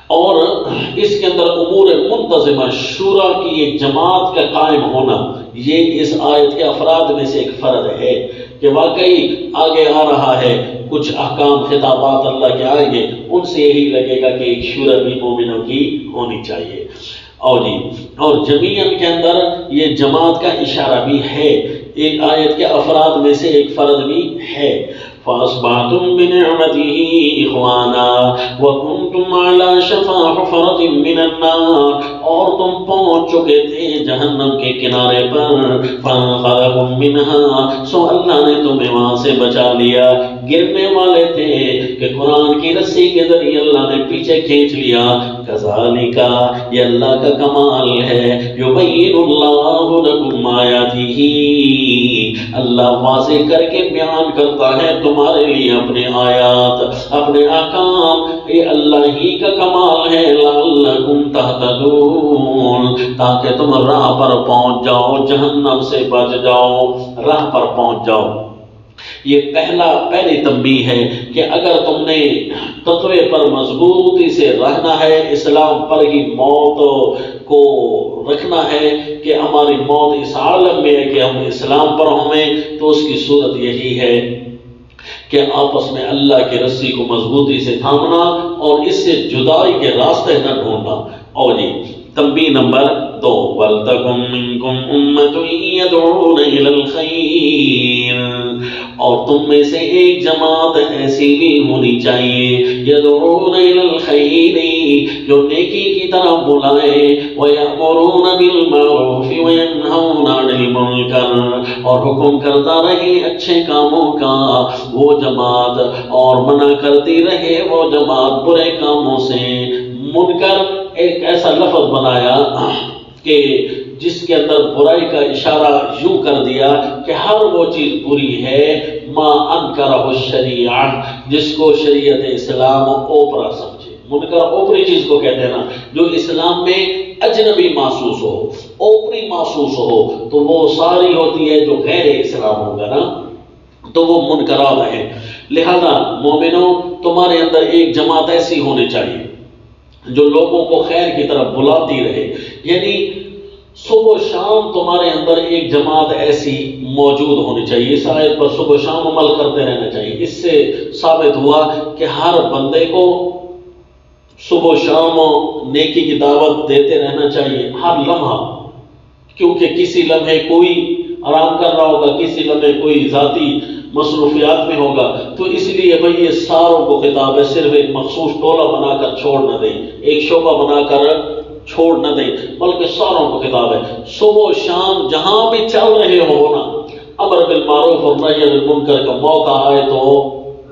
اور اس کے اندر امور منتظمہ شورا کی ایک جماعت کا قائم ہونا، یہ اس آیت کے افراد میں سے ایک فرد ہے کہ واقعی آگے آ رہا ہے کچھ احکام خطابات اللہ کے آئیں گے، ان سے یہی لگے گا کہ ایک شورا بھی مومنوں کی ہونی چاہیے۔ اور جمیعن کے اندر یہ جماعت کا اشارہ بھی ہے، ایک آیت کے افراد میں سے ایک فرد بھی ہے۔ فَأَصْبَحْتُمْ بِنِعْمَتِهِ إِخْوَانًا وَكُنْتُمْ عَلَى شَفَا حُفْرَةٍ مِّنَ النَّارِ، اور تم پہنچ چکے تھے جہنم کے کنارے پر، فَأَنْقَذَكُم مِّنْهَا، سو اللہ نے تمہیں وہاں سے بچا لیا، گرنے والے تھے کہ قرآن کی رسی کے ذریعے اللہ نے پیچھے کھینچ لیا۔ کَذَالِکَ، یہ اللہ کا کمال ہے، یُبَيِّنُ اللَّهُ لَكُمْ آیَاتِهِ، اللہ واضح کر کے بیان کرتا ہے تمہارے لیے اپنے آیات، اپنے احکام، یہ اللہ ہی کا کمال ہے۔ لَعَلَّكُمْ تَهْتَدُونَ، تاکہ تم راہ پر پہنچ جاؤ، جہنم سے بچ جاؤ، راہ پر پہنچ جاؤ۔ یہ پہلی تنبیہ ہے کہ اگر تم نے تقوی پر مضبوطی سے رہنا ہے، اسلام پر ہی موت کو رکھنا ہے کہ ہماری موت اس عالم میں ہے کہ ہم اسلام پر ہوں، تو اس کی صورت یہی ہے کہ آپس میں اللہ کی رسی کو مضبوطی سے تھامنا اور اس سے جدائی کے راستے نہ ڈھونڈنا۔ اور تنبیہ نمبر 2، وَلْتَكُن مِّنكُمْ أُمَّةٌ يَدْعُونَ إِلَى الْخَيْرِ، اور تم میں سے ایک جماعت ایسی بھی ہونی چاہیے، يَدْعُونَ إِلَى الْخَيْرِ، جو نیکی کی طرف بلائے، وَيَأْمُرُونَ بِالْمَعْرُوفِ وَيَنْهَوْنَ عَنِ الْمُنكَرِ، اور حکم کرتا رہے اچھے کاموں کا وہ جماعت، اور منع کرتی رہے وہ جماعت برے کاموں سے۔ منکر ایک ایسا لفظ بنایا کہ جس کے اندر برائی کا اشارہ یوں کر دیا کہ ہر وہ چیز بری ہے ما انکرہ الشریعہ، جس کو شریعت اسلام اوپرا سمجھے۔ منکر اوپری چیز کو کہتے ہیں نا، جو اسلام میں اجنبی محسوس ہو، اوپری محسوس ہو، تو وہ ساری ہوتی ہے جو غیر اسلام ہوگا نا، تو وہ منکرات ہیں۔ لہذا مومنوں، تمہارے اندر ایک جماعت ایسی ہونی چاہیے جو لوگوں کو خیر کی طرف بلاتی رہے، یعنی صبح و شام تمہارے اندر ایک جماعت ایسی موجود ہونی چاہیے۔ اس آیت پر صبح و شام عمل کرتے رہنا چاہیے۔ اس سے ثابت ہوا کہ ہر بندے کو صبح و شام نیکی کی دعوت دیتے رہنا چاہیے، ہر لمحہ، کیونکہ کسی لمحے کوئی آرام کر رہا ہوگا، کسی لمحے کوئی ذاتی مصروفیات میں ہوگا، تو اس لیے بھئی یہ ساروں کو خطاب ہے، صرف ایک مخصوص ٹولہ بنا کر چھوڑ نہ دیں، ایک شعبہ بنا کر چھوڑ نہ دیں، بلکہ ساروں کو خطاب ہے۔ صبح و شام جہاں بھی چل رہے ہو نا، امر بالمعروف اور نہی عن المنکر کا موقع آئے تو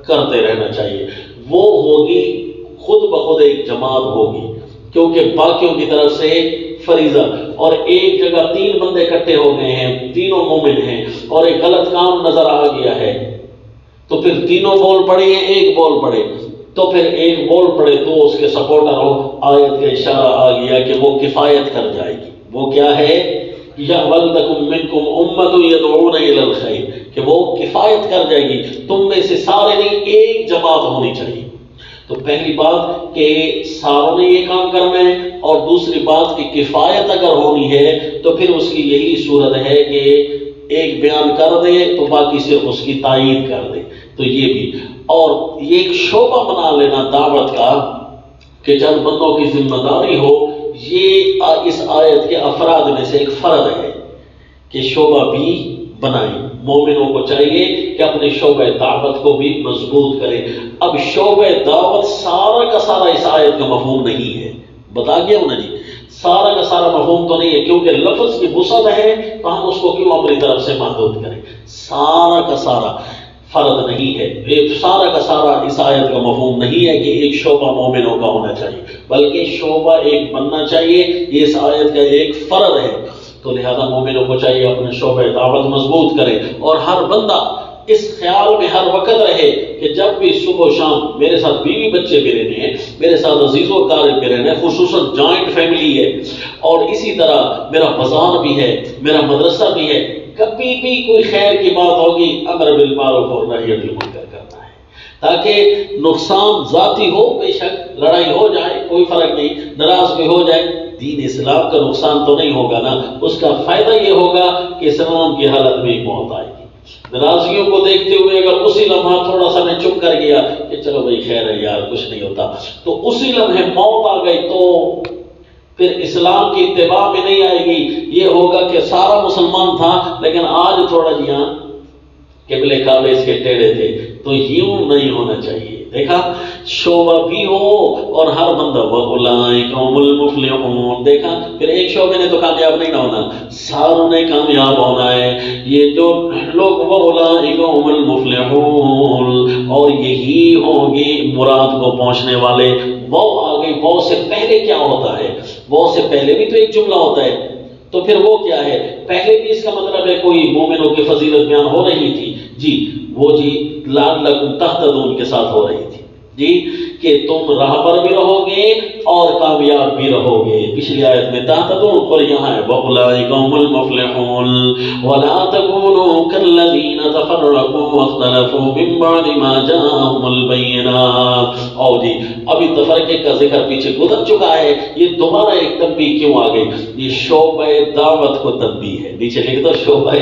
کرتے رہنا چاہیے۔ وہ ہوگی خود بخود ایک جماعت ہوگی، کیونکہ باقیوں کی طرف سے فریضہ، اور ایک جگہ 3 بندے اکٹھے ہو گئے ہیں، تینوں مومن ہیں، اور ایک غلط کام نظر آ گیا ہے، تو پھر تینوں بول پڑے ہیں، ایک بول پڑے، تو پھر ایک بول پڑے تو اس کے سپورٹر ہو، آیت کا اشارہ آ گیا کہ وہ کفایت کر جائے گی۔ وہ کیا ہے؟ وَلْتَكُن مِّنكُمْ أُمَّةٌ يَدْعُونَ إِلَى الْخَيْرِ، کہ وہ کفایت کر جائے گی، تم میں سے سارے نہیں، ایک جماعت ہونی چاہیے۔ تو پہلی بات کہ ساروں نے یہ کام کرنا ہے، اور دوسری بات کہ کفایت اگر ہونی ہے تو پھر اس کی یہی صورت ہے کہ ایک بیان کر دے تو باقی صرف اس کی تائید کر دے۔ تو یہ بھی، اور یہ ایک شعبہ بنا لینا دعوت کا کہ چند بندوں کی ذمہ داری ہو، یہ اس آیت کے افراد میں سے ایک فرد ہے کہ شعبہ بھی بنائیں۔ مومنوں کو چاہیے کہ اپنے شعبہ دعوت کو بھی مضبوط کریں۔ اب شعبہ دعوت سارا کا سارا اس آیت کا مفہوم نہیں ہے، بتا گیا ہوں نا جی، سارا کا سارا مفہوم تو نہیں ہے، کیونکہ لفظ کی وسعت ہے تو ہم اس کو کیوں اپنی طرف سے محدود کریں۔ سارا کا سارا فرد نہیں ہے، ایک سارا کا سارا اس آیت کا مفہوم نہیں ہے کہ ایک شعبہ مومنوں کا ہونا چاہیے، بلکہ شعبہ ایک بننا چاہیے، یہ اس آیت کا ایک فرد ہے۔ تو لہذا مومنوں کو چاہیے اپنے شعبہ دعوت مضبوط کرے، اور ہر بندہ اس خیال میں ہر وقت رہے کہ جب بھی صبح و شام میرے ساتھ بیوی بچے بھی رہنے ہیں، میرے ساتھ عزیز و اقارب بھی رہنے ہیں، خصوصاً جوائنٹ فیملی ہے، اور اسی طرح میرا بازار بھی ہے، میرا مدرسہ بھی ہے، کبھی بھی کوئی خیر کی بات ہوگی امر بالمعروف اور نہی عن المنکر کرنا ہے، تاکہ نقصان ذاتی ہو، بے شک لڑائی ہو جائے کوئی فرق نہیں، ناراض بھی ہو جائے، دین اسلام کا نقصان تو نہیں ہوگا نا، اس کا فائدہ یہ ہوگا کہ اسلام کی حالت میں موت آئے گی۔ ناراضگیوں کو دیکھتے ہوئے اگر اسی لمحہ تھوڑا سا میں چپ کر گیا کہ چلو بھائی خیر ہے یار کچھ نہیں ہوتا، تو اسی لمحے موت آ گئی تو پھر اسلام کی اتباع میں نہیں آئے گی. یہ ہوگا کہ سارا مسلمان تھا لیکن آج تھوڑا جی ہاں قبلے کعبے اس کے ٹیڑھے تھے، تو یوں نہیں ہونا چاہیے. دیکھا شعبہ بھی ہو اور ہر بندہ وَأُولَٰئِکَ هُمُ الْمُفْلِحُونَ. دیکھا پھر ایک شعبے نے تو کامیاب نہیں نہ ہونا، ساروں نے کامیاب ہونا ہے. یہ جو لوگ وَأُولَٰئِکَ هُمُ الْمُفْلِحُونَ، اور یہی ہوں گے مراد کو پہنچنے والے. وہ آ گئی، وہ سے پہلے کیا ہوتا ہے؟ وہ سے پہلے بھی تو ایک جملہ ہوتا ہے، تو پھر وہ کیا ہے؟ پہلے بھی اس کا مطلب ہے کوئی مومنوں کی فضیلت بیان ہو رہی تھی جی، وہ جی لعلکم تہتدون کے ساتھ ہو رہی تھی جی، کہ تم راہ پر بھی رہو گے اور کامیاب بھی رہو گے. پچھلی آیت میں تہتدون، اور یہاں ہے وَأُولَٰئِکَ هُمُ الْمُفْلِحُونَ وَلَا تَكُونُوا كَالَّذِينَ تَفَرَّقُوا وَاخْتَلَفُوا مِن بَعْدِ مَا جَاءَهُمُ الْبَيِّنَاتُ. اور جی ابھی تفرقے کا ذکر پیچھے گزر چکا ہے، یہ دوبارہ ایک تنبیہ کیوں آ گئی؟ یہ شعبہ دعوت کو تنبیہ ہے. نیچے لکھ دو شعبہ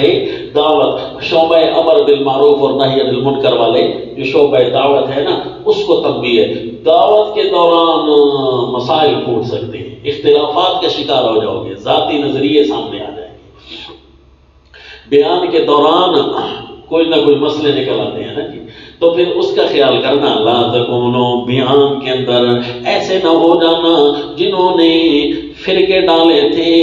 دعوت، شعبہ امر بالمعروف اور نہی عن المنکر والے جو شعبہ دعوت ہے نا اس کو تنبیہ ہے. دعوت کے دوران مسائل پھوٹ سکتے ہیں، اختلافات کا شکار ہو جاؤ گے، ذاتی نظریے سامنے آ جائیں گے، بیان کے دوران کوئی نہ کوئی مسئلے نکل آتے ہیں نا جی، تو پھر اس کا خیال کرنا. لا تکونوا، بیان کے اندر ایسے نہ ہو جانا جنہوں نے فرقے ڈالے تھے.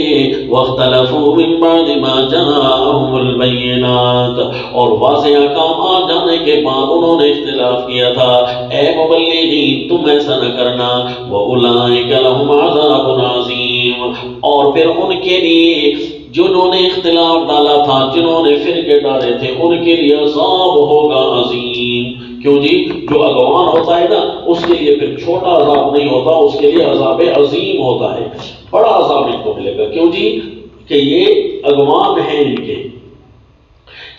واختلفوا من بعد ما جاءهم البینات، اور واضح احکام آ جانے کے بعد انہوں نے اختلاف کیا تھا. اے مبلغین تم ایسا نہ کرنا. واولئک لهم عذاب عظیم، اور پھر ان کے لیے جنہوں نے اختلاف ڈالا تھا، جنہوں نے فرقے ڈالے تھے، ان کے لیے عذاب ہوگا عظیم. کیوں جی؟ جو اگوان ہوتا ہے نا اس کے لیے پھر چھوٹا عذاب نہیں ہوتا، اس کے لیے عذاب عظیم ہوتا ہے، بڑا عذاب ان کو ملے گا. کیوں جی؟ کہ یہ اگوان ہیں ان کے.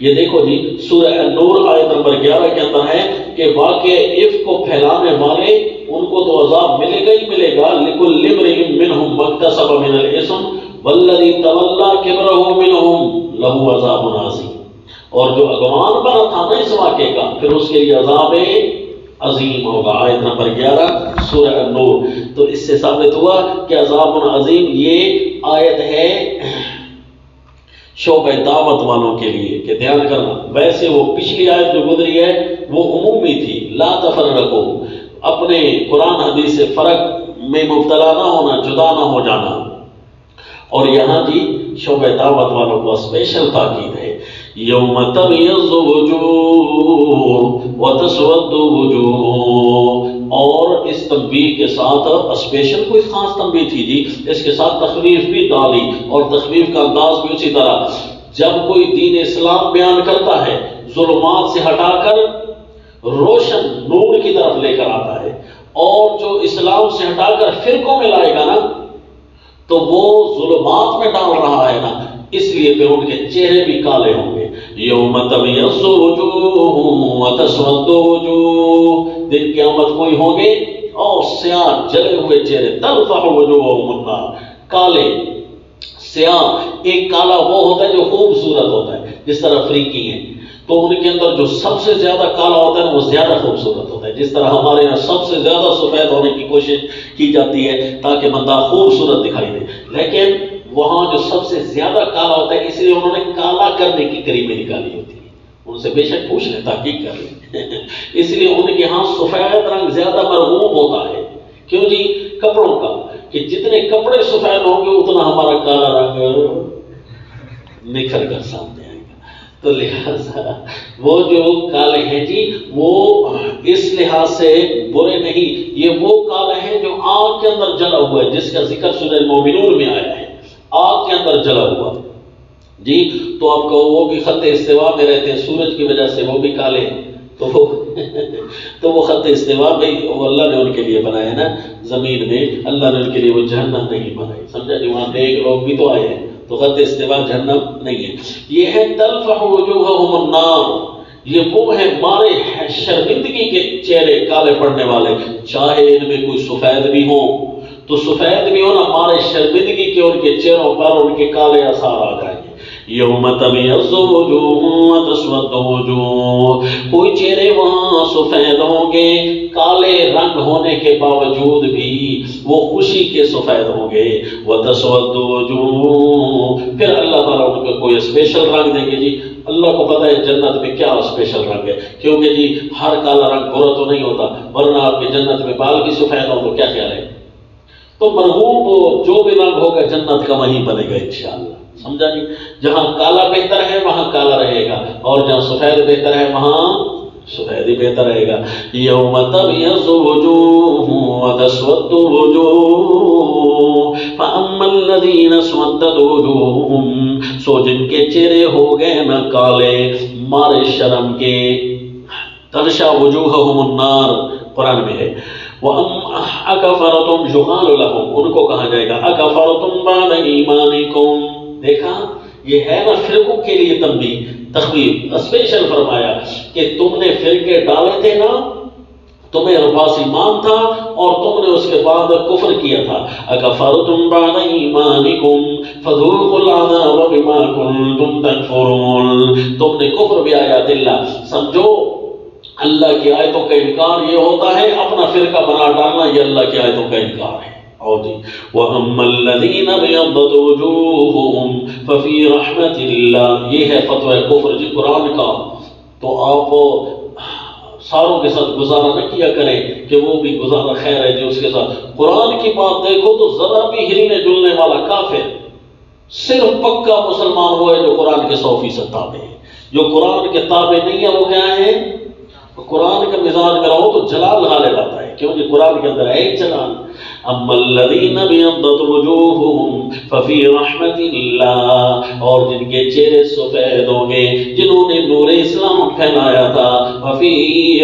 یہ دیکھو جی سورہ النور آیت نمبر 11 کے اندر ہے کہ واقع عفق کو پھیلانے والے ان کو تو عذاب ملے گا ہی ملے گا. لِكُلِّ امْرِئٍ مِّنْهُمْ مَا اكْتَسَبَ مِنَ الْإِثْمِ وَالَّذِي تَوَلَّىٰ كِبْرَهُ مِنْهُمْ لَهُ عَذَابٌ عَظِيمٌ. اور جو اگوان بنا تھا نا اس واقعے کا، پھر اس کے لیے عذاب عظیم ہوگا. آیت نمبر 11 سورہ النور. تو اس سے ثابت ہوا کہ عذاب عظیم یہ آیت ہے شعبہ دعوت والوں کے لیے کہ دھیان کرنا. ویسے وہ پچھلی آیت جو گزری ہے وہ عمومی تھی، لا تفرقوا، اپنے قرآن حدیث سے فرق میں مبتلا نہ ہونا، جدا نہ ہو جانا. اور یہاں جی شعبہ دعوت والوں کو اسپیشل تاکید ہے. یوم تبیض وجوہ وتسود وجوہ، اور اس تنبیہ کے ساتھ اسپیشل کوئی خاص تنبیہ تھی جی، اس کے ساتھ تخویف بھی ڈالی، اور تخویف کا انداز بھی اسی طرح. جب کوئی دین اسلام بیان کرتا ہے ظلمات سے ہٹا کر روشن نور کی طرف لے کر آتا ہے، اور جو اسلام سے ہٹا کر فرقوں میں لائے گا نا تو وہ ظلمات میں ڈال رہا ہے نا، اس لیے پھر ان کے چہرے بھی کالے ہوں گے. یوم تبیض وجوہ وتسود وجوہ، دن قیامت کوئی ہوں گے اور سیاہ جلے ہوئے چہرے، تلفح وجوہہم النار، کالے سیاہ. ایک کالا وہ ہوتا ہے جو خوبصورت ہوتا ہے، جس طرح افریقی ہیں تو ان کے اندر جو سب سے زیادہ کالا ہوتا ہے وہ زیادہ خوبصورت ہوتا ہے. جس طرح ہمارے یہاں سب سے زیادہ سفید ہونے کی کوشش کی جاتی ہے تاکہ بندہ خوبصورت دکھائی دے، لیکن وہاں جو سب سے زیادہ کالا ہوتا ہے اس لیے انہوں نے کالا کرنے کی کریمیں نکالی ہوتی ہیں. ان سے بے شک پوچھ لیں، تحقیق کر لیں. اس لیے ان کے ہاں سفید رنگ زیادہ مرغوب ہوتا ہے. کیوں جی؟ کپڑوں کا، کہ جتنے کپڑے سفید ہوں گے اتنا ہمارا کالا رنگ نکھر کر سامنے آئے گا. تو لہذا وہ جو کالے ہیں جی وہ اس لحاظ سے برے نہیں، یہ وہ کالے ہیں جو آگ کے اندر جلا ہوا ہے، جس کا ذکر سورہ المومنون میں آیا ہے، آگ کے اندر جلا ہوا جی. تو آپ کو وہ بھی خط استوا میں رہتے ہیں سورج کی وجہ سے، وہ بھی کالے ہیں. تو وہ خط استوا میں اللہ نے ان کے لیے بنایا نا زمین میں، اللہ نے ان کے لیے وہ جہنم نہیں بنائی. سمجھا جی؟ وہاں نیک لوگ بھی تو آئے ہیں، تو خط استوا جہنم نہیں ہے. یہ ہے تلفح وجوہہم النار، یہ وہ ہے مارے شرمندگی کے چہرے کالے پڑنے والے. چاہے ان میں کوئی سفید بھی ہوں تو سفید بھی ہو نا، مارے شرمندگی کے ان کے چہروں پر ان کے کالے آثار آ جائیں گے. یوم تبیض وجوہ وتسود وجوہ، کوئی چہرے وہاں سفید ہوں گے، کالے رنگ ہونے کے باوجود بھی وہ خوشی کے سفید ہوں گے، وتسود وجوہ، پھر اللہ تعالیٰ ان کو کوئی اسپیشل رنگ دیں گے. جی اللہ کو پتہ ہے جنت میں کیا اسپیشل رنگ ہے، کیونکہ جی ہر کالا رنگ برا تو نہیں ہوتا، ورنہ آپ کی جنت میں بال بھی سفید ہوں تو کیا خیال ہے. تو مرغوب جو بھی رنگ ہوگا جنت کا وہیں بنے گا انشاءاللہ. سمجھا جی؟ جہاں کالا بہتر ہے وہاں کالا رہے گا، اور جہاں سفید بہتر ہے وہاں سفید ہی بہتر رہے گا. یوم تبیض وجوہ وتسود وجوہ فاما الذین اسودت وجوہہم، سو جن کے چہرے ہو گئے نا کالے مارے شرم کے، تغشا وجوہہم النار قرآن میں ہے. اکفرتم یقال لہم، ان کو کہا جائے گا اکفرتم بعد ایمانکم. دیکھا یہ ہے نا فرقوں کے لیے تنبیہ، تخویف، اسپیشل فرمایا کہ تم نے فرقے ڈالے تھے نا، تمہیں رفاس ایمان تھا اور تم نے اس کے بعد کفر کیا تھا. اکفرتم بعد ایمانکم فذوقوا العذاب بما کنتم تکفرون، تم نے کفر بآیات اللہ، سمجھو اللہ کی آیتوں کا انکار یہ ہوتا ہے، اپنا فرقہ بنا ڈالنا یہ اللہ کی آیتوں کا انکار ہے. اور جی وَأَمَّا الَّذِينَ ابْيَضَّتْ وُجُوهُهُمْ فَفِي رَحْمَةِ اللَّهِ، یہ ہے فتویٰ کفر جی قرآن کا. تو آپ ساروں کے ساتھ گزارا نہ کیا کریں کہ وہ بھی گزارا خیر ہے جو اس کے ساتھ. قرآن کی بات دیکھو تو ذرا بھی ہلنے جلنے والا کافر، صرف پکا مسلمان وہ ہے جو قرآن کے 100% تابع ہے. جو قرآن کے تابع نہیں ہے وہ کیا ہے؟ قرآن کے مزاج میں رہو تو جلال غالب آتا ہے، کیونکہ قرآن کے اندر ہے ہی جلال. اما الذین ابیضت وجوہہم ففی رحمت اللہ، اور جن کے چہرے سفید ہوں گے، جنہوں نے نور اسلام پھیلایا تھا، ففی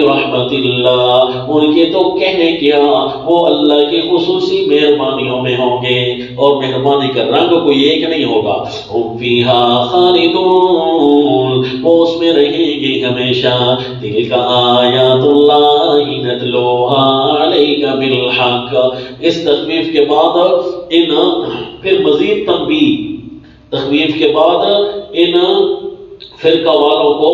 رحمت اللہ، ان کے تو کہنے کیا وہ اللہ کی خصوصی مہربانیوں میں ہوں گے، اور مہربانی کا رنگ کوئی ایک نہیں ہوگا. ہم فیہا خالدون، وہ اس میں رہیں گے ہمیشہ. تلک آیات اللہ نتلوہا علیک بالحق. اس تخویف کے بعد پھر مزید تنبیہ، تخویف کے بعد ان فرقہ والوں کو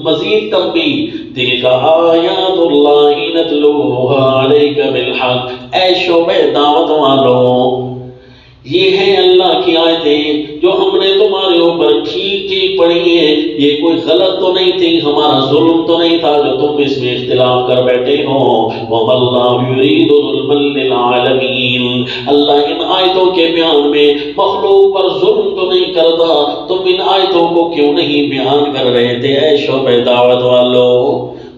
مزید تنبیہ. تلک آیات اللہ نتلوہا علیک بالحق، اے شعبہ دعوت والوں، یہ ہیں اللہ کی آیتیں جو ہم نے تمہارے اوپر ٹھیک ٹھیک پڑھی ہیں. یہ کوئی غلط تو نہیں تھی، ہمارا ظلم تو نہیں تھا جو تم اس میں اختلاف کر بیٹھے ہو. وَاللَّهُ يُرِيدُ ظُلْمًا لِلْعَالَمِينَ، اللہ ان آیتوں کے بیان میں مخلوق پر ظلم تو نہیں کرتا. تم ان آیتوں کو کیوں نہیں بیان کر رہے تھے اے شعبہ دعوت والو؟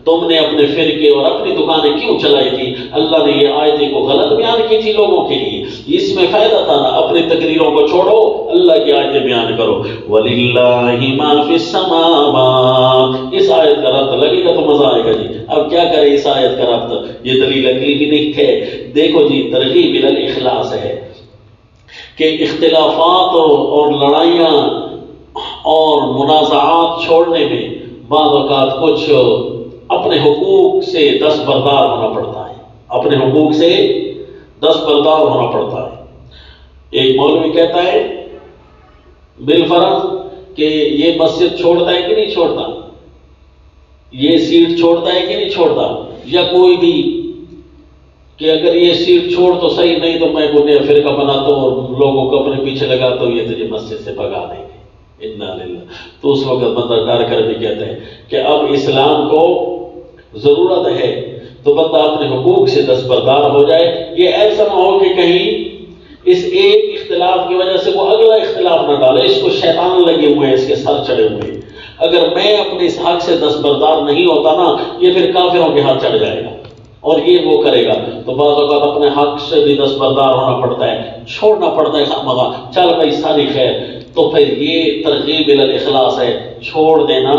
تم نے اپنے فرقے اور اپنی دکانیں کیوں چلائی تھی؟ اللہ نے یہ آیتیں کو غلط بیان کی تھی لوگوں کے لیے، اس میں فائدہ تھا نا. اپنی تقریروں کو چھوڑو، اللہ کی آیتیں بیان کرو. وَلِلَّهِ مَا فِي السَّمَاوَاتِ، اس آیت کا ربط لگے گا تو مزہ آئے گا جی. اب کیا کرے اس آیت کا ربط؟ یہ دلیل عقلی بھی نہیں ہے. دیکھو جی ترغیب الی الاخلاص ہے کہ اختلافات اور لڑائیاں اور منازعات چھوڑنے میں بعض اوقات کچھ اپنے حقوق سے دستبردار ہونا پڑتا ہے، اپنے حقوق سے دستبردار ہونا پڑتا ہے. ایک مولوی کہتا ہے بالفرض کہ یہ مسجد چھوڑتا ہے کہ نہیں چھوڑتا، یہ سیٹ چھوڑتا ہے کہ نہیں چھوڑتا، یا کوئی بھی کہ اگر یہ سیٹ چھوڑ تو صحیح، نہیں تو میں کوئی نیا فرقہ بناتا ہوں اور لوگوں کو اپنے پیچھے لگاتا ہوں، یہ تجھے مسجد سے بھگا دیں گے. انا للہ. تو اس وقت بندہ ڈر کر بھی کہتا ہے کہ اب اسلام کو ضرورت ہے تو بندہ اپنے حقوق سے دستبردار ہو جائے. یہ ایسا نہ ہو کہ کہیں اس ایک اختلاف کی وجہ سے وہ اگلا اختلاف نہ ڈالے، اس کو شیطان لگے ہوئے ہیں، اس کے سر چڑھے ہوئے ہیں. اگر میں اپنے اس حق سے دستبردار نہیں ہوتا نا، یہ پھر کافروں کے ہاتھ چڑھ جائے گا اور یہ وہ کرے گا. تو بعض اوقات اپنے حق سے بھی دستبردار ہونا پڑتا ہے، چھوڑنا پڑتا ہے خامخواہ. چل بھائی ساری خیر. تو پھر یہ ترغیب الی الاخلاص ہے، چھوڑ دینا،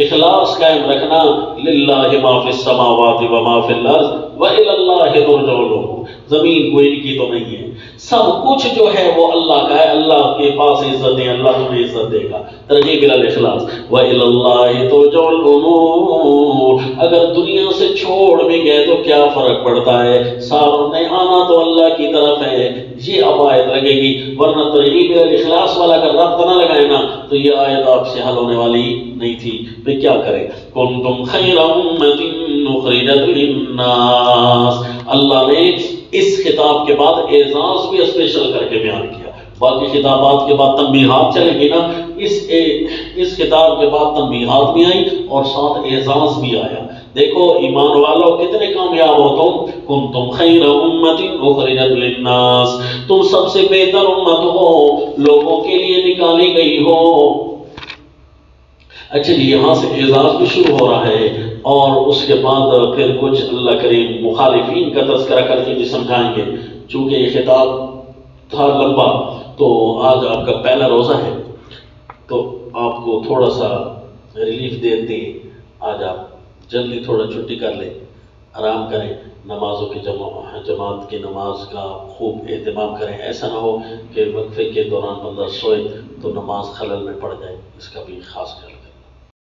اخلاص قائم رکھنا. للہ ما فی السماوات و ما فی الارض و الی اللہ ترجع الامور. زمین کوئی کی تو نہیں ہے، سب کچھ جو ہے وہ اللہ کا ہے، اللہ کے پاس عزت ہے، اللہ تمہیں عزت دے گا۔ ترغیب الی الاخلاص، وَإِلَى اللَّهِ تُرْجَعُ الْأُمُورُ۔ اگر دنیا سے چھوڑ بھی گئے تو کیا فرق پڑتا ہے، ساروں نے آنا تو اللہ کی طرف ہے، یہ اب آیت لگے گی، ورنہ ترغیب الی الاخلاص والا اگر ربط نہ لگائے نا تو یہ آیت آپ سے حل ہونے والی نہیں تھی۔ پھر کیا کریں، كُنتُمْ خَيْرَ أُمَّةٍ أُخْرِجَتْ لِلنَّاسِ۔ اللہ نے اس خطاب کے بعد اعزاز بھی اسپیشل کر کے بیان کیا۔ باقی خطابات کے بعد تنبیہات چلیں گی نا، اس خطاب کے بعد تنبیہات بھی آئی اور ساتھ اعزاز بھی آیا۔ دیکھو ایمان والوں کتنے کامیاب ہو تم، کنتم خیر امت اخرجت للناس، تم سب سے بہتر امت ہو، لوگوں کے لیے نکالی گئی ہو۔ اچھا جی، یہاں سے اعزاز بھی شروع ہو رہا ہے اور اس کے بعد پھر کچھ اللہ کریم مخالفین کا تذکرہ کر کے بھی سمجھائیں گے۔ چونکہ یہ خطاب تھا لمبا تو آج آپ کا پہلا روزہ ہے تو آپ کو تھوڑا سا ریلیف دیتے ہیں، آج آپ جلدی تھوڑا چھٹی کر لیں، آرام کریں، نمازوں کی جماعت کی نماز کا خوب اہتمام کریں۔ ایسا نہ ہو کہ وقفے کے دوران بندہ سوئے تو نماز خلل میں پڑ جائے، اس کا بھی خاص خیال